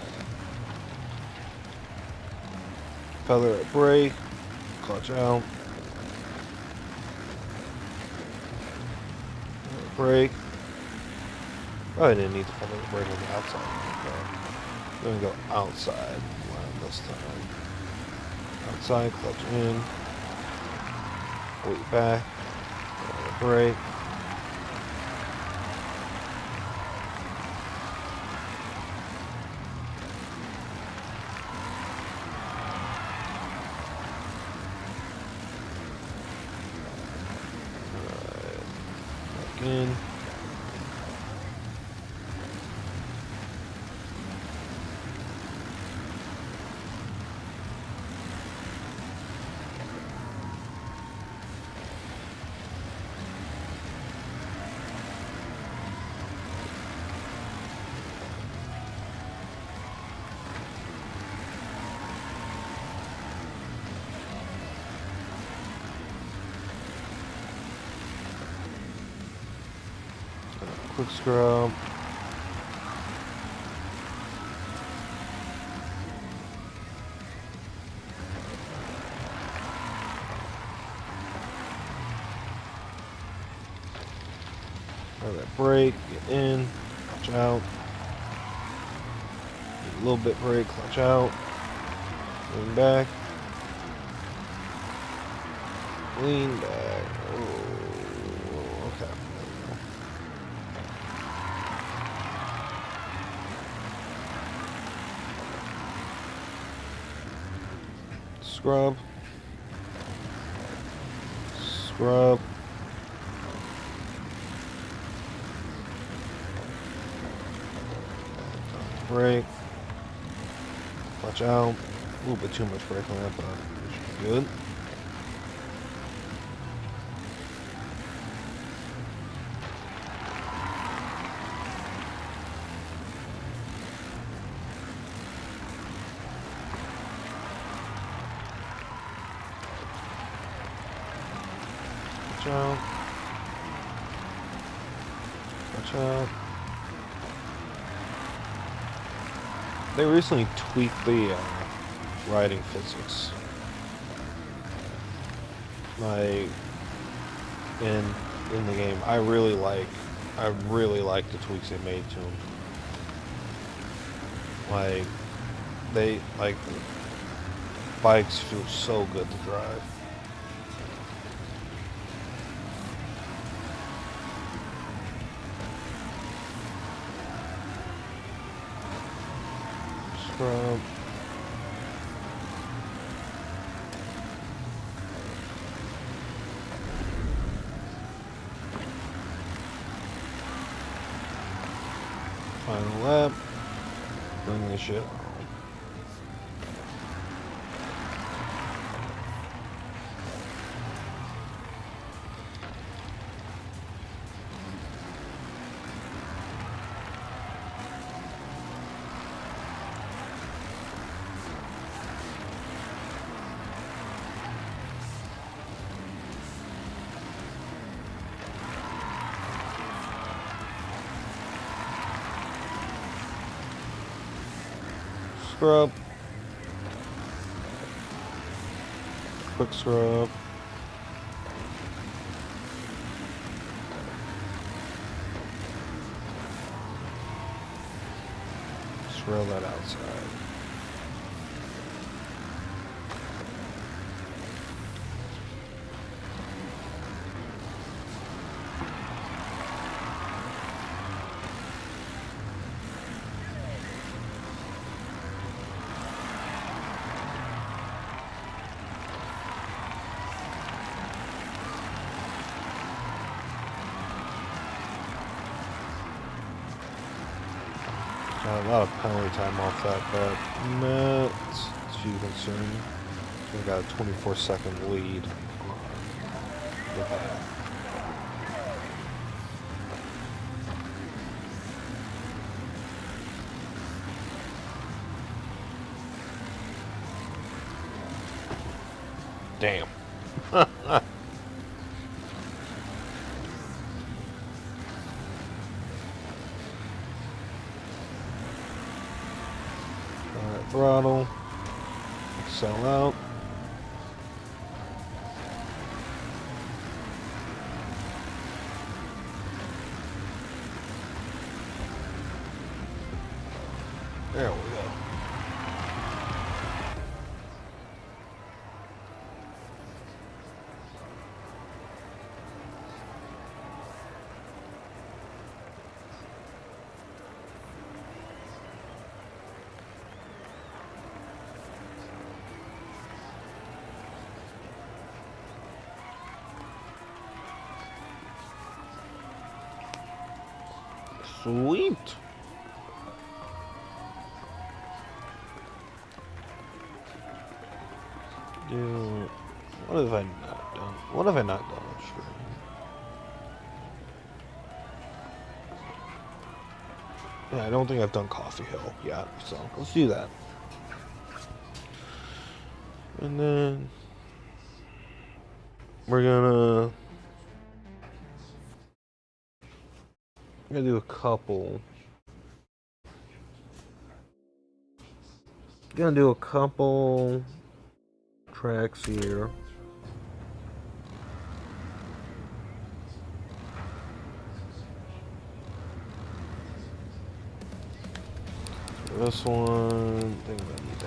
Feather at brake. Clutch out. Brake. Oh, I didn't need to feather the brake on the outside. Okay. I'm gonna go outside line this time. Outside, clutch in. Weight back. Brake. Back in. Quick scrub. That brake, get in, clutch out. A little bit brake, clutch out. Lean back. Lean back. Oh, okay. Scrub. Scrub. Brake. Watch out. A little bit too much brake on that, but it should be good. Watch out. Watch out. They recently tweaked the riding physics. Like in the game, I really like the tweaks they made to them. Like bikes feel so good to drive. Scrub. Final lap. Bring this shit on. scrub. Quick scrub. Swirl that outside. Got a lot of penalty time off that, but not too concerned. We got a 24-second lead on the path. Damn. Alright, throttle. Sell out. There we go. Sweet. Dude, what have I not done? What have I not done on stream? Yeah, I don't think I've done Coffee Hill yet, so let's do that. And then we're gonna do a couple. Gonna do a couple tracks here. This one, I think I need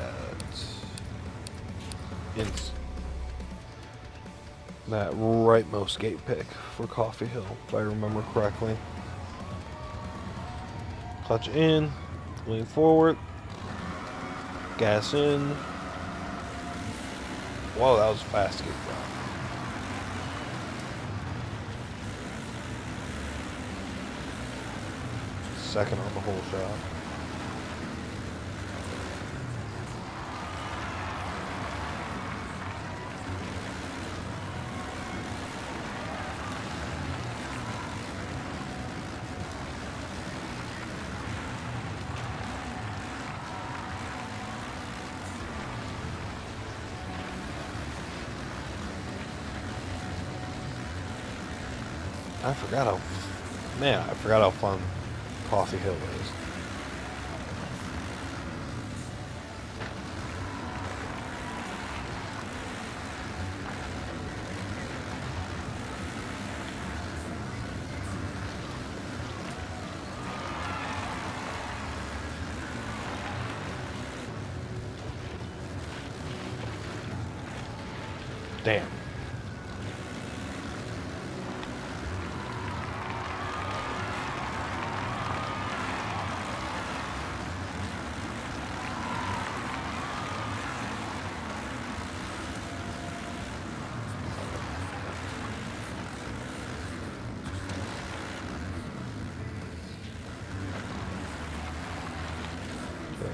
that rightmost gate pick for Coffee Hill, if I remember correctly. Clutch in, lean forward, gas in. Whoa, that was a fast gate drop. Second on the whole shot. I forgot how fun Coffee Hill is. Damn.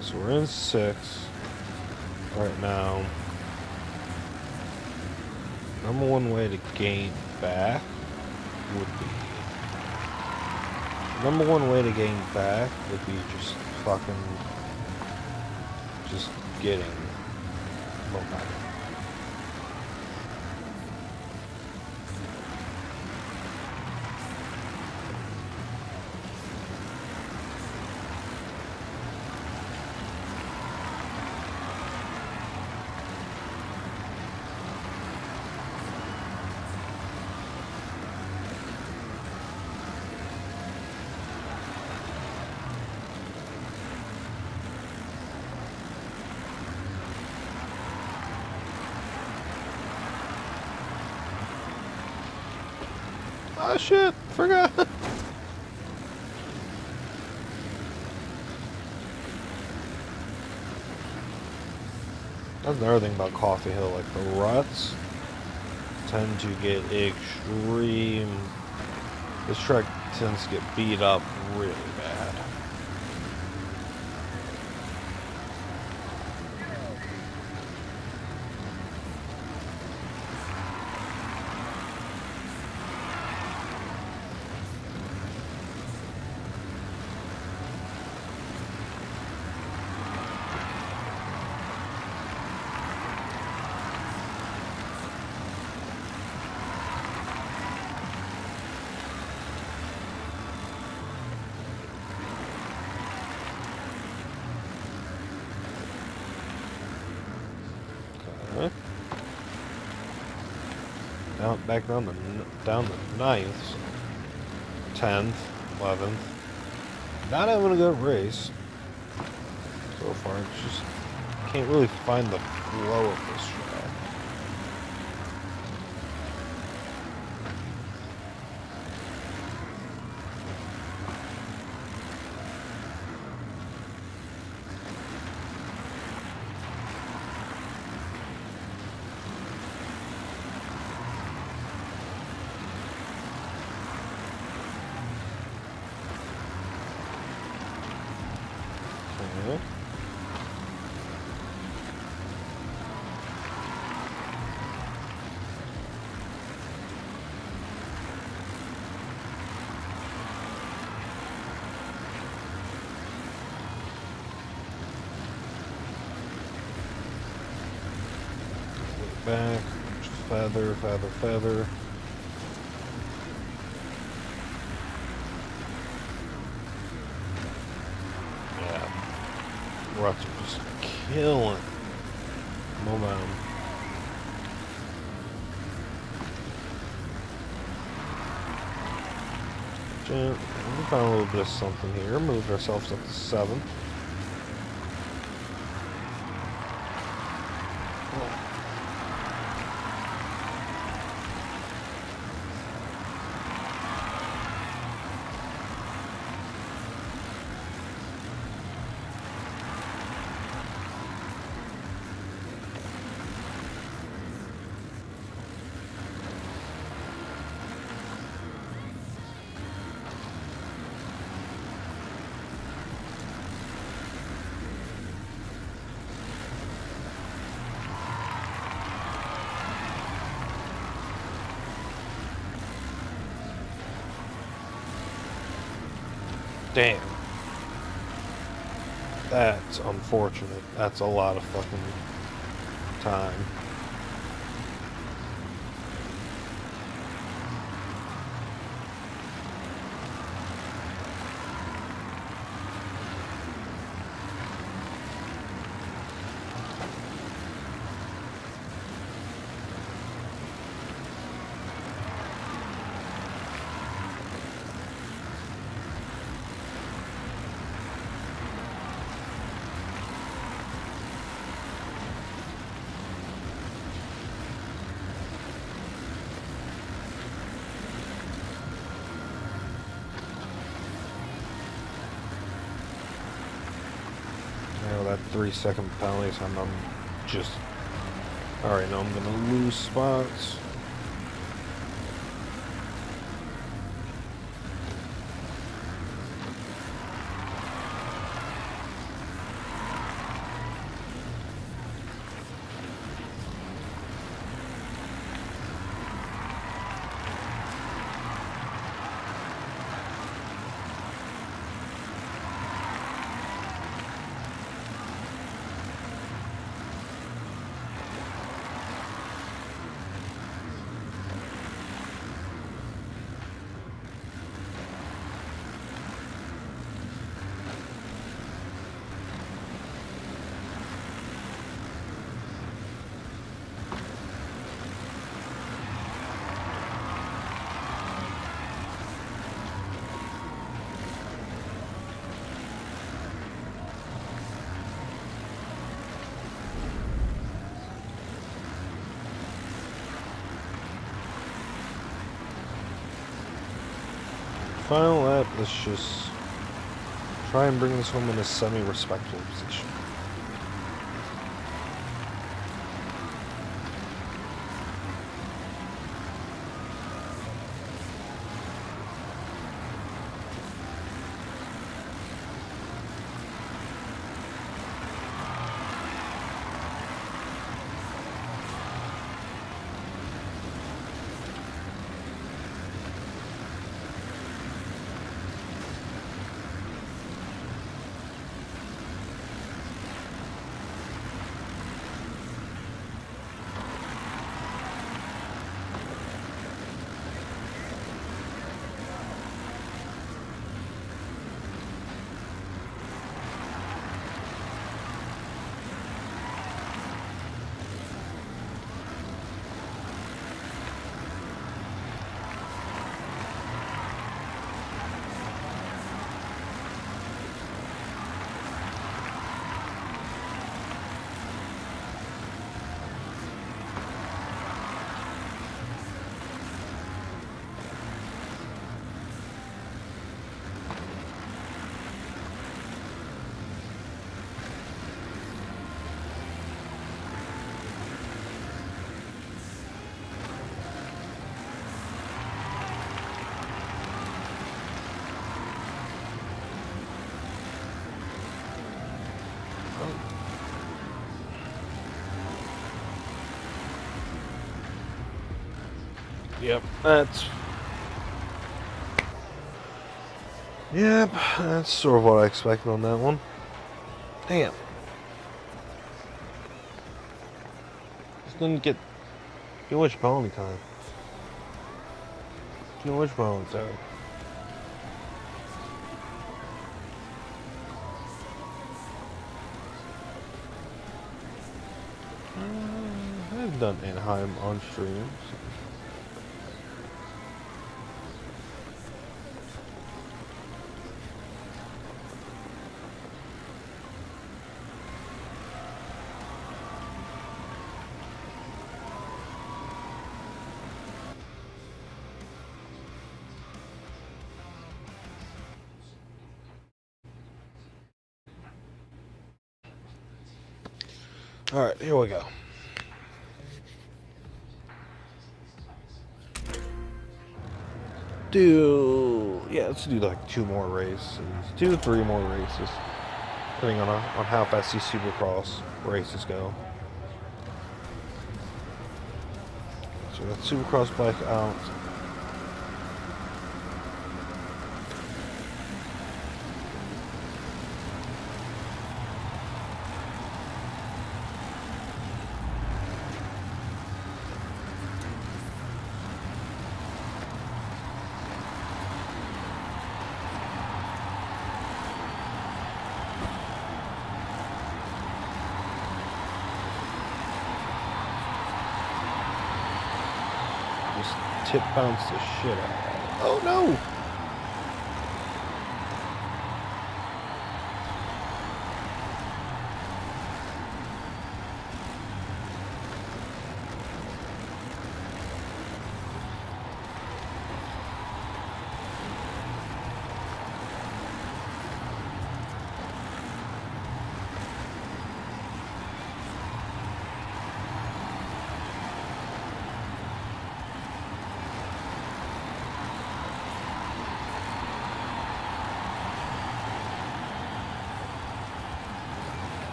So we're in 6 right now. Number one way to gain back would be just getting momentum. Oh shit, forgot. That's another thing about Coffee Hill, like the ruts tend to get extreme. This track tends to get beat up really bad. Now back down the ninth, 10th, 11th. Not having a good race so far. Just can't really find the flow of this track. Okay. Back, feather, feather, feather. Yeah, ruts are just killing momentum. We found a little bit of something here. Moved ourselves up to 7th. Damn. That's unfortunate. That's a lot of fucking time. That 3-second penalty, so I'm just... Alright, now I'm gonna lose spots. final lap, let's just try and bring this home in a semi-respectful position. Yep, that's sort of what I expected on that one. Damn. Just didn't get too much penalty time. Too much penalty time. I've done Anaheim on streams. Alright, here we go. Let's do like 2 more races. 2 to 3 more races. Depending on how fast these Supercross races go. So we got Supercross bike out. Tip bounce the shit out of it. Oh no!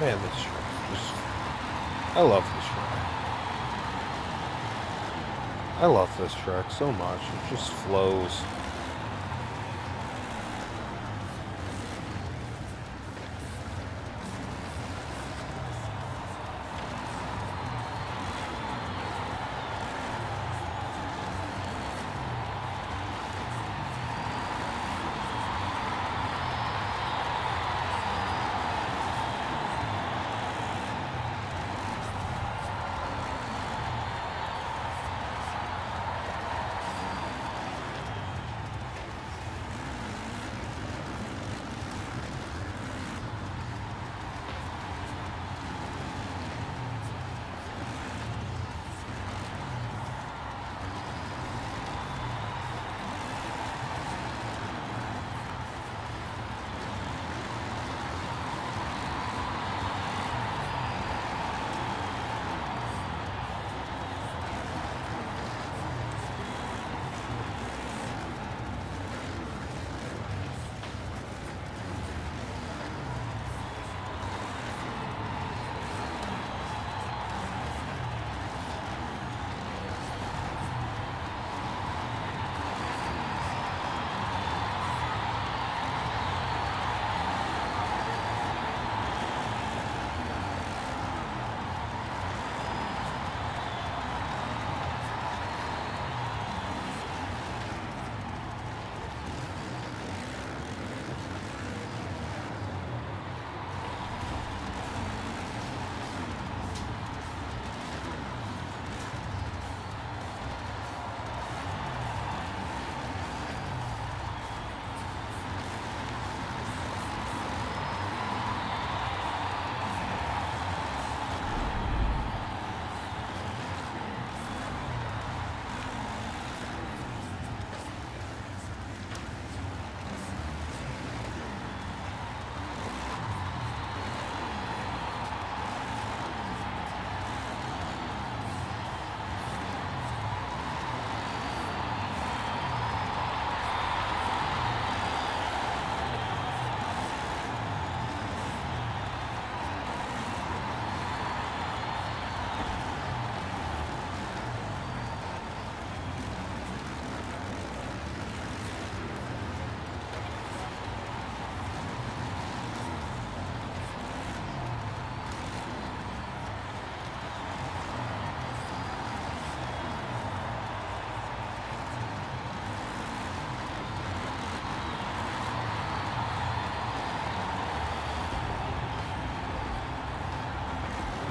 Man, this track just... I love this track. I love this track so much. It just flows.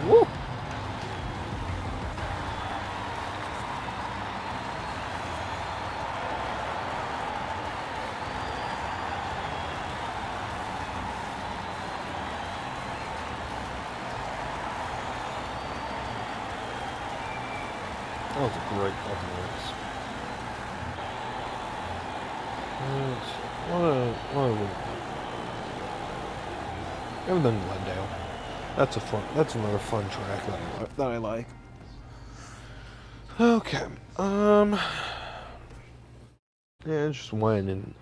Woo! That was a great fucking race. Other than Glendale, that's another fun track that I like. Okay, yeah, just winding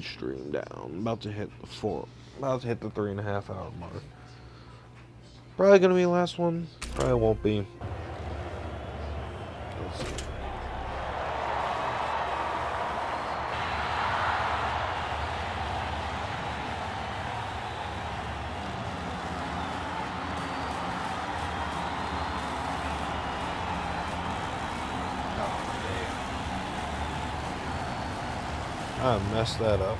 stream down. About to hit the 3.5 hour mark. Probably gonna be the last one. Probably won't be. We'll see. I messed that up.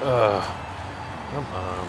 Come on.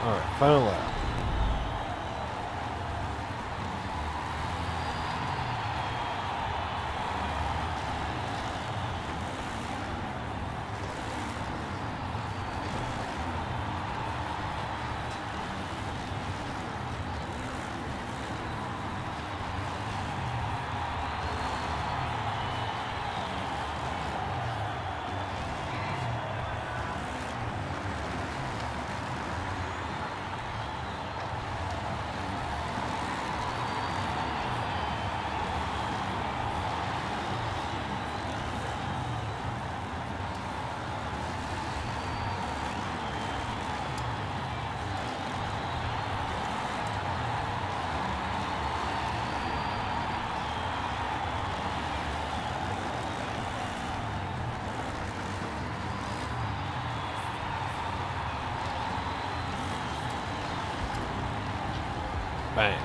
Alright, final lap. Bang.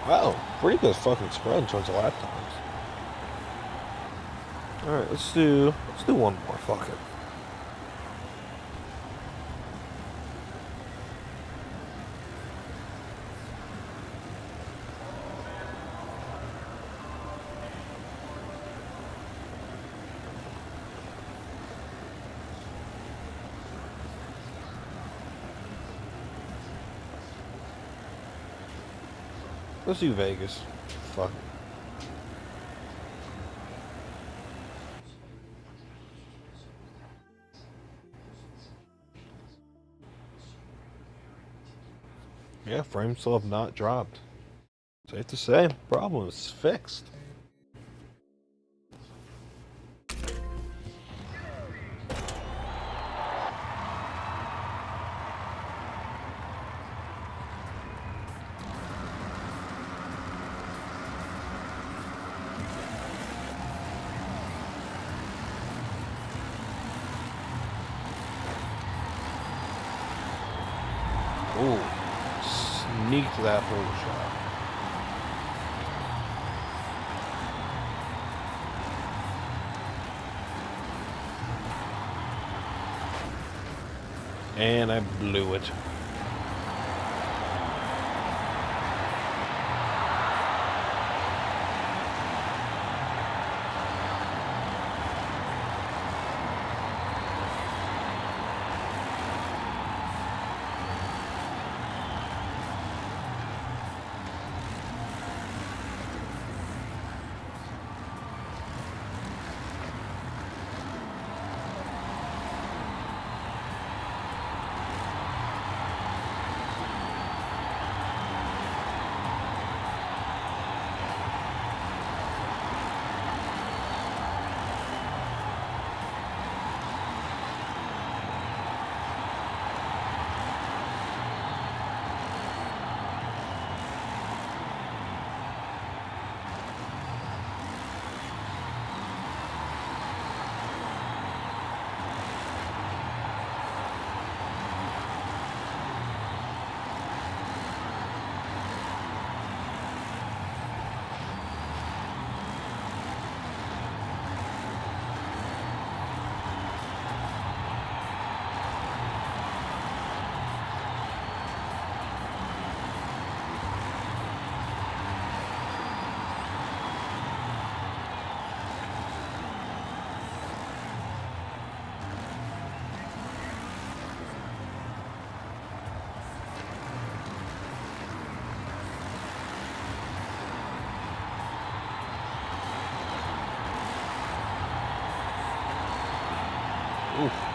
Wow, pretty good fucking spread in terms of lap times. Alright, let's do one more, fuck it. Let's do Vegas. Fuck. Yeah, frames still have not dropped. Safe to say, problem is fixed. Ooh, sneaked that hole shot. And I blew it. Oof.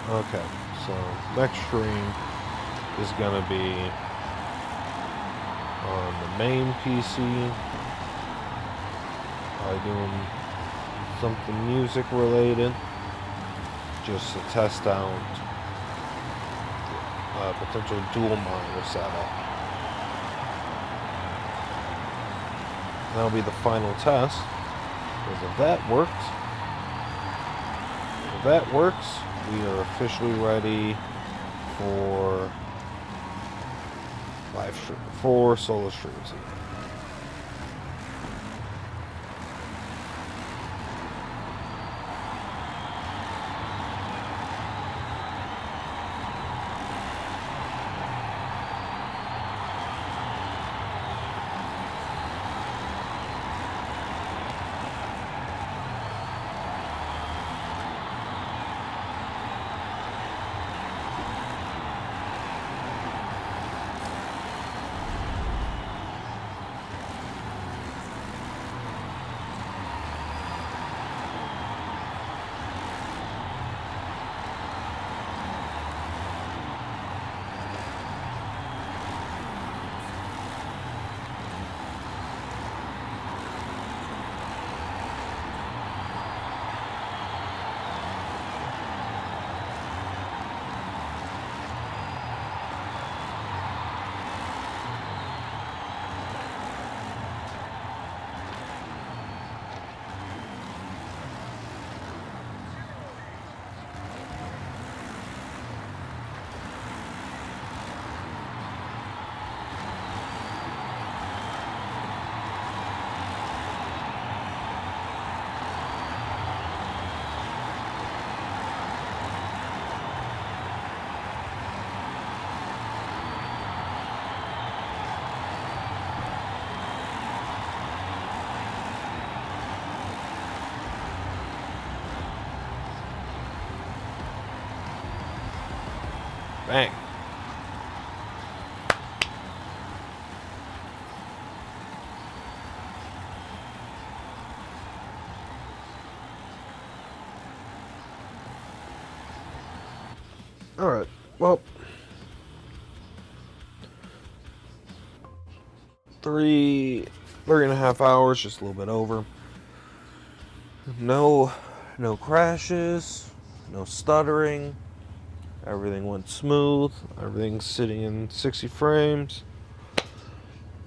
Okay, so next stream is gonna be on the main PC. Doing something music related, just to test out potential dual monitor setup. That'll be the final test. Because if that works, we are officially ready for for solo streams. Bang. Alright, well, three and a half hours, just a little bit over. No crashes, no stuttering. Everything went smooth. Everything's sitting in 60 frames.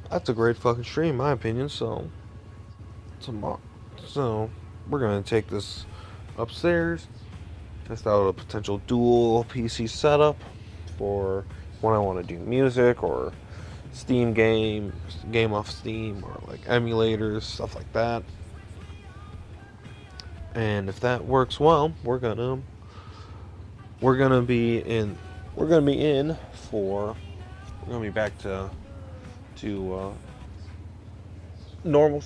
That's a great fucking stream, in my opinion. So we're gonna take this upstairs, test out a potential dual PC setup for when I want to do music or Steam game off Steam, or like emulators, stuff like that. And if that works well, we're gonna be back to normal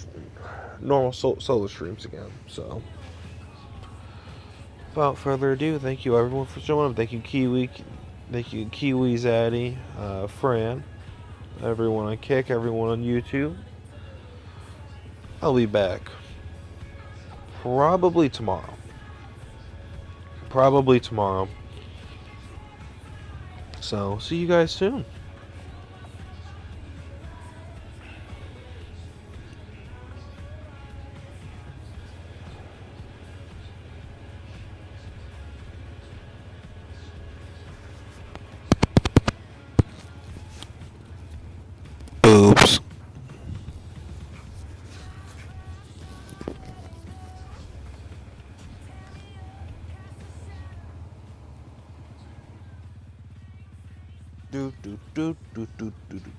solo streams again. So without further ado, thank you everyone for showing up. Thank you Kiwi, Zaddy, Fran, everyone on Kick, everyone on YouTube. I'll be back probably tomorrow. So see you guys soon. Oops. Do do do do do do do.